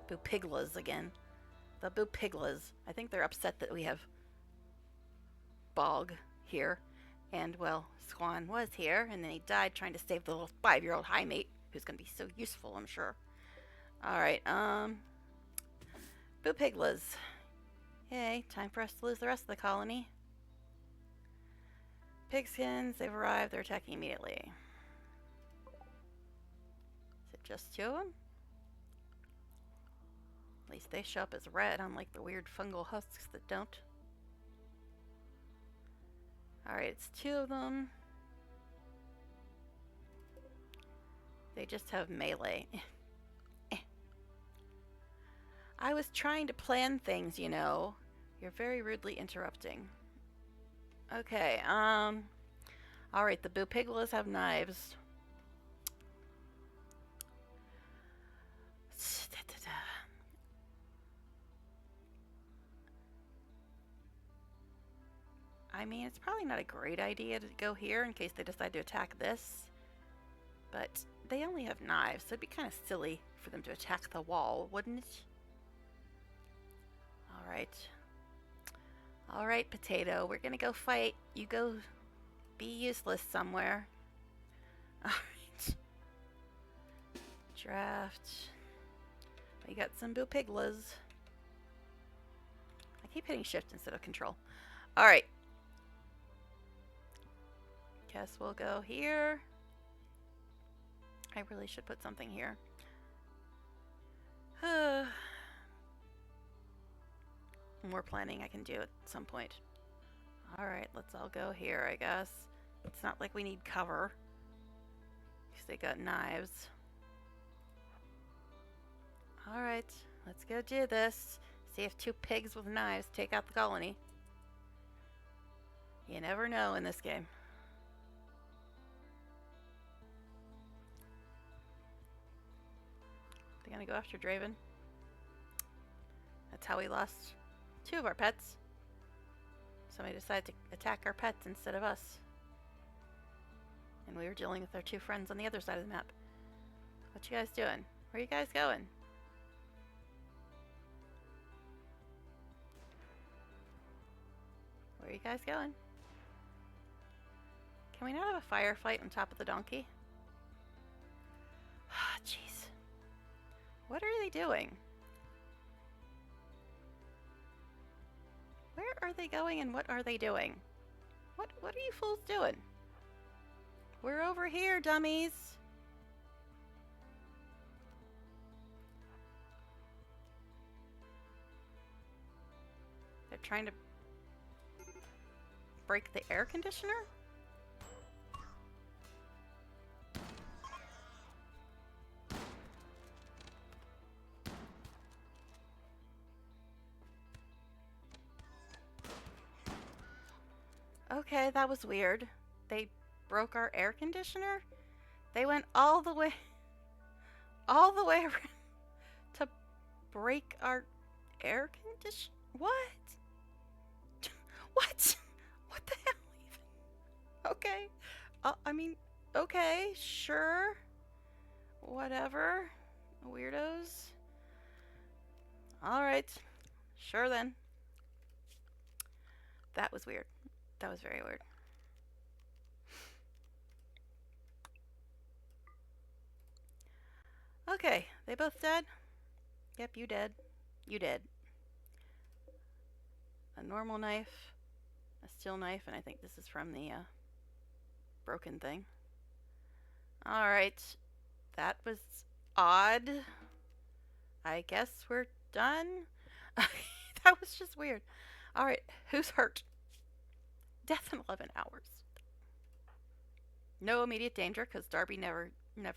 [SPEAKER 1] Boopiglas again. The Boopiglas. I think they're upset that we have Bog here. And, well, Swan was here, and then he died trying to save the little 5-year-old high mate, who's going to be so useful, I'm sure. Alright, Boopiglas. Yay, time for us to lose the rest of the colony. Pigskins, they've arrived, they're attacking immediately. Is it just 2 of them? At least they show up as red, unlike the weird fungal husks that don't. Alright, it's 2 of them. They just have melee. I was trying to plan things, you know. You're very rudely interrupting. Okay, alright, the Boopiglas have knives. I mean, it's probably not a great idea to go here in case they decide to attack this. But they only have knives, so it'd be kind of silly for them to attack the wall, wouldn't it? Alright. Alright, Potato, we're gonna go fight. You go be useless somewhere. Alright. Draft. We got some Boopiglas. I keep hitting shift instead of control. Alright. Guess we'll go here. I really should put something here. More planning I can do at some point. Alright, let's all go here, I guess. It's not like we need cover, because they got knives. Alright, let's go do this. See if 2 pigs with knives take out the colony. You never know in this game. They're gonna go after Draven. That's how we lost 2 of our pets. Somebody decided to attack our pets instead of us. And we were dealing with our 2 friends on the other side of the map. What you guys doing? Where are you guys going? Where are you guys going? Can we not have a firefight on top of the donkey? Ah, jeez. What are they doing? Where are they going and what are they doing? What are you fools doing? We're over here, dummies. They're trying to break the air conditioner? Okay, that was weird. They broke our air conditioner? They went all the way around to break our air conditioner? What? What? What the hell even? Okay. I mean, okay, sure. Whatever. Weirdos. Alright. Sure then. That was weird. That was very weird. Okay, they both dead? Yep, you dead. You dead. A normal knife, a steel knife, and I think this is from the broken thing. Alright, that was odd. I guess we're done. That was just weird. Alright, who's hurt? Death in 11 hours. No immediate danger, because Darby never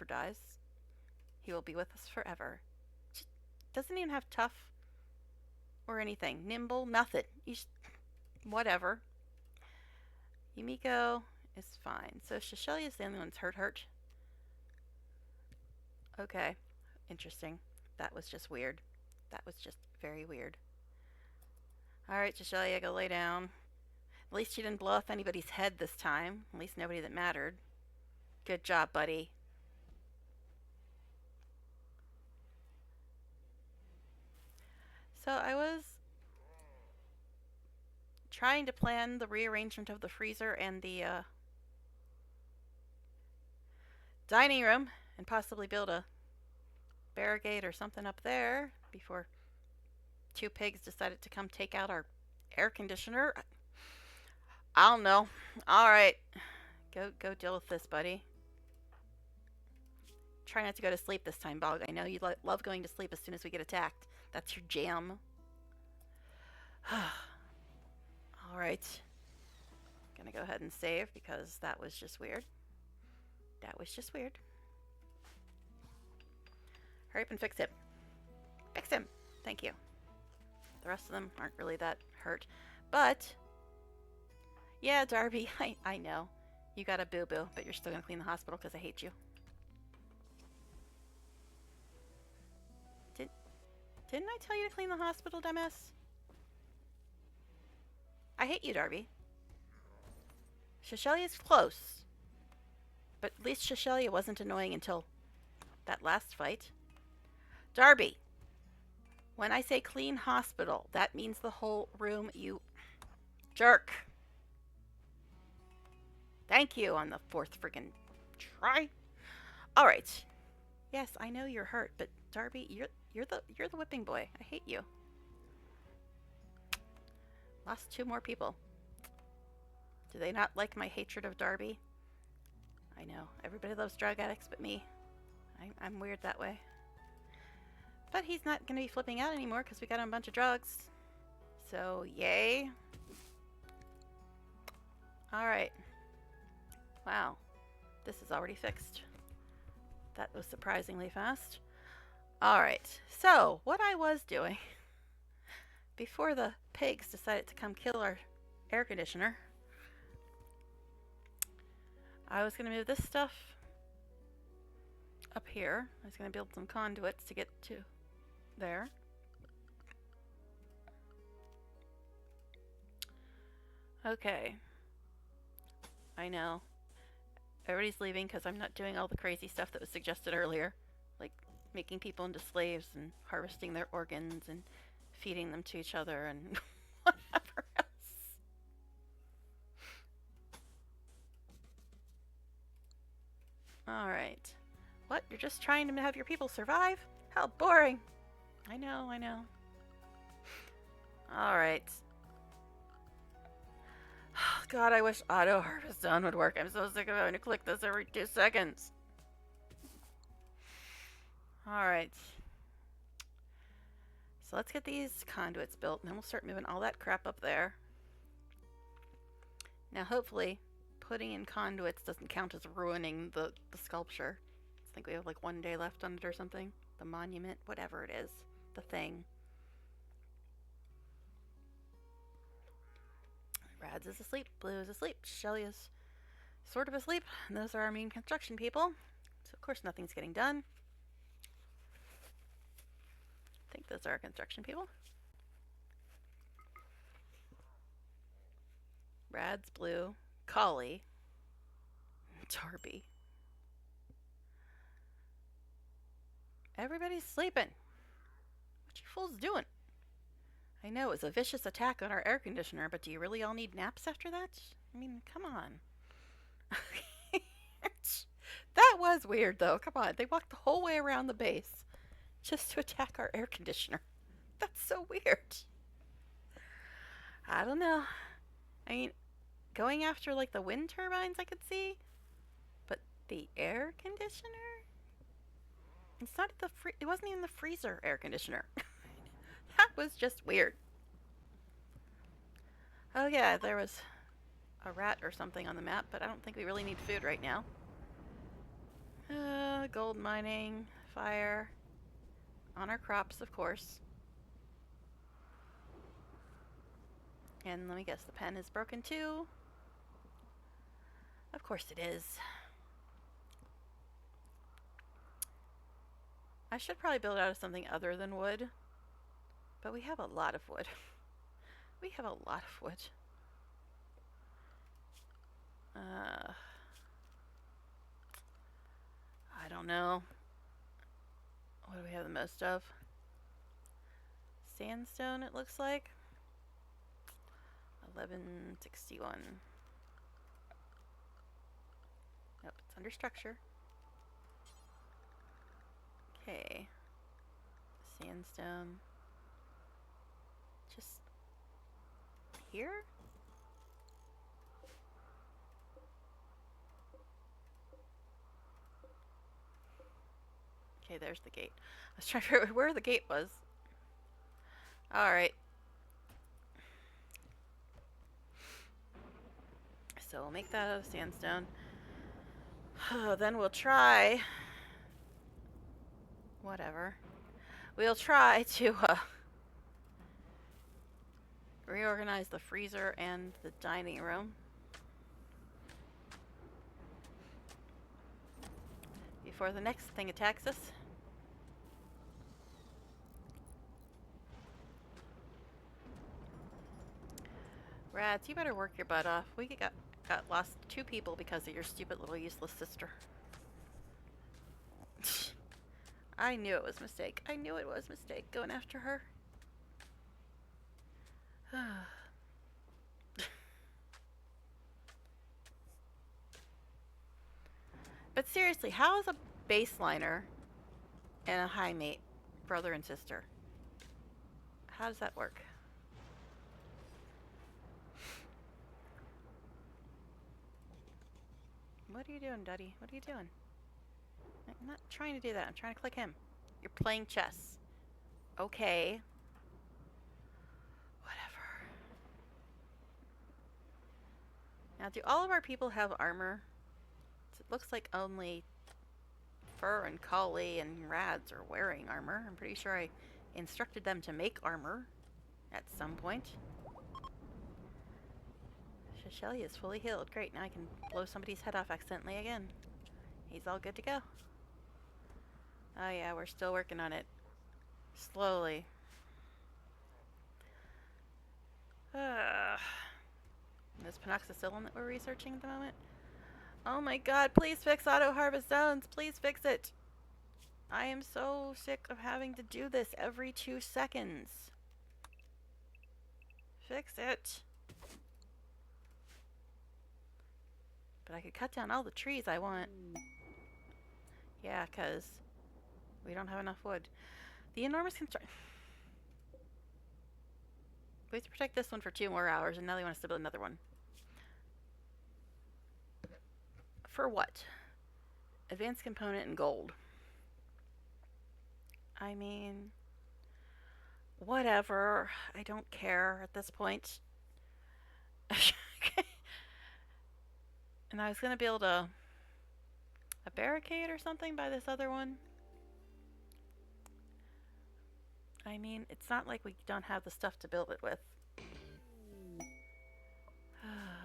[SPEAKER 1] dies. He will be with us forever. Doesn't even have tough or anything. Nimble, nothing. Whatever. Yumiko is fine. So Shisheli is the only one that's hurt. Okay. Interesting. That was just weird. That was just very weird. Alright, Shisheli, go lay down. At least you didn't blow off anybody's head this time. At least nobody that mattered. Good job, buddy. So I was trying to plan the rearrangement of the freezer and the dining room and possibly build a barricade or something up there before two pigs decided to come take out our air conditioner. I don't know. Alright. Go deal with this, buddy. Try not to go to sleep this time, Bog. I know you love going to sleep as soon as we get attacked. That's your jam. Alright. Gonna go ahead and save because that was just weird. That was just weird. Hurry up and fix him. Fix him! Thank you. The rest of them aren't really that hurt. But, yeah, Darby, I know. You got a boo-boo, but you're still gonna clean the hospital because I hate you. Didn't I tell you to clean the hospital, dumbass? I hate you, Darby. Shisheli is close. But at least Shisheli wasn't annoying until that last fight. Darby, when I say clean hospital, that means the whole room, you jerk. Thank you on the fourth friggin' try. Alright. Yes, I know you're hurt, but Darby, you're the whipping boy. I hate you. Lost two more people. Do they not like my hatred of Darby? I know. Everybody loves drug addicts but me. I'm weird that way. But he's not going to be flipping out anymore because we got him a bunch of drugs. So, yay. Alright. Wow. This is already fixed. That was surprisingly fast. Alright. So, what I was doing before the pigs decided to come kill our air conditioner, I was going to move this stuff up here. I was going to build some conduits to get to there. Okay. I know. Everybody's leaving because I'm not doing all the crazy stuff that was suggested earlier. Like making people into slaves and harvesting their organs and feeding them to each other and whatever else. Alright. What? You're just trying to have your people survive? How boring! I know. Alright. God, I wish auto harvest done would work. I'm so sick of having to click this every 2 seconds. Alright. So let's get these conduits built, and then we'll start moving all that crap up there. Now, hopefully, putting in conduits doesn't count as ruining the sculpture. I think we have like 1 day left on it or something. The monument, whatever it is. The thing. Rads is asleep. Blue is asleep. Shelly is sort of asleep. And those are our main construction people. So, of course, nothing's getting done. I think those are our construction people. Rad's blue. Collie. Darby. Everybody's sleeping. What you fools doing? I know it was a vicious attack on our air conditioner, but do you really all need naps after that? I mean, come on. That was weird, though. Come on. They walked the whole way around the base just to attack our air conditioner. That's so weird. I don't know. I mean, going after, like, the wind turbines I could see, but the air conditioner? It's not it wasn't even the freezer air conditioner. That was just weird. Oh yeah, there was a rat or something on the map, but I don't think we really need food right now. Gold mining, fire, on our crops, of course. And let me guess, the pen is broken too? Of course it is. I should probably build out of something other than wood. But we have a lot of wood. We have a lot of wood. I don't know. What do we have the most of? Sandstone, it looks like. 1161. Nope, it's under structure. Okay. Sandstone. Just here? Okay, there's the gate. I was trying to figure out where the gate was. Alright. So we'll make that out of sandstone. Then we'll try... Whatever. We'll try to reorganize the freezer and the dining room before the next thing attacks us. Rats, you better work your butt off. We got lost 2 people because of your stupid little useless sister. I knew it was a mistake. I knew it was a mistake going after her. But seriously, how is a baseliner and a high mate brother and sister? How does that work? What are you doing, Duddy? What are you doing? I'm not trying to do that. I'm trying to click him. You're playing chess. Okay. Whatever. Now, do all of our people have armor? It looks like only Fur and Collie and Rads are wearing armor. I'm pretty sure I instructed them to make armor at some point. Shelly is fully healed. Great, now I can blow somebody's head off accidentally again. He's all good to go. Oh yeah, we're still working on it. Slowly. This penoxycyllin that we're researching at the moment. Oh my god, please fix auto harvest zones. Please fix it. I am so sick of having to do this every 2 seconds. Fix it. But I could cut down all the trees I want. Yeah, because we don't have enough wood. The enormous construction. We have to protect this one for 2 more hours, and now they want us to build another one. For what? Advanced component and gold. I mean, Whatever. I don't care at this point. And I was gonna build a barricade or something by this other one. I mean, it's not like we don't have the stuff to build it with.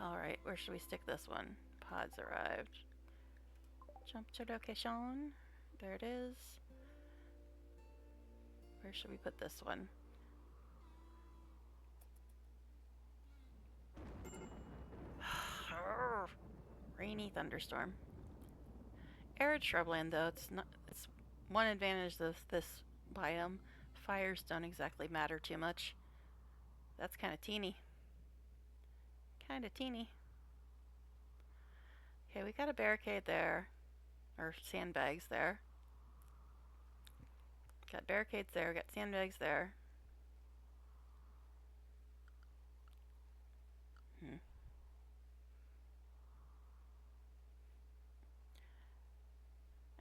[SPEAKER 1] Alright, where should we stick this one? Pods arrived. Jump to location. There it is. Where should we put this one? Rainy thunderstorm. Arid shrubland, though, it's one advantage of this biome. Fires don't exactly matter too much. That's kind of teeny. Kind of teeny. Okay, we got a barricade there. Or sandbags there. Got barricades there, we got sandbags there.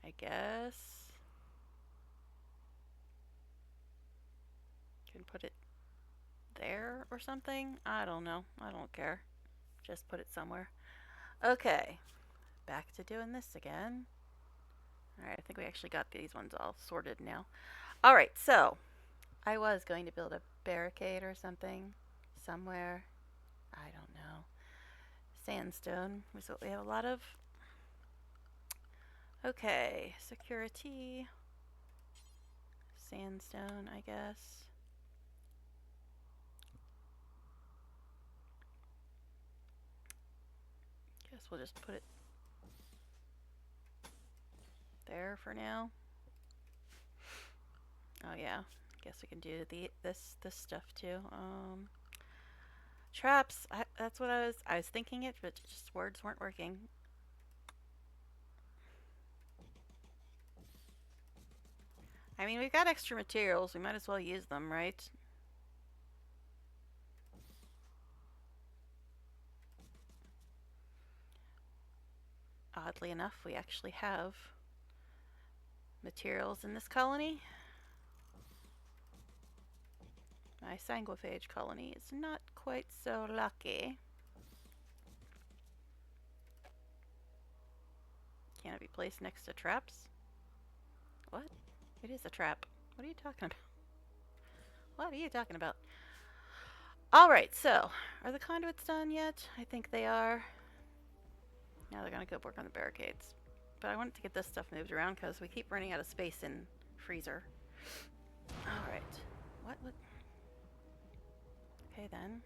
[SPEAKER 1] I guess. Can put it there or something? I don't know. I don't care. Just put it somewhere. Okay. Back to doing this again. Alright, I think we actually got these ones all sorted now. Alright, so I was going to build a barricade or something somewhere. I don't know. Sandstone is what we have a lot of. Okay, security. Sandstone, I guess. Guess we'll just put it there for now. Oh yeah, guess we can do this stuff too. Traps. That's what I was thinking it, but just words weren't working. I mean, we've got extra materials. We might as well use them, right? Oddly enough, we actually have materials in this colony. My sanguiphage colony is not quite so lucky. Can it be placed next to traps? What? It is a trap. What are you talking about? What are you talking about? Alright, so, are the conduits done yet? I think they are. Now they're gonna go work on the barricades. But I wanted to get this stuff moved around because we keep running out of space in freezer. Alright. What? Okay then.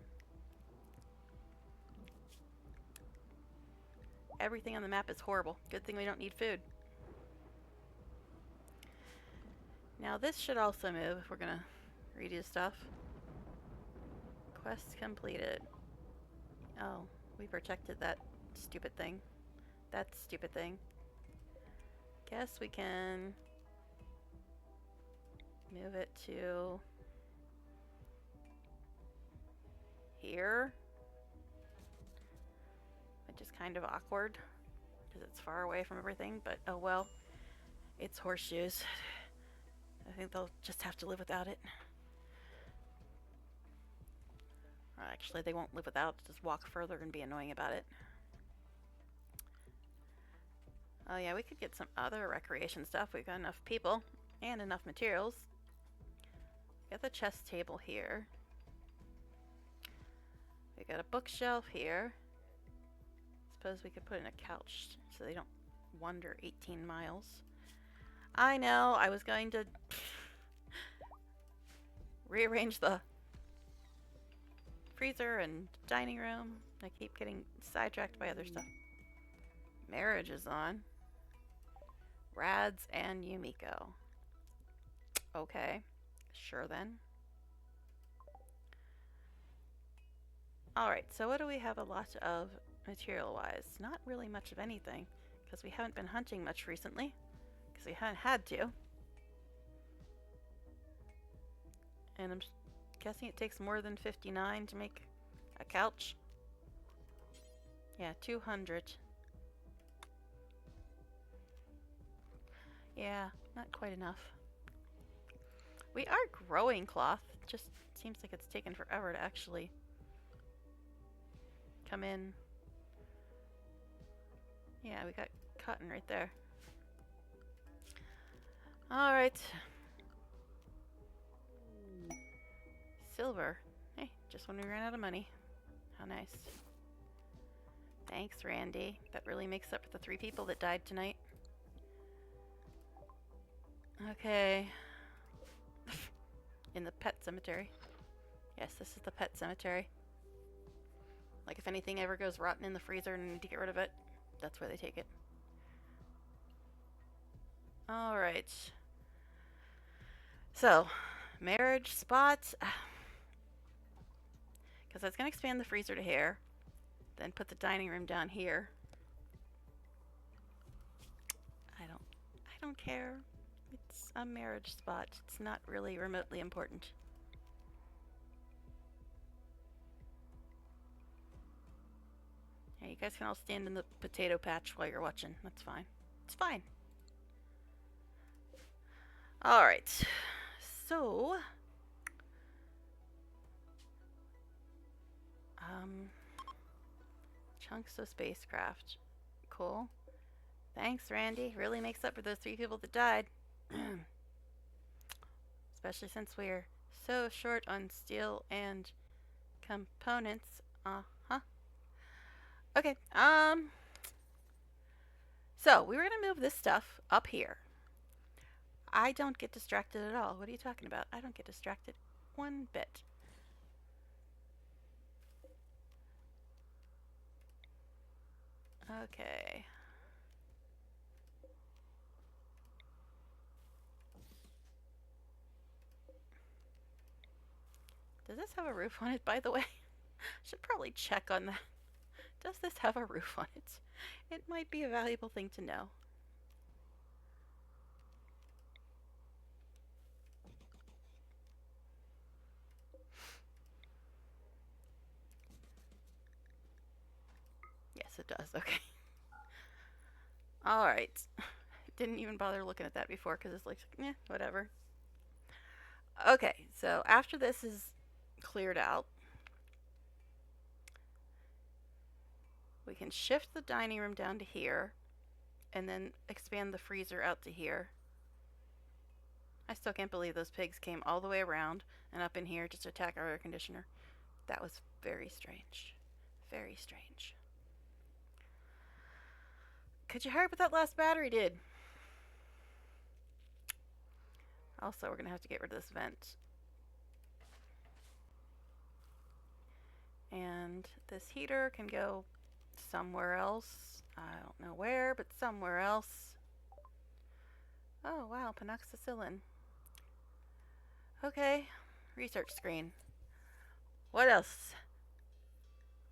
[SPEAKER 1] Everything on the map is horrible. Good thing we don't need food. Now this should also move if we're gonna redo stuff. Quest completed. Oh, we protected that stupid thing. That stupid thing. Guess we can move it to here. Which is kind of awkward because it's far away from everything, but oh well. It's horseshoes. I think they'll just have to live without it. Or actually, they won't live without it, just walk further and be annoying about it. Oh yeah, we could get some other recreation stuff. We've got enough people and enough materials. Got the chess table here. We got a bookshelf here. Suppose we could put in a couch so they don't wander 18 miles. I know, I was going to rearrange the freezer and dining room. I keep getting sidetracked by other stuff. Marriage is on. Rads and Yumiko. Okay, sure then. Alright, so what do we have a lot of material-wise? Not really much of anything, because we haven't been hunting much recently, because we haven't had to. And I'm guessing it takes more than 59 to make a couch. Yeah, 200. Yeah, not quite enough. We are growing cloth just seems like it's taken forever to actually come in. Yeah, we got cotton right there. Alright. Silver. Hey, just when we ran out of money. How nice. Thanks, Randy. That really makes up for the 3 people that died tonight. Okay. In the pet cemetery. Yes, this is the pet cemetery. Like if anything ever goes rotten in the freezer and need to get rid of it, that's where they take it. Alright. So, marriage spot. Because I was going to expand the freezer to here. Then put the dining room down here. I don't care. It's a marriage spot. It's not really remotely important. Yeah, you guys can all stand in the potato patch while you're watching. That's fine. It's fine. Alright. So... chunks of spacecraft. Cool. Thanks, Randy. Really makes up for those 3 people that died. Especially since we're so short on steel and components. Uh-huh. Okay, so we were gonna move this stuff up here. I don't get distracted at all. What are you talking about? I don't get distracted one bit. Okay. Does this have a roof on it, by the way? Should probably check on that. Does this have a roof on it? It might be a valuable thing to know. Yes, it does. Okay. Alright. Didn't even bother looking at that before because it's like, eh, whatever. Okay, so after this is cleared out, we can shift the dining room down to here and then expand the freezer out to here. I still can't believe those pigs came all the way around and up in here just to attack our air conditioner. That was very strange. Very strange. Could you hurry up what that last battery did? Also, we're going to have to get rid of this vent. And this heater can go somewhere else. I don't know where, but somewhere else. Oh, wow, penoxycillin. Okay, research screen. What else?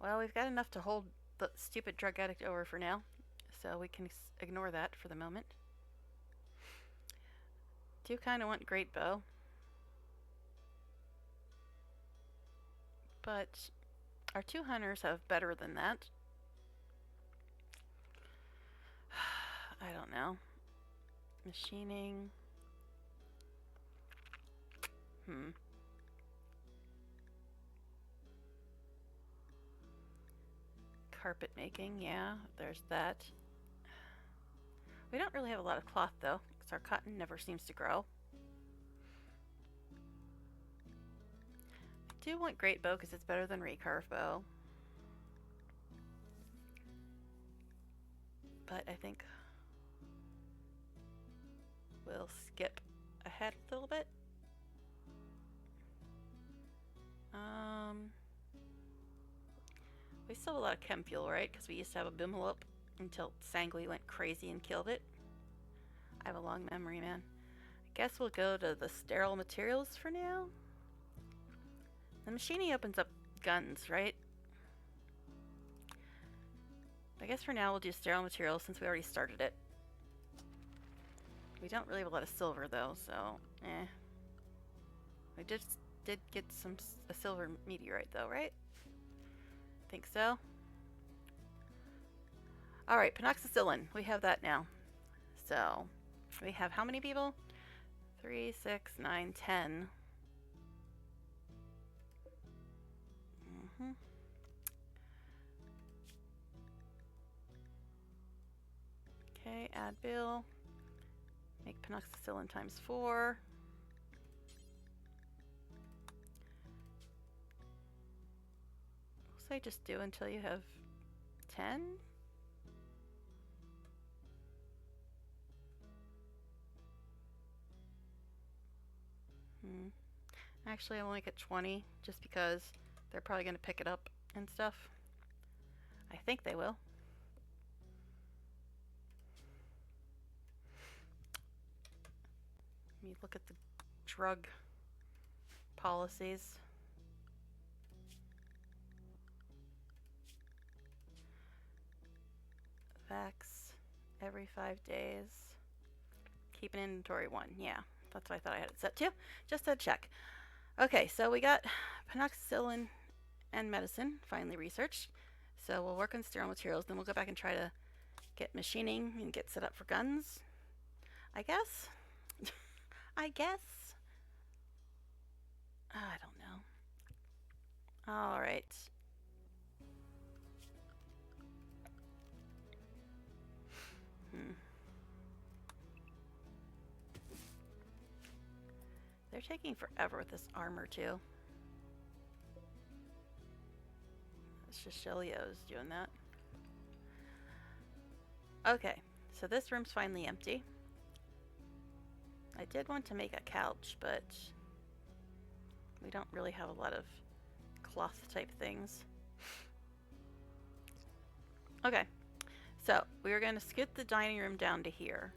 [SPEAKER 1] Well, we've got enough to hold the stupid drug addict over for now, so we can ignore that for the moment. Do kind of want great bow, but our 2 hunters have better than that. I don't know. Machining. Carpet making, yeah, there's that. We don't really have a lot of cloth though, because our cotton never seems to grow. I do want great bow because it's better than recurve bow. But I think we'll skip ahead a little bit. We still have a lot of chem fuel, right? Because we used to have a Bimelope until Sangui went crazy and killed it. I have a long memory, man. I guess we'll go to the sterile materials for now. The machining opens up guns, right? I guess for now we'll do sterile materials since we already started it. We don't really have a lot of silver though, so eh. We just did get a silver meteorite though, right? Think so. Alright, penoxycillin. We have that now. So, we have how many people? 3, 6, 9, 10. Okay, add bill. Make penoxycyllin times 4. We'll say just do until you have 10. Actually, I'll make it 20 just because they're probably going to pick it up and stuff. I think they will. Let me look at the drug policies. Vax every 5 days. Keep an inventory 1. Yeah, that's what I thought I had it set to. Just to check. Okay, so we got penoxycyllin and medicine finally researched. So we'll work on sterile materials, then we'll go back and try to get machining and get set up for guns. I guess. I guess. I don't know. All right. They're taking forever with this armor too. Shishilio's doing that. Okay, so this room's finally empty. I did want to make a couch, but we don't really have a lot of cloth type things. Okay, so we are going to scoot the dining room down to here.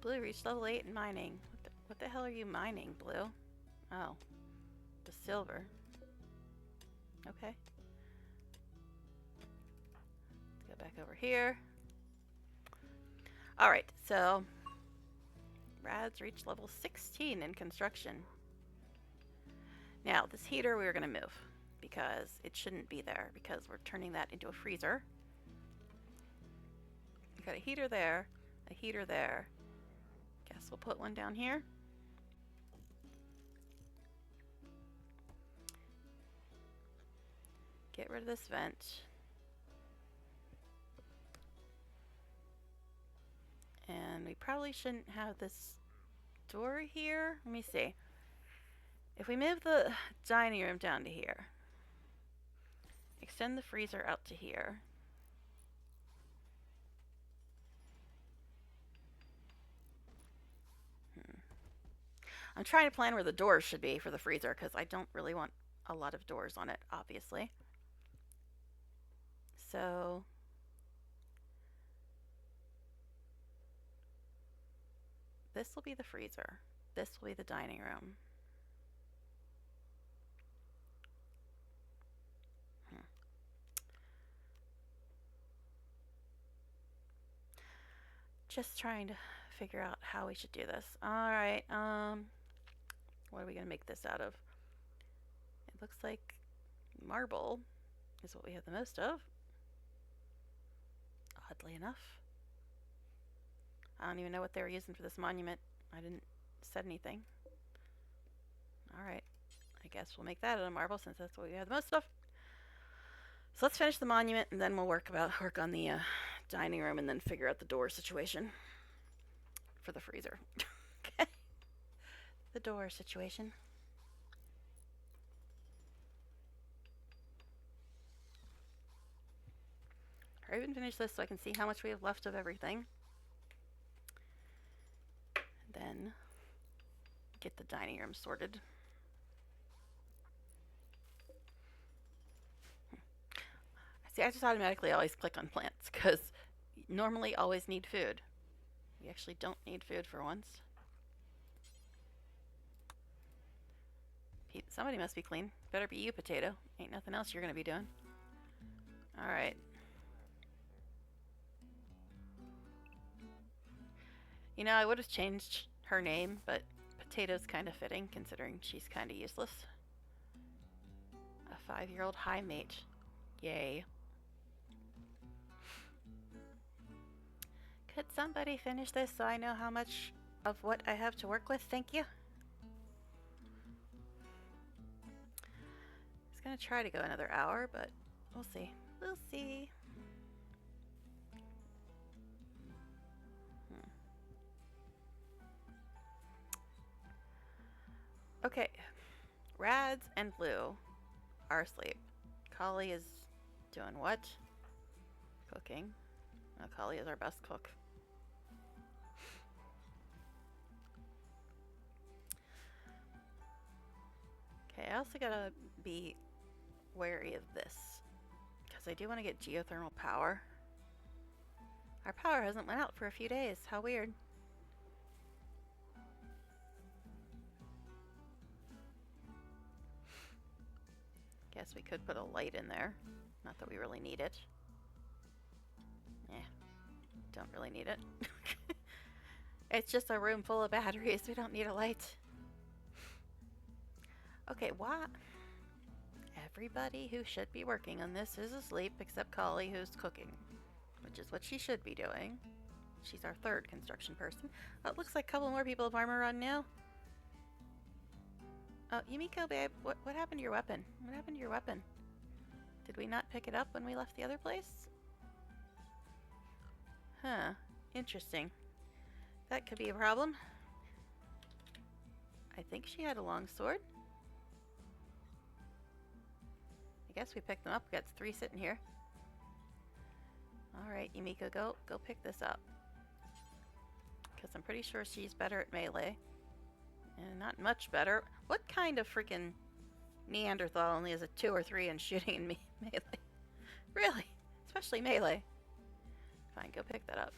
[SPEAKER 1] Blue reached level 8 in mining. What the hell are you mining, Blue? Oh, the silver. Okay. Let's go back over here. Alright, so Rad's reached level 16 in construction. Now, this heater we're going to move because it shouldn't be there because we're turning that into a freezer. We got a heater there, a heater there. Guess we'll put one down here. Get rid of this vent. And we probably shouldn't have this door here. Let me see. If we move the dining room down to here, extend the freezer out to here. I'm trying to plan where the doors should be for the freezer because I don't really want a lot of doors on it, obviously. So this will be the freezer. This will be the dining room. Just trying to figure out how we should do this. Alright, what are we going to make this out of? It looks like marble is what we have the most of. Oddly enough. I don't even know what they were using for this monument. I didn't set anything. Alright, I guess we'll make that out of marble since that's what we have the most of. So let's finish the monument and then we'll work on the dining room and then figure out the door situation for the freezer. Okay. The door situation. Hurry up and finish this so I can see how much we have left of everything. Then get the dining room sorted. See, I just automatically always click on plants because normally always need food. We actually don't need food for once. Somebody must be clean. Better be you, Potato. Ain't nothing else you're gonna be doing. Alright. You know, I would have changed her name, but Potato's kind of fitting considering she's kind of useless. A 5-year-old high mate. Yay. Could somebody finish this so I know how much of what I have to work with? Thank you. I was gonna try to go another hour, but we'll see. We'll see. Okay, Rads and Blue are asleep. Collie is doing what? Cooking. Oh, Collie is our best cook. Okay, I also gotta be wary of this because I do want to get geothermal power. Our power hasn't went out for a few days. How weird. Guess we could put a light in there. Not that we really need it. Eh, don't really need it. It's just a room full of batteries. We don't need a light. Okay, what? Everybody who should be working on this is asleep except Collie, who's cooking, which is what she should be doing. She's our third construction person. Oh, it looks like a couple more people have armor on now. Oh, Yumiko, babe, what happened to your weapon? What happened to your weapon? Did we not pick it up when we left the other place? Huh, interesting. That could be a problem. I think she had a long sword. I guess we picked them up. We got 3 sitting here. Alright, Yumiko, go pick this up. Because I'm pretty sure she's better at melee. And not much better. What kind of freaking Neanderthal only has a 2 or 3 in shooting and melee? Really? Especially melee. Fine, go pick that up.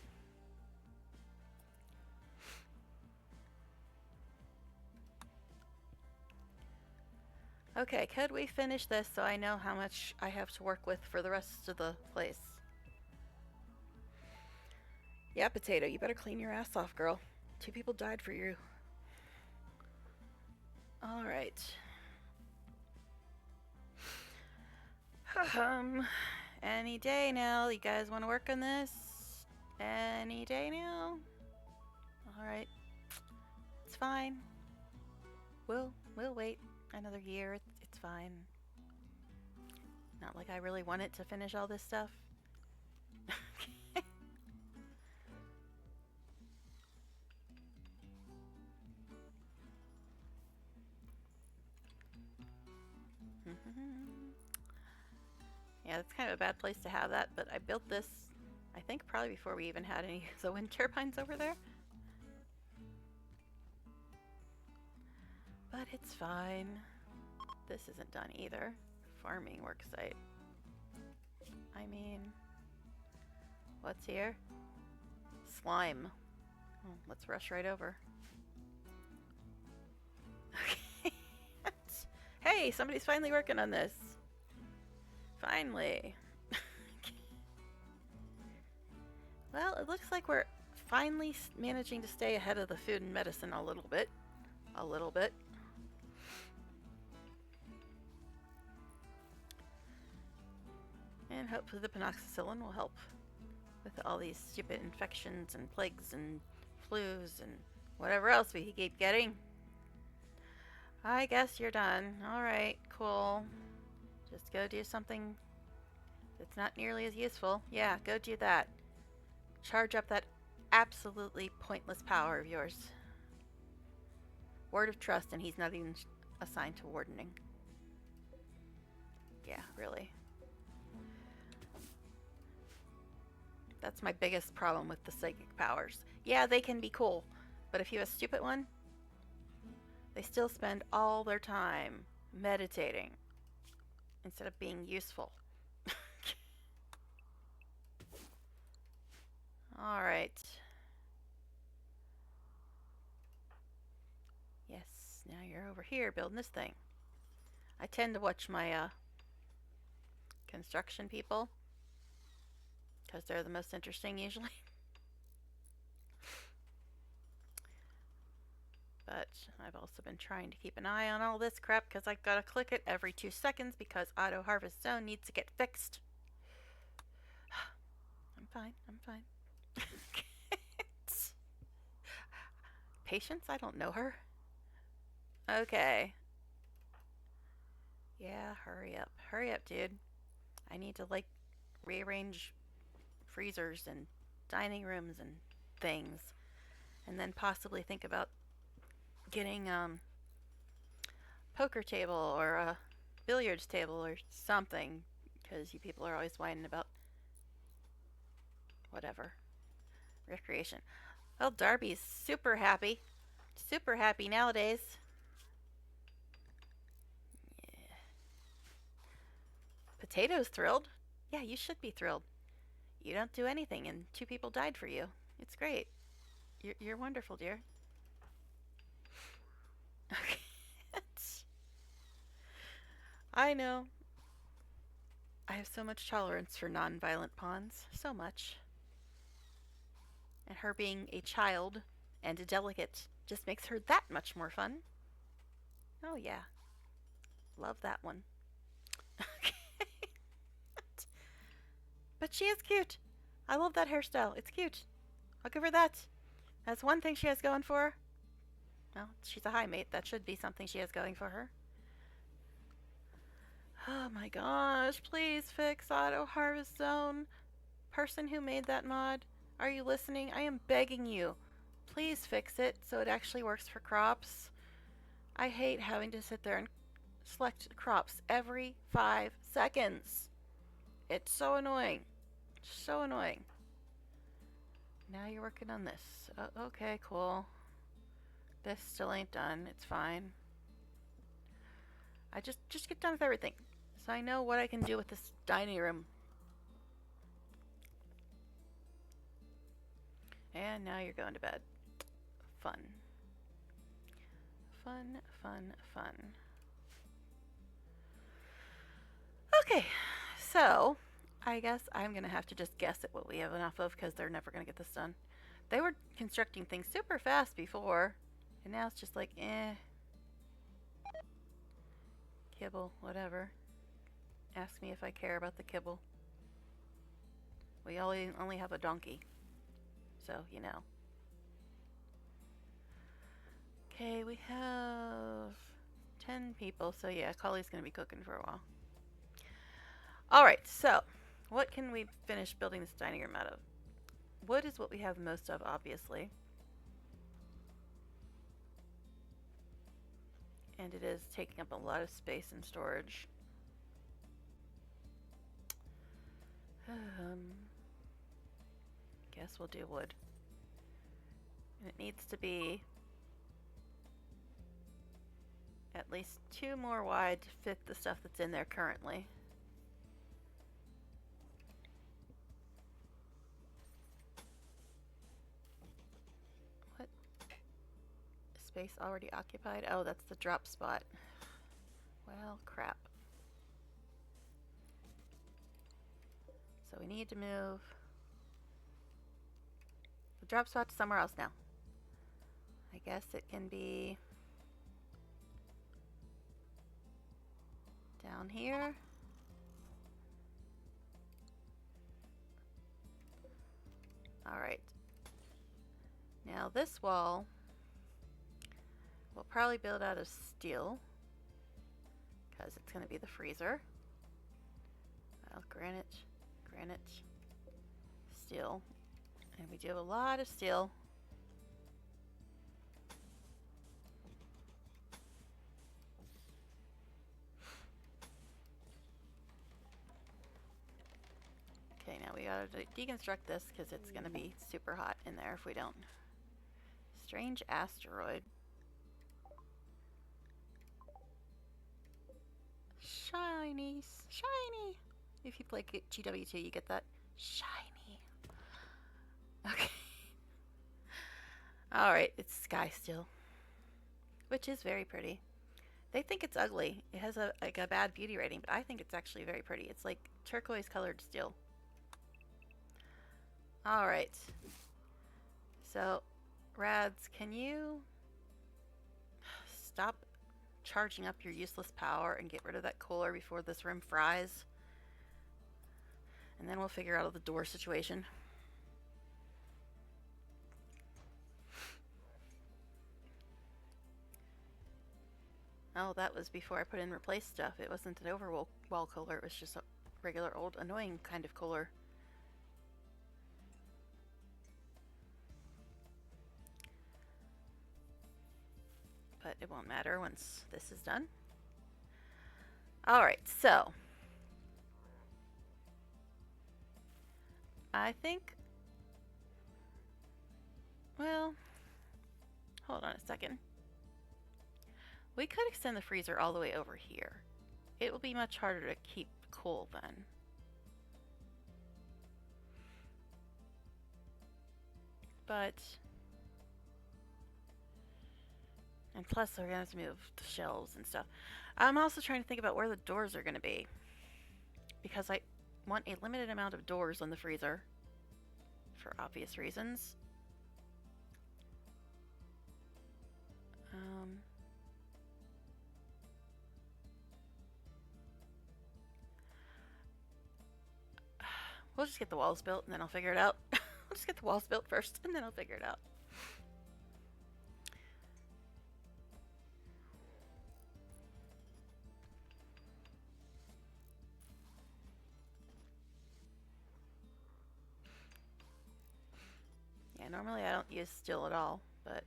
[SPEAKER 1] Okay, could we finish this so I know how much I have to work with for the rest of the place? Yeah, Potato, you better clean your ass off, girl. 2 people died for you. Alright. Any day now. You guys want to work on this? Any day now? Alright. It's fine. We'll wait another year. It's fine. Not like I really wanted to finish all this stuff. Yeah, that's kind of a bad place to have that, but I built this, I think, probably before we even had any of the wind turbines over there. But it's fine. This isn't done either. Farming worksite. I mean, what's here? Slime. Oh, let's rush right over. Okay. Hey, somebody's finally working on this. Finally. Well, it looks like we're finally managing to stay ahead of the food and medicine a little bit. A little bit. And hopefully the penoxycyllin will help with all these stupid infections and plagues and flus and whatever else we keep getting. I guess you're done. Alright, cool. Just go do something that's not nearly as useful. Yeah, go do that. Charge up that absolutely pointless power of yours. Word of trust, and he's not even assigned to wardening. Yeah, really. That's my biggest problem with the psychic powers. Yeah, they can be cool, but if you have a stupid one, they still spend all their time meditating instead of being useful. Alright. Yes, now you're over here building this thing. I tend to watch my construction people because they're the most interesting usually. But I've also been trying to keep an eye on all this crap because I've got to click it every 2 seconds because Auto Harvest Zone needs to get fixed. I'm fine, I'm fine. Patience? I don't know her. Okay. Yeah, hurry up. Hurry up, dude. I need to, like, rearrange freezers and dining rooms and things. And then possibly think about getting, poker table or a billiards table or something, because you people are always whining about whatever recreation. Well, Darby's super happy nowadays. Yeah. Potato's thrilled. Yeah, you should be thrilled. You don't do anything, and two people died for you. It's great. You're wonderful, dear. Okay. I know. I have so much tolerance for non-violent pawns. So much. And her being a child and a delicate just makes her that much more fun. Oh, yeah. Love that one. Okay. But she is cute. I love that hairstyle. It's cute. I'll give her that. That's one thing she has going for her. Well, she's a high mate. That should be something she has going for her. Oh my gosh. Please fix Auto Harvest Zone. Person who made that mod, are you listening? I am begging you. Please fix it so it actually works for crops. I hate having to sit there and select crops every 5 seconds. It's so annoying. So annoying. Now you're working on this. Okay, cool. This still ain't done. It's fine. I just get done with everything, so I know what I can do with this dining room. And now you're going to bed. Fun. Fun, fun, fun. Okay, so I guess I'm gonna have to just guess at what we have enough of because they're never gonna get this done. They were constructing things super fast before, and now it's just like, eh. Kibble, whatever. Ask me if I care about the kibble. We only have a donkey, so you know. Okay, we have 10 people, so yeah, Collie's gonna be cooking for a while. Alright, so what can we finish building this dining room out of? Wood is what we have most of, obviously. And it is taking up a lot of space and storage. Guess we'll do wood. And it needs to be at least 2 more wide to fit the stuff that's in there currently. What? Space already occupied? Oh, that's the drop spot. Well, crap. So we need to move the drop spot to somewhere else now. I guess it can be down here. Alright. Now this wall we'll probably build out of steel because it's going to be the freezer. Well, granite, steel. And we do have a lot of steel. Okay, now we gotta deconstruct this because it's gonna be super hot in there if we don't. Strange asteroid. Shiny, shiny. If you play GW2, you get that. Shiny. Okay. Alright, it's sky still. Which is very pretty. They think it's ugly. It has a bad beauty rating, but I think it's actually very pretty. It's like turquoise colored steel. Alright. So, Rads, can you stop charging up your useless power and get rid of that cooler before this room fries? And then we'll figure out the door situation. Oh, that was before I put in replace stuff. It wasn't an overwall cooler. It was just a regular old annoying kind of cooler. But it won't matter once this is done. Alright, so I think, well, hold on a second. We could extend the freezer all the way over here. It will be much harder to keep cool then. But, and plus we're gonna have to move the shelves and stuff. I'm also trying to think about where the doors are gonna be, because I want a limited amount of doors on the freezer for obvious reasons. We'll just get the walls built and then I'll figure it out. We'll just get the walls built first and then I'll figure it out. Yeah, normally I don't use steel at all, but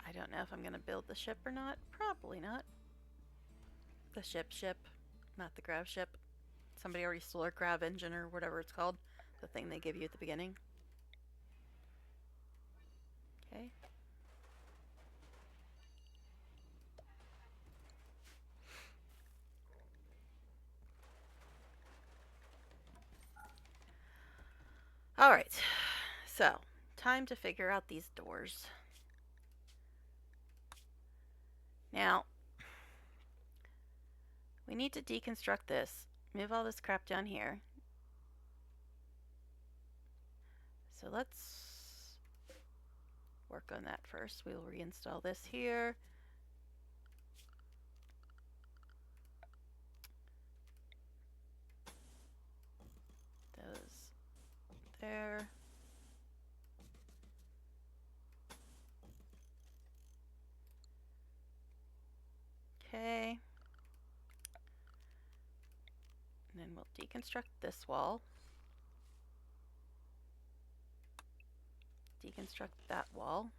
[SPEAKER 1] I don't know if I'm going to build the ship or not. Probably not. The ship, not the grav ship. Somebody already stole our grav engine or whatever it's called. The thing they give you at the beginning. Okay. Alright, so time to figure out these doors. Now, we need to deconstruct this. Move all this crap down here. So let's work on that first. We'll reinstall this here. Those there. Okay. And then we'll deconstruct this wall. Deconstruct that wall.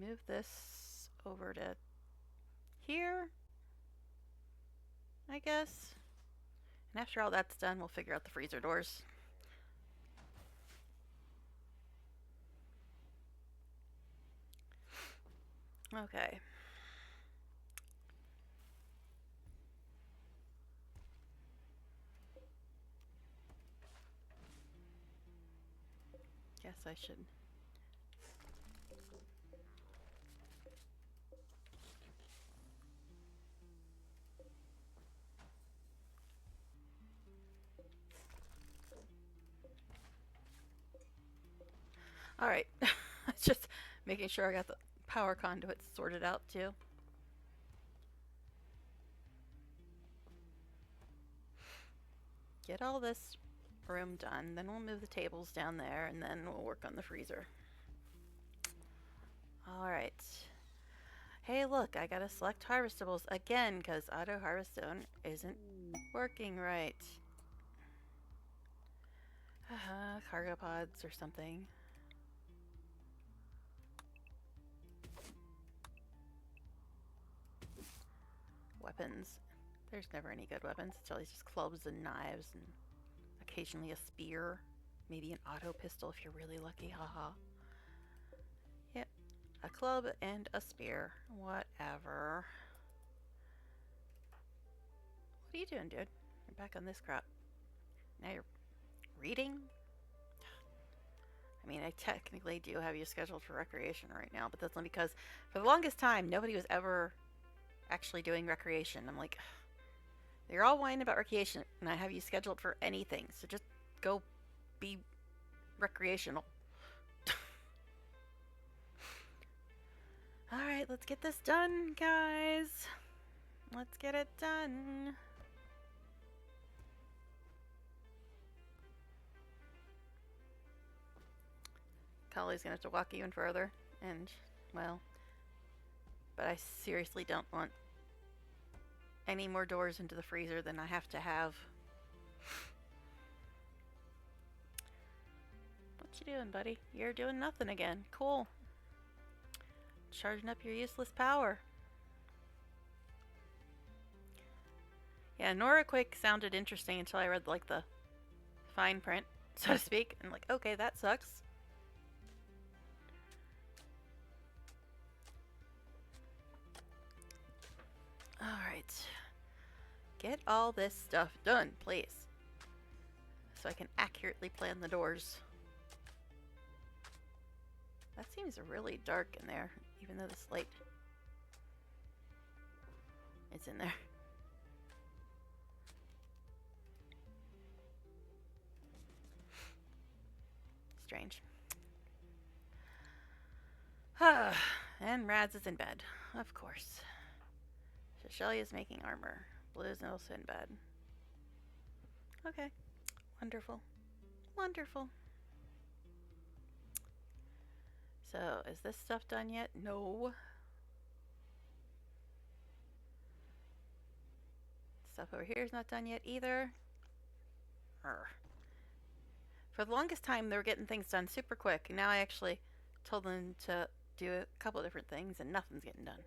[SPEAKER 1] Move this over to here, I guess. And after all that's done, we'll figure out the freezer doors. Okay. Guess I should. Alright. Just making sure I got the power conduits sorted out too. Get all this room done, then we'll move the tables down there, and then we'll work on the freezer. Alright. Hey look, I gotta select harvestables again, because auto harvestone isn't working right. Cargo pods or something. Weapons. There's never any good weapons. It's always just clubs and knives and occasionally a spear. Maybe an auto pistol if you're really lucky. Haha. Yep. A club and a spear. Whatever. What are you doing, dude? You're back on this crap. Now you're reading? I mean, I technically do have you scheduled for recreation right now, but that's only because for the longest time, nobody was ever actually doing recreation. I'm like, you're all whining about recreation, and I have you scheduled for anything, so just go be recreational. Alright, let's get this done, guys. Let's get it done. Collie's gonna have to walk even further, and, well, but I seriously don't want any more doors into the freezer than I have to have. What you doing, buddy? You're doing nothing again. Cool. charging up your useless power. Yeah, Nora Quake sounded interesting until I read like the fine print, so to speak, and like, okay, that sucks. Alright. Get all this stuff done, please. So I can accurately plan the doors. That seems really dark in there, even though this light is in there. Strange. And Rads is in bed, of course. Shelly is making armor. Blue's also in bed. Okay. Wonderful. Wonderful. So, is this stuff done yet? No. Stuff over here is not done yet either. Urgh. For the longest time, they were getting things done super quick, and now I actually told them to do a couple of different things, and nothing's getting done.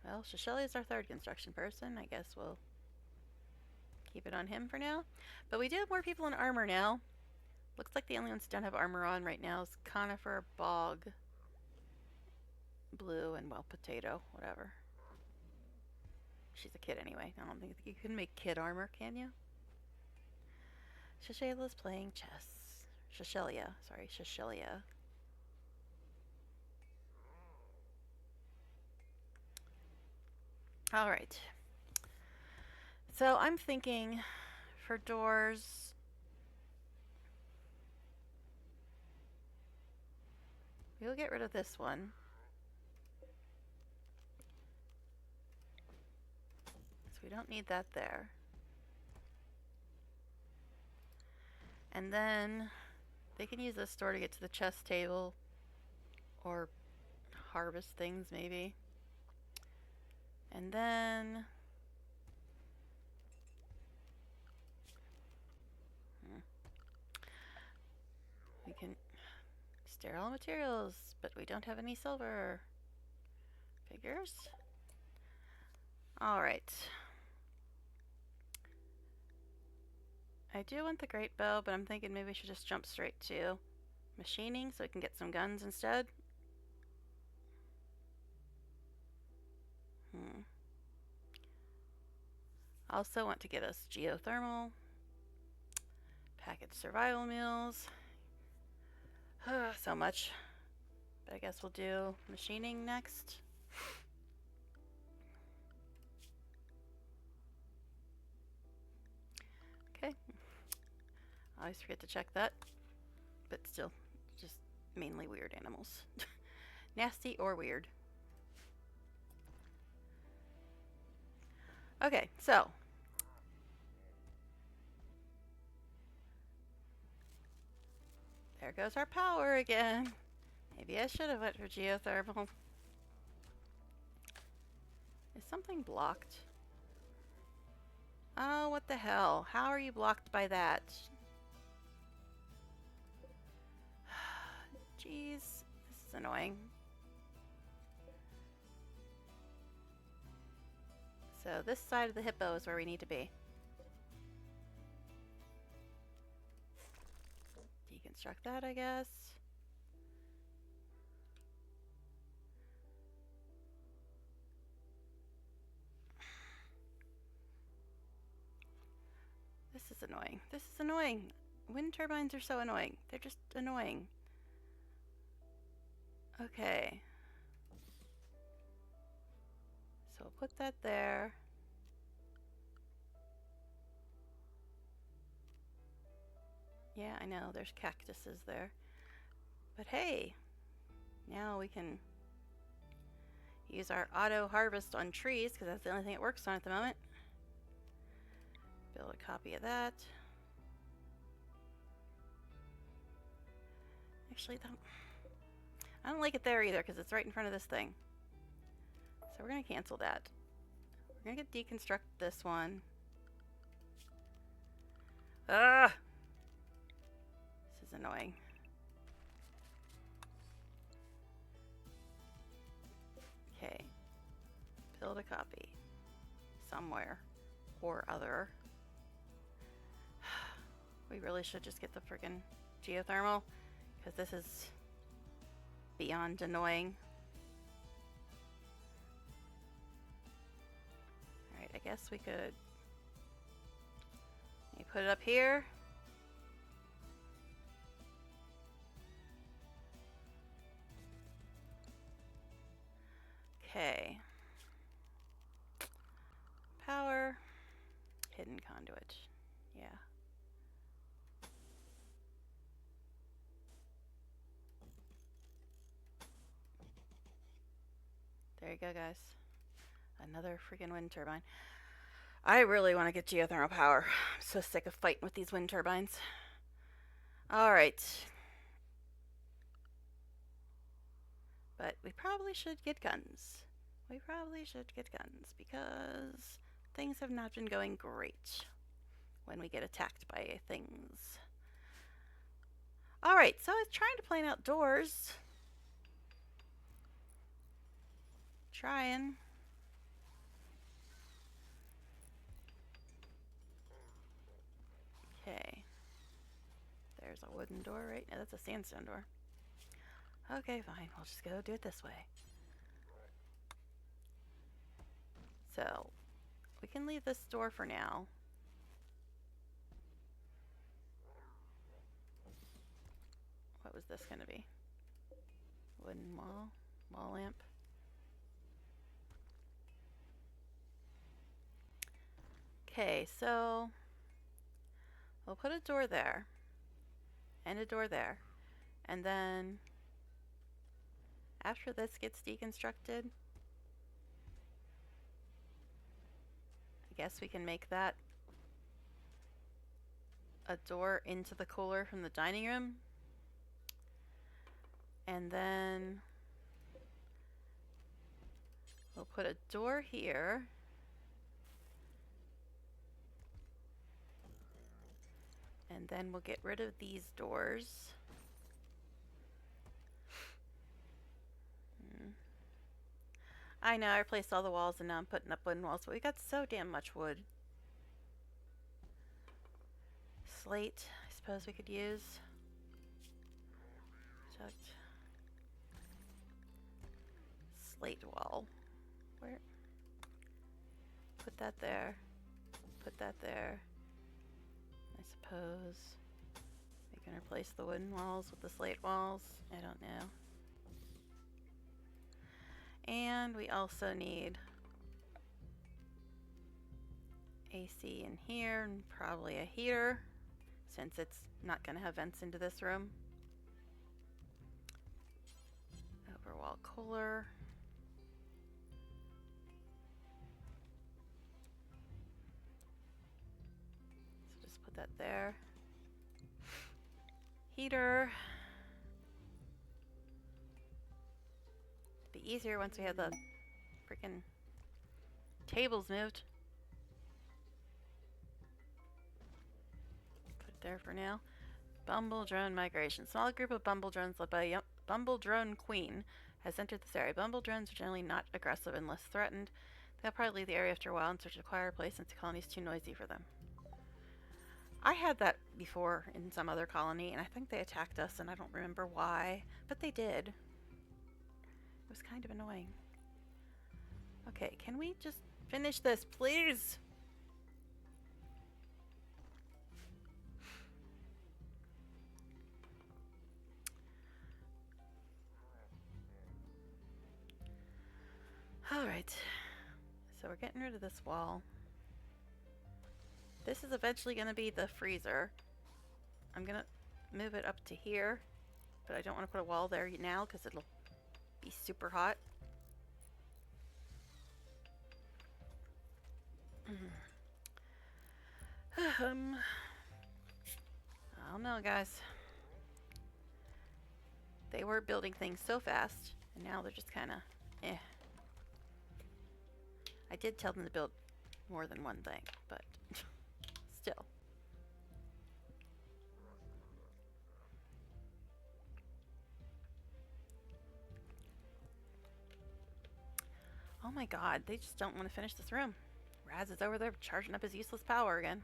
[SPEAKER 1] Well, Shisheli is our third construction person. I guess we'll keep it on him for now. But we do have more people in armor now. Looks like the only ones who don't have armor on right now is Conifer, Bog, Blue, and, well, Potato, whatever. She's a kid anyway. I don't think you can make kid armor, can you? Shishela's playing chess. Shishelia. Sorry, Shishelia. Alright. So I'm thinking for doors, we'll get rid of this one. So we don't need that there. And then they can use this door to get to the chess table or harvest things maybe. And then we can sterile materials, but we don't have any silver. Figures. Alright. I do want the great bow, but I'm thinking maybe we should just jump straight to machining so we can get some guns instead. Also want to get us geothermal, packaged survival meals. So much. But I guess we'll do machining next. Okay. I always forget to check that. But still, just mainly weird animals. Nasty or weird. Okay, so there goes our power again. Maybe I should have went for geothermal. Is something blocked? Oh, what the hell? How are you blocked by that? Jeez, this is annoying. So this side of the hippo is where we need to be. Deconstruct that, I guess. This is annoying. This is annoying. Wind turbines are so annoying. They're just annoying. Okay. So we'll put that there. Yeah, I know, there's cactuses there. But hey, now we can use our auto harvest on trees because that's the only thing it works on at the moment. Build a copy of that. Actually, I don't like it there either because it's right in front of this thing. So we're going to cancel that. We're going to deconstruct this one. Ugh! This is is annoying. Okay. Build a copy. Somewhere. Or other. We really should just get the friggin' geothermal, because this is beyond annoying. Alright, I guess we could maybe put it up here. Okay. Power. Hidden conduit. Yeah. There you go, guys. Another freaking wind turbine. I really want to get geothermal power. I'm so sick of fighting with these wind turbines. Alright. But we probably should get guns. We probably should get guns because things have not been going great when we get attacked by things. Alright, so I was trying to plan outdoors. Trying. Okay. There's a wooden door right now. That's a sandstone door. Okay, fine. We'll just go do it this way. So, we can leave this door for now. What was this going to be? Wooden wall lamp. Okay, so we'll put a door there and a door there, and then after this gets deconstructed, I guess we can make that a door into the cooler from the dining room, and then we'll put a door here. And then we'll get rid of these doors. I know, I replaced all the walls and now I'm putting up wooden walls, but we got so damn much wood. Slate, I suppose we could use. Slate wall. Where? Put that there. Put that there. I suppose we can replace the wooden walls with the slate walls. I don't know. And we also need AC in here and probably a heater since it's not going to have vents into this room. Overwall cooler. So just put that there. Heater. It'd be easier once we have the freaking tables moved. Put it there for now. Bumble drone migration. Small group of bumble drones led by a bumble drone queen has entered this area. Bumble drones are generally not aggressive unless threatened. They'll probably leave the area after a while and search a quieter place since the colony is too noisy for them. I had that before in some other colony, and I think they attacked us, and I don't remember why, but they did. It was kind of annoying. Okay, can we just finish this, please? Alright, so we're getting rid of this wall. This is eventually going to be the freezer. I'm going to move it up to here, but I don't want to put a wall there now because it'll be super hot. I don't know, guys. They were building things so fast, and now they're just kind of eh. I did tell them to build more than one thing, but still. Oh my god, they just don't want to finish this room. Raz is over there charging up his useless power again.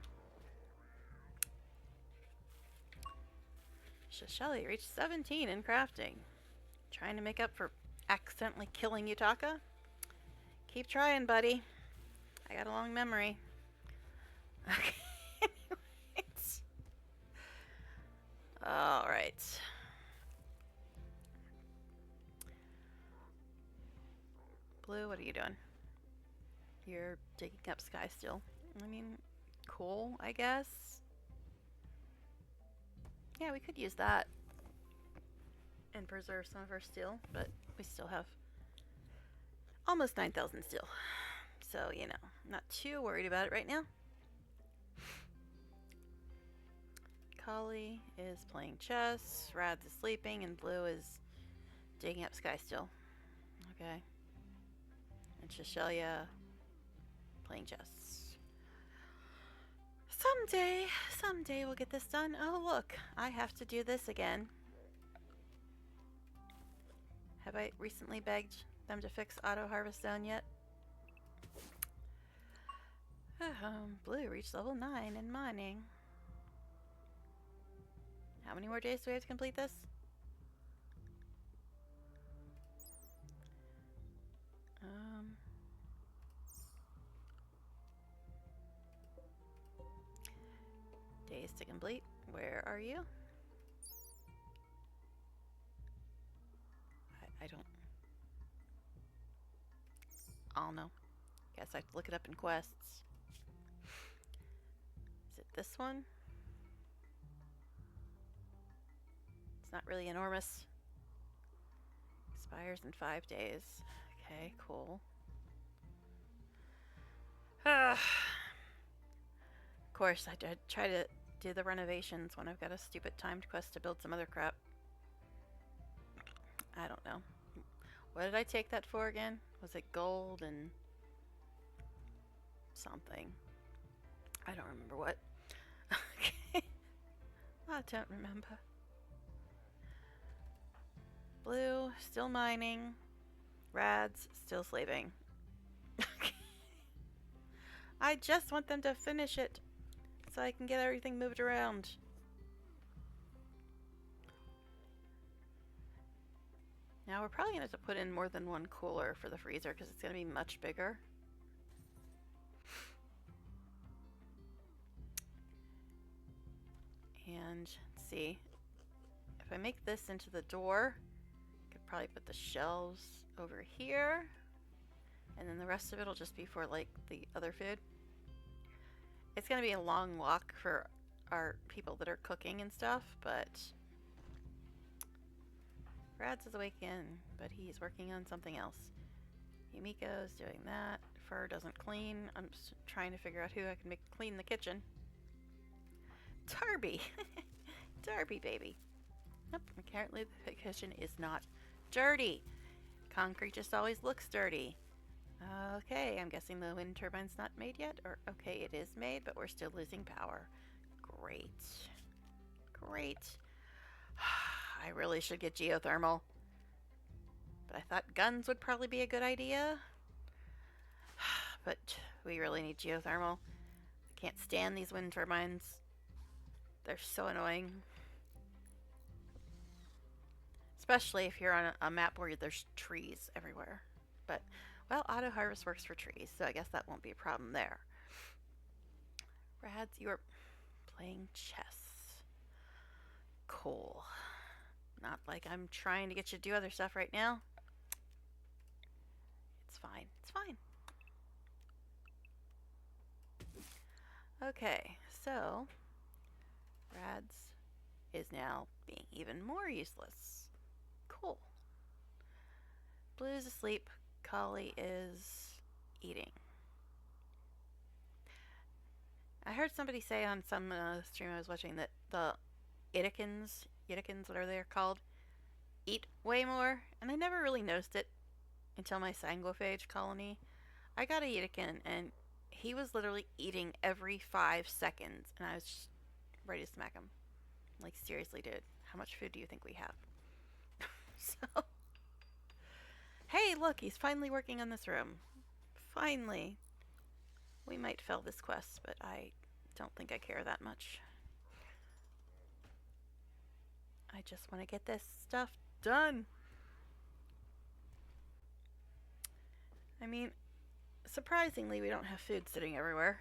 [SPEAKER 1] Shelly reached 17 in crafting. Trying to make up for accidentally killing Yutaka? Keep trying, buddy. I got a long memory. Okay. Anyways. Alright. Blue, what are you doing? You're digging up sky still. I mean, cool, I guess. Yeah, we could use that and preserve some of our steel, but we still have almost 9,000 steel. So, you know, not too worried about it right now. Kali is playing chess, Rad's is sleeping, and Blue is digging up sky still. Okay. And Shishelia playing chess. Someday we'll get this done. Oh, look, I have to do this again. Have I recently begged them to fix auto harvest zone yet? Blue reached level 9 in mining. How many more days do we have to complete this? Days to complete. Where are you? I don't... I'll know. Guess I have to look it up in quests. Is it this one? It's not really enormous. Expires in 5 days. Okay, cool. Of course, I did try to do the renovations when I've got a stupid timed quest to build some other crap. I don't know. What did I take that for again? Was it gold and something? I don't remember what. Okay. I don't remember. Blue, still mining. Rad's still slaving. I just want them to finish it so I can get everything moved around. Now we're probably going to have to put in more than one cooler for the freezer because it's going to be much bigger. And let's see. If I make this into the door, I could probably put the shelves over here. And then the rest of it will just be for like the other food. It's going to be a long walk for our people that are cooking and stuff, but Rad's is awake again, but he's working on something else. Yumiko's doing that. Fur doesn't clean. I'm just trying to figure out who I can make clean the kitchen. Darby! Darby, baby. Nope, apparently the kitchen is not dirty. Concrete just always looks dirty. Okay, I'm guessing the wind turbine's not made yet. Or, okay, it is made, but we're still losing power. Great. Great. I really should get geothermal. But I thought guns would probably be a good idea. But we really need geothermal. I can't stand these wind turbines. They're so annoying. Especially if you're on a map where there's trees everywhere. But, well, auto harvest works for trees, so I guess that won't be a problem there. Rads, you're playing chess. Cool. Not like I'm trying to get you to do other stuff right now. It's fine. It's fine. Okay, so Rads is now being even more useless. Cool. Blue's asleep. Kali is eating. I heard somebody say on some stream I was watching that the Yidikins, whatever they're called, eat way more, and I never really noticed it until my Sanguiphage colony. I got a Yidikin, and he was literally eating every 5 seconds, and I was just ready to smack him. Like, seriously, dude, how much food do you think we have? So, hey, look, he's finally working on this room. Finally. We might fail this quest, but I don't think I care that much. I just want to get this stuff done. I mean, surprisingly, we don't have food sitting everywhere.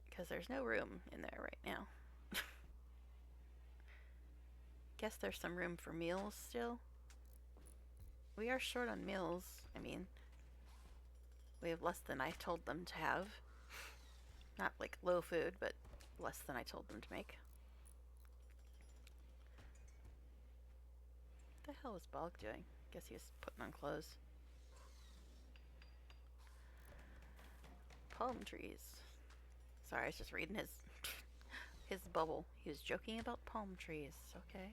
[SPEAKER 1] Because there's no room in there right now. Guess there's some room for meals still. We are short on meals. I mean, we have less than I told them to have. Not like low food, but less than I told them to make. What the hell is Bog doing? Guess he was putting on clothes. Palm trees. Sorry, I was just reading his bubble. He was joking about palm trees, okay?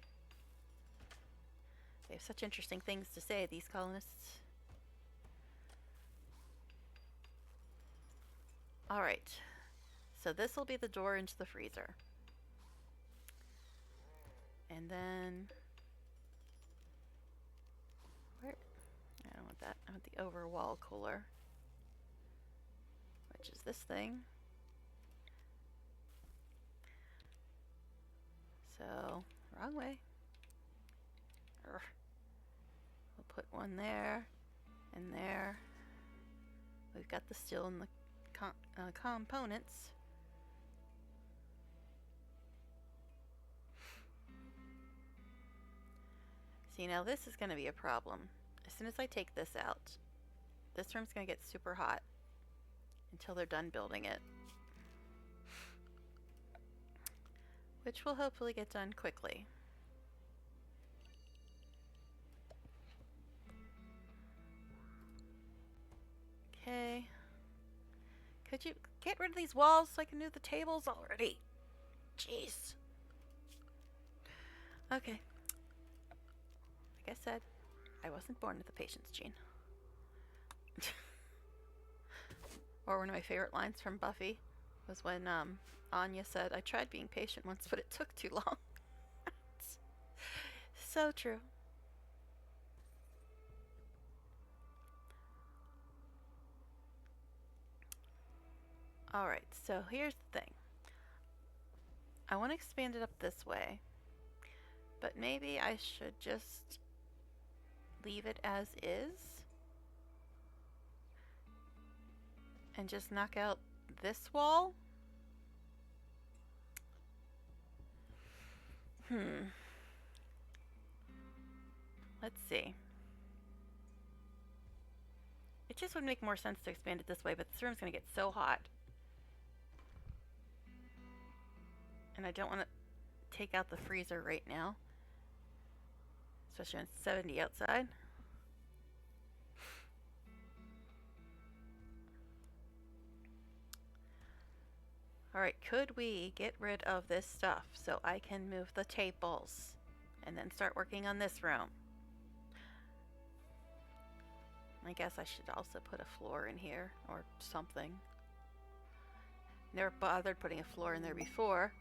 [SPEAKER 1] They have such interesting things to say, these colonists. Alright. So this will be the door into the freezer. And then... where? I don't want that. I want the overwall cooler. Which is this thing. So, wrong way. Urgh. We'll put one there and there. We've got the steel and the components. See, now this is going to be a problem. As soon as I take this out, this room's going to get super hot until they're done building it. Which will hopefully get done quickly. Okay. Could you get rid of these walls so I can move the tables already? Jeez. Okay. Like I said, I wasn't born with a patience gene. Or one of my favorite lines from Buffy was when Anya said, I tried being patient once, but it took too long. So true. Alright, so here's the thing. I want to expand it up this way, but maybe I should just leave it as is and just knock out this wall. Let's see. It just would make more sense to expand it this way, but this room's going to get so hot. And I don't want to take out the freezer right now. Especially when it's 70 outside. Alright, could we get rid of this stuff so I can move the tables and then start working on this room? I guess I should also put a floor in here or something. Never bothered putting a floor in there before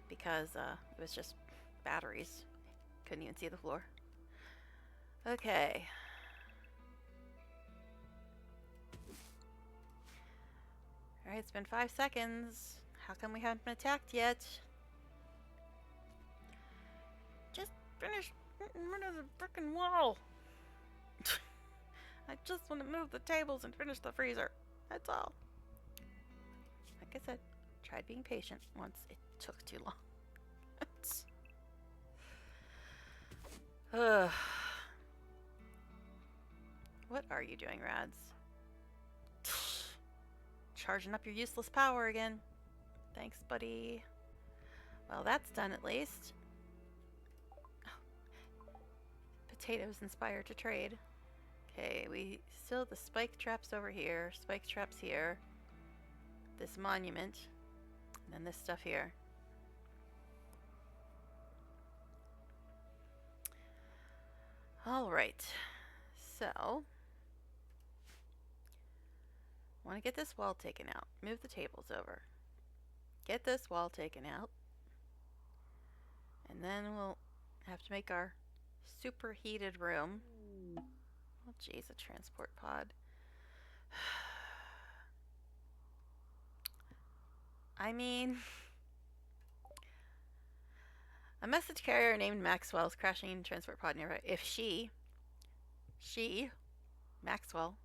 [SPEAKER 1] because it was just batteries. Couldn't even see the floor. Okay. Alright, it's been 5 seconds. How come we haven't been attacked yet? Just finish getting rid of the frickin' wall. I just want to move the tables and finish the freezer. That's all. Like I said, tried being patient once. It took too long. What are you doing, Rads? Charging up your useless power again. Thanks, buddy. Well, that's done at least. Oh. Potatoes inspired to trade. Okay, we still the spike traps over here, spike traps here, this monument, and then this stuff here. Alright, so I want to get this wall taken out, move the tables over, get this wall taken out, and then we'll have to make our superheated room. Oh geez, a transport pod. I mean, a message carrier named Maxwell is crashing in a transport pod nearby. If she, Maxwell,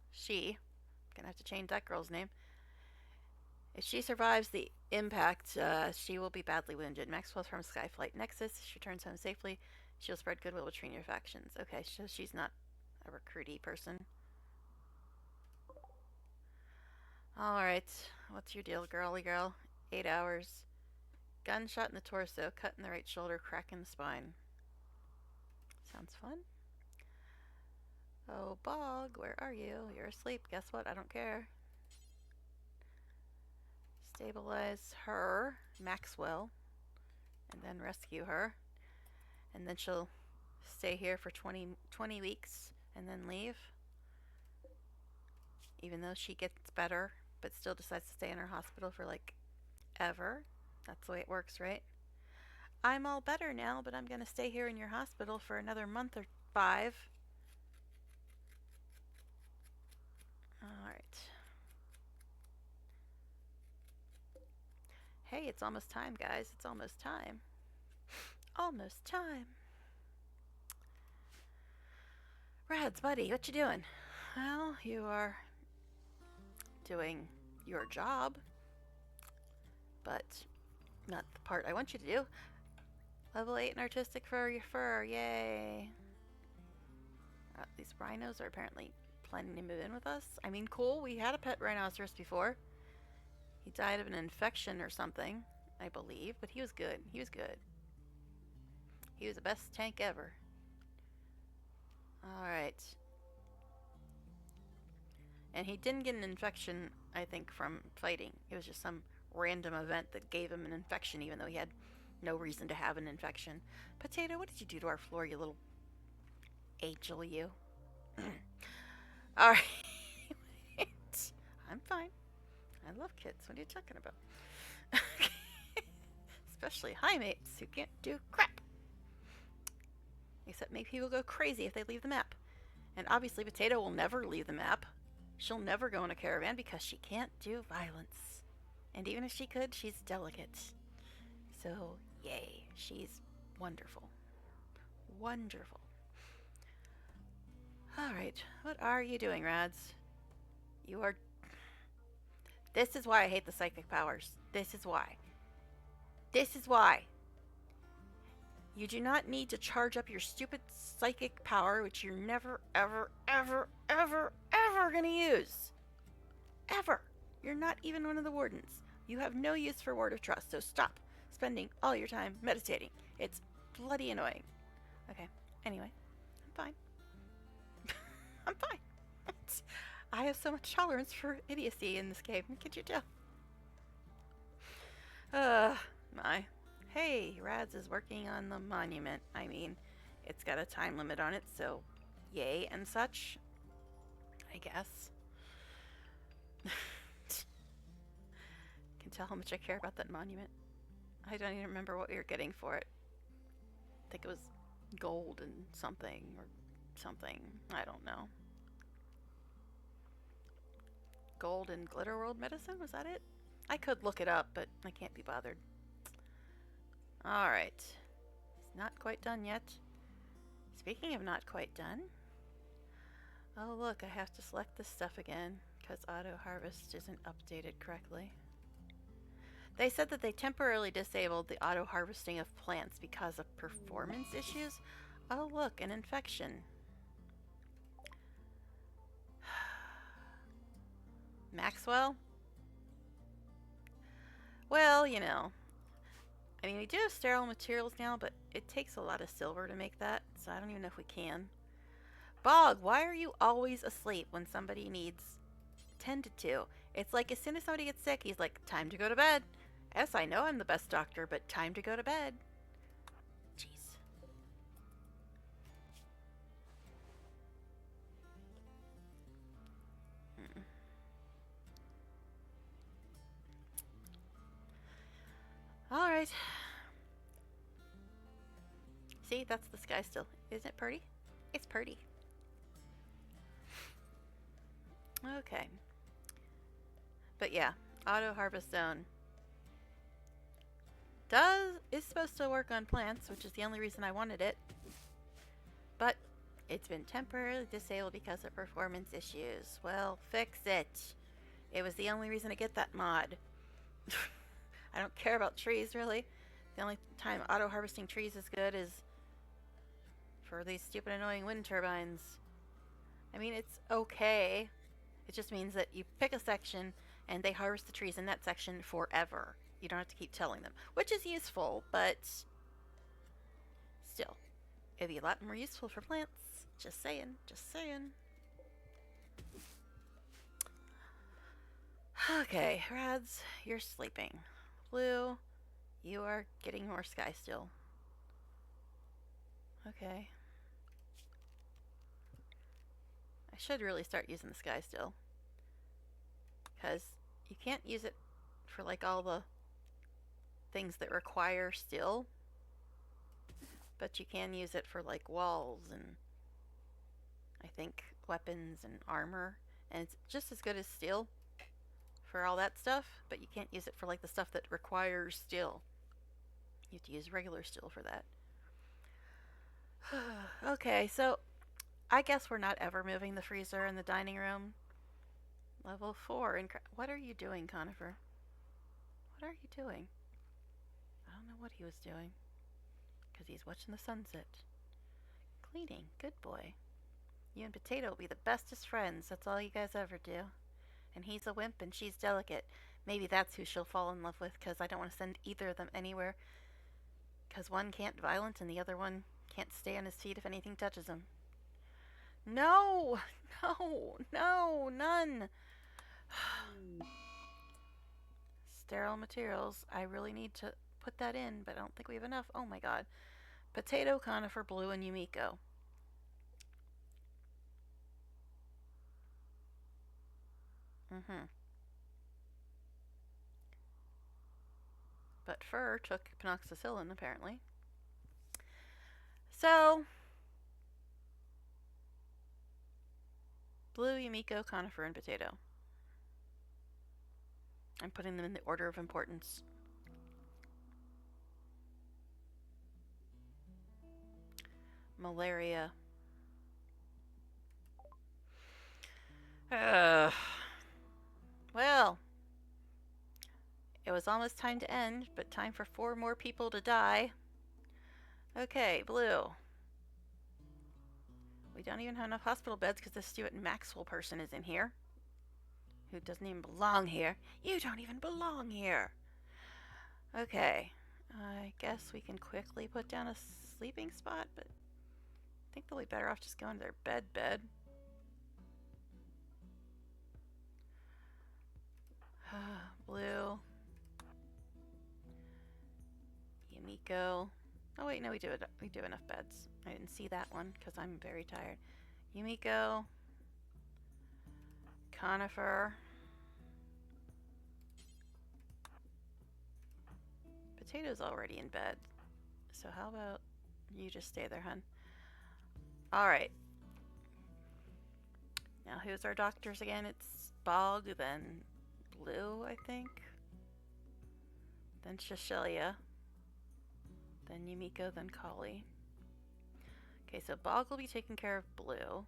[SPEAKER 1] gonna have to change that girl's name. If she survives the impact, she will be badly wounded. Maxwell's from Skyflight Nexus. If she returns home safely, she'll spread goodwill between your factions. Okay, so she's not a recruity person. Alright, what's your deal, girly girl? 8 hours. Gunshot in the torso, cut in the right shoulder, crack in the spine. Sounds fun. Oh, Bog, where are you? You're asleep. Guess what? I don't care. Stabilize her, Maxwell, and then rescue her. And then she'll stay here for 20 weeks and then leave. Even though she gets better, but still decides to stay in her hospital for like ever. That's the way it works, right? I'm all better now, but I'm gonna stay here in your hospital for another month or 5. Alright. Hey, it's almost time, guys. It's almost time. Almost time. Rads, buddy, what you doing? Well, you are doing your job, but not the part I want you to do. Level 8 in artistic fur, your fur, yay. These rhinos are apparently planning to move in with us. I mean, cool, we had a pet rhinoceros before. He died of an infection or something, I believe, but he was good. He was good. He was the best tank ever. Alright. And he didn't get an infection, I think, from fighting. It was just some random event that gave him an infection, even though he had no reason to have an infection. Potato, what did you do to our floor, you little angel, you? Alright. I'm fine. I love kids. What are you talking about? Especially high mates who can't do crap. Except maybe people go crazy if they leave the map. And obviously Potato will never leave the map. She'll never go in a caravan because she can't do violence. And even if she could, she's delicate. So, yay. She's wonderful. Wonderful. Alright, what are you doing, Rads? You are... This is why I hate the psychic powers. This is why. This is why. You do not need to charge up your stupid psychic power, which you're never, ever, ever, ever, ever gonna use. Ever. You're not even one of the wardens. You have no use for Ward of Trust, so stop spending all your time meditating. It's bloody annoying. Okay, anyway, I'm fine. I'm fine. I have so much tolerance for idiocy in this game. Could you tell? My. Hey, Rads is working on the monument. I mean, it's got a time limit on it, so yay and such, I guess. Can tell how much I care about that monument. I don't even remember what we were getting for it. I think it was gold and something, or something. I don't know. Gold and Glitter World medicine? Was that it? I could look it up, but I can't be bothered. Alright. It's not quite done yet. Speaking of not quite done. Oh look, I have to select this stuff again, because auto harvest isn't updated correctly. They said that they temporarily disabled the auto harvesting of plants because of performance issues. Oh look, an infection. Maxwell? Well, you know. I mean, we do have sterile materials now, but it takes a lot of silver to make that, so I don't even know if we can. Bog, why are you always asleep when somebody needs tended to? It's like as soon as somebody gets sick, he's like, time to go to bed. Yes, I know I'm the best doctor, but time to go to bed. Jeez. Alright. See, that's the sky still. Isn't it pretty? It's pretty. Okay. But yeah, auto harvest zone is supposed to work on plants, which is the only reason I wanted it. But it's been temporarily disabled because of performance issues. Well, fix it. It was the only reason to get that mod. I don't care about trees, really. The only time auto harvesting trees is good is for these stupid annoying wind turbines. I mean, it's okay. It just means that you pick a section and they harvest the trees in that section forever. You don't have to keep telling them, which is useful, but still, it'd be a lot more useful for plants. Just saying, just saying. Okay, Rads, you're sleeping. Blue, you are getting more sky still. Okay. I should really start using the sky still. Because you can't use it for like all the things that require steel. But you can use it for like walls and I think weapons and armor. And it's just as good as steel for all that stuff, but you can't use it for like the stuff that requires steel. You have to use regular steel for that. Okay, so I guess we're not ever moving the freezer in the dining room. Level 4. What are you doing, Conifer? What are you doing? I don't know what he was doing. Because he's watching the sunset. Cleaning. Good boy. You and Potato will be the bestest friends. That's all you guys ever do. And he's a wimp and she's delicate. Maybe that's who she'll fall in love with, because I don't want to send either of them anywhere. Because one can't violent and the other one can't stay on his feet if anything touches him. No! No! No! None! Sterile materials. I really need to put that in, but I don't think we have enough. Oh my god. Potato, Conifer, Blue, and Yumiko. But Fur took penoxycyllin, apparently. So, Blue, Yumiko, Conifer, and Potato. I'm putting them in the order of importance. Malaria. Well, it was almost time to end, but time for 4 more people to die. Okay, Blue. We don't even have enough hospital beds because this Stuart Maxwell person is in here. Who doesn't even belong here. You don't even belong here. Okay. I guess we can quickly put down a sleeping spot, but I think they'll be better off just going to their bed. Blue. Yumiko. Oh wait, no, we do enough beds. I didn't see that one because I'm very tired. Yumiko. Conifer. Potato's already in bed. So how about you just stay there, hun? Alright. Now who's our doctors again? It's Bog, then Blue, I think. Then Shashelia. Then Yumiko, then Kali. Okay, so Bog will be taking care of Blue.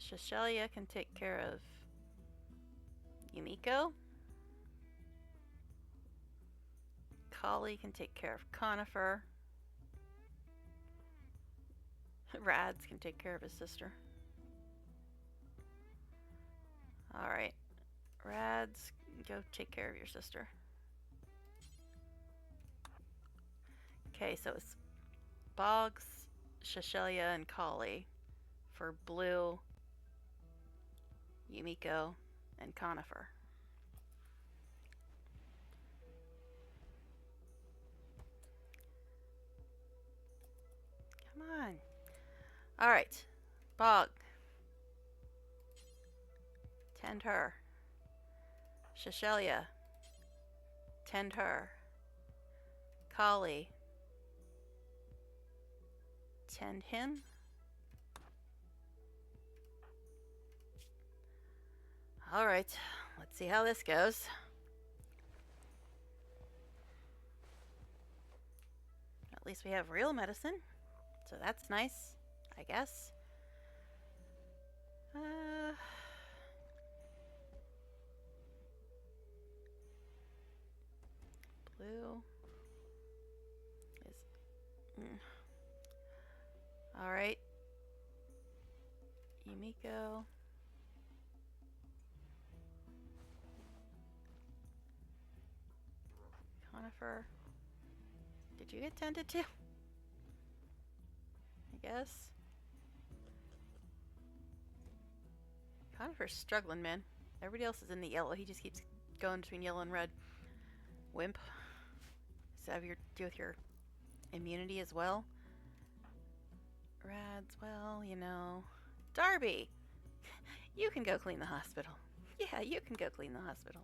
[SPEAKER 1] Shashelia can take care of Yumiko. Kali can take care of Conifer. Rads can take care of his sister. Alright. Rads, go take care of your sister. Okay, so it's Boggs, Shashelia, and Kali for Blue, Yumiko, and Conifer. Come on. Alright. Bog. Tend her. Shashelia. Tend her. Kali. Tend him. Alright, let's see how this goes. At least we have real medicine, so that's nice, I guess. Blue is... Alright. Yumiko. Conifer. Did you get tended to? I guess. Conifer's struggling, man. Everybody else is in the yellow. He just keeps going between yellow and red. Wimp. Does that have to do with your immunity as well? Rads, well, you know. Darby! You can go clean the hospital. Yeah, you can go clean the hospital.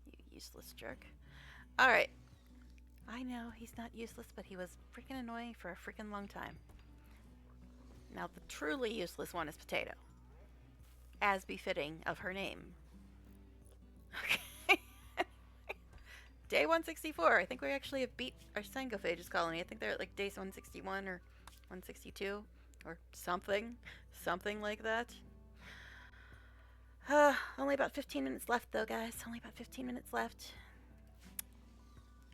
[SPEAKER 1] You useless jerk. Alright. I know, he's not useless, but he was freaking annoying for a freaking long time. Now, the truly useless one is Potato. As befitting of her name. Okay. Day 164. I think we actually have beat our Sangophages colony. I think they're at like day 161 or 162 or something. Something like that. Only about 15 minutes left though, guys. Only about 15 minutes left.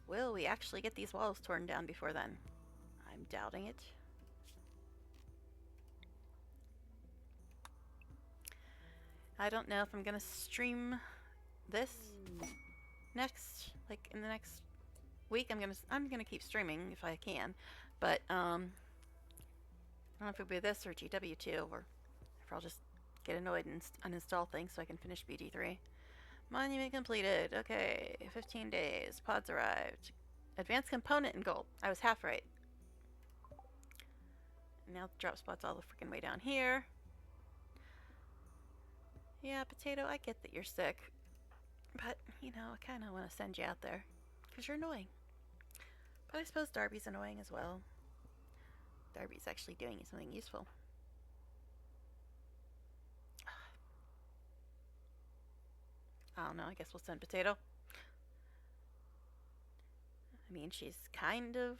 [SPEAKER 1] Will we actually get these walls torn down before then? I'm doubting it. I don't know if I'm gonna stream this next, like in the next week. I'm gonna keep streaming if I can, but I don't know if it'll be this or GW2, or if I'll just get annoyed and uninstall things so I can finish BD3. Monument completed. Okay, 15 days. Pods arrived. Advanced component in gold. I was half right. Now the drop spot's all the freaking way down here. Yeah, Potato, I get that you're sick. But, you know, I kind of want to send you out there. Because you're annoying. But I suppose Darby's annoying as well. Darby's actually doing something useful. I don't know, I guess we'll send Potato. I mean, she's kind of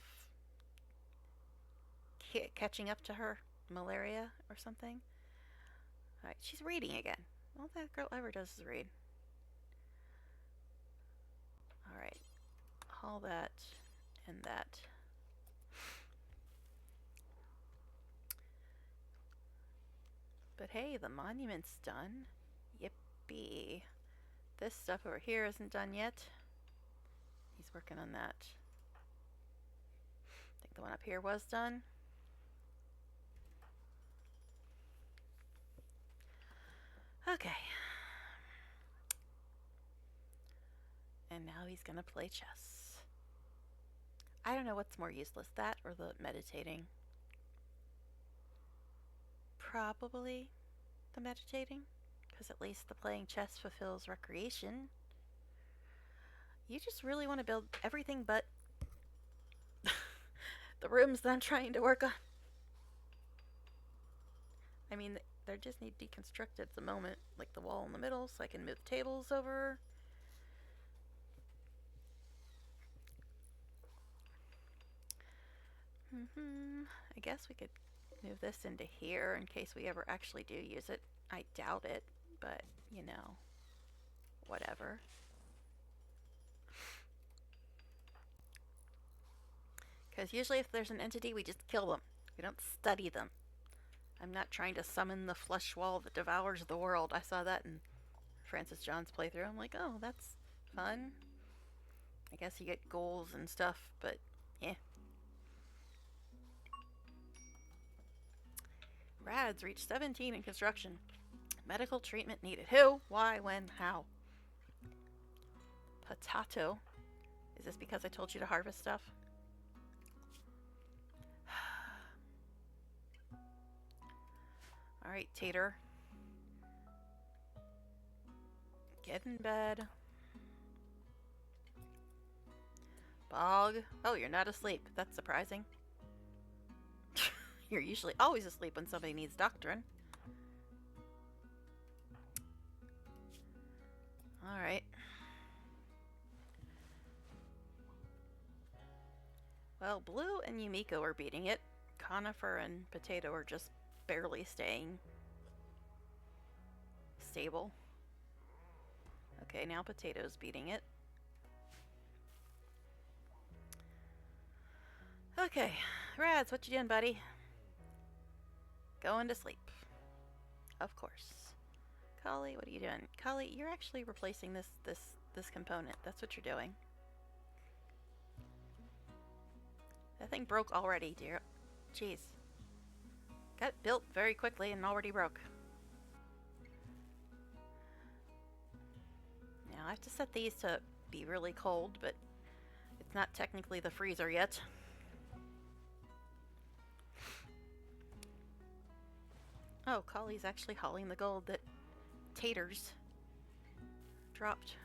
[SPEAKER 1] catching up to her malaria or something. Alright, she's reading again. All that girl ever does is read. Alright, all that and that. But hey, the monument's done. Yippee. This stuff over here isn't done yet. He's working on that. I think the one up here was done. Okay. And now he's gonna play chess. I don't know what's more useless, that or the meditating. Probably the meditating, because at least the playing chess fulfills recreation. You just really want to build everything but the rooms that I'm trying to work on. I mean, they just need deconstructed at the moment, like the wall in the middle, so I can move tables over. I guess we could move this into here in case we ever actually do use it. I doubt it, but you know, whatever. Because usually if there's an entity, we just kill them. We don't study them. I'm not trying to summon the flesh wall that devours the world. I saw that in Francis John's playthrough. I'm like, oh, that's fun. I guess you get goals and stuff, but yeah. Rads reached 17 in construction. Medical treatment needed. Who? Why? When? How? Potato. Is this because I told you to harvest stuff? Alright, Tater. Get in bed. Bog. Oh, you're not asleep. That's surprising. You're usually always asleep when somebody needs doctrine. Alright. Well, Blue and Yumiko are beating it. Conifer and Potato are just barely staying stable. Okay, now Potato's beating it. Okay, Rads, what you doing, buddy? Going to sleep. Of course. Kali, what are you doing? Kali, you're actually replacing this component. That's what you're doing. That thing broke already, dear. Jeez. Got it built very quickly and already broke. Now I have to set these to be really cold, but it's not technically the freezer yet. Oh, Kali's actually hauling the gold that Taters dropped.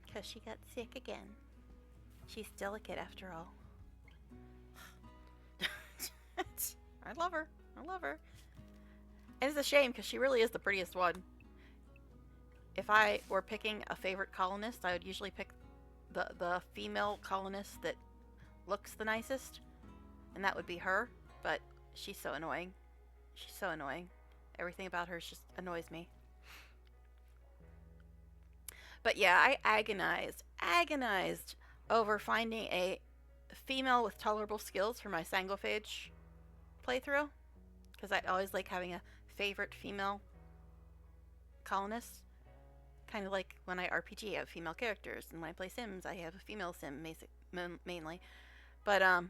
[SPEAKER 1] Because she got sick again. She's delicate after all. I love her. I love her. And it's a shame because she really is the prettiest one. If I were picking a favorite colonist, I would usually pick the female colonist that looks the nicest. And that would be her. But she's so annoying. She's so annoying. Everything about her just annoys me. But yeah, I agonized over finding a female with tolerable skills for my Sangophage playthrough. Because I always like having a favorite female colonist. Kind of like when I RPG, I have female characters. And when I play Sims, I have a female Sim mainly. But I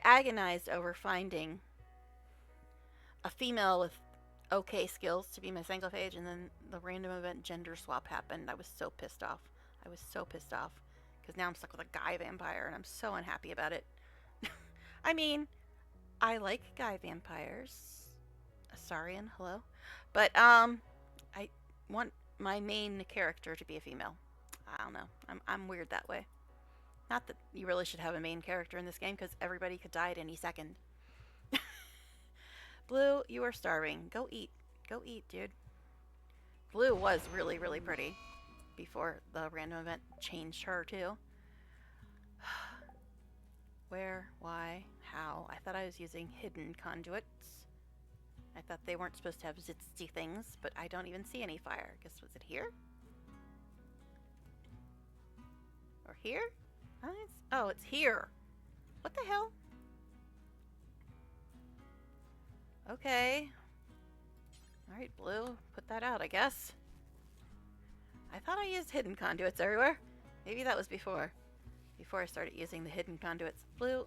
[SPEAKER 1] agonized over finding a female with okay skills to be my Sangophage, and then the random event gender swap happened. I was so pissed off. I was so pissed off. Because now I'm stuck with a guy vampire, and I'm so unhappy about it. I mean, I like guy vampires. Saurian, hello. But, I want my main character to be a female. I don't know. I'm weird that way. Not that you really should have a main character in this game, because everybody could die at any second. Blue, you are starving. Go eat. Go eat, dude. Blue was really, really pretty before the random event changed her, too. Where? Why? How? I thought I was using hidden conduits. I thought they weren't supposed to have zitsy things, but I don't even see any fire. Guess, was it here? Or here? Oh, it's here. What the hell? Okay. Alright, Blue. Put that out, I guess. I thought I used hidden conduits everywhere. Maybe that was before. Before I started using the hidden conduits. Blue.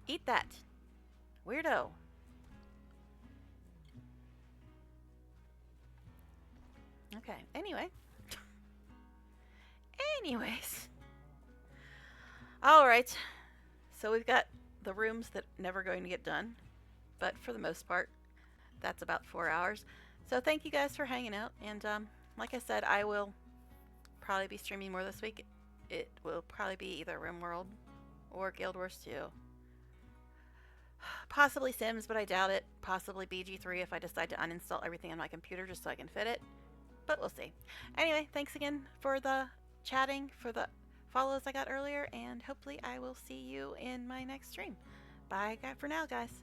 [SPEAKER 1] Eat that. Weirdo. Okay, anyway. Anyways. Alright. So we've got the rooms that are never going to get done. But for the most part, that's about 4 hours. So thank you guys for hanging out. And like I said, I will probably be streaming more this week. It will probably be either Rimworld or Guild Wars 2. Possibly Sims, but I doubt it. Possibly BG3 if I decide to uninstall everything on my computer just so I can fit it. But we'll see. Anyway, thanks again for the chatting, for the follows I got earlier, and hopefully I will see you in my next stream. Bye for now, guys.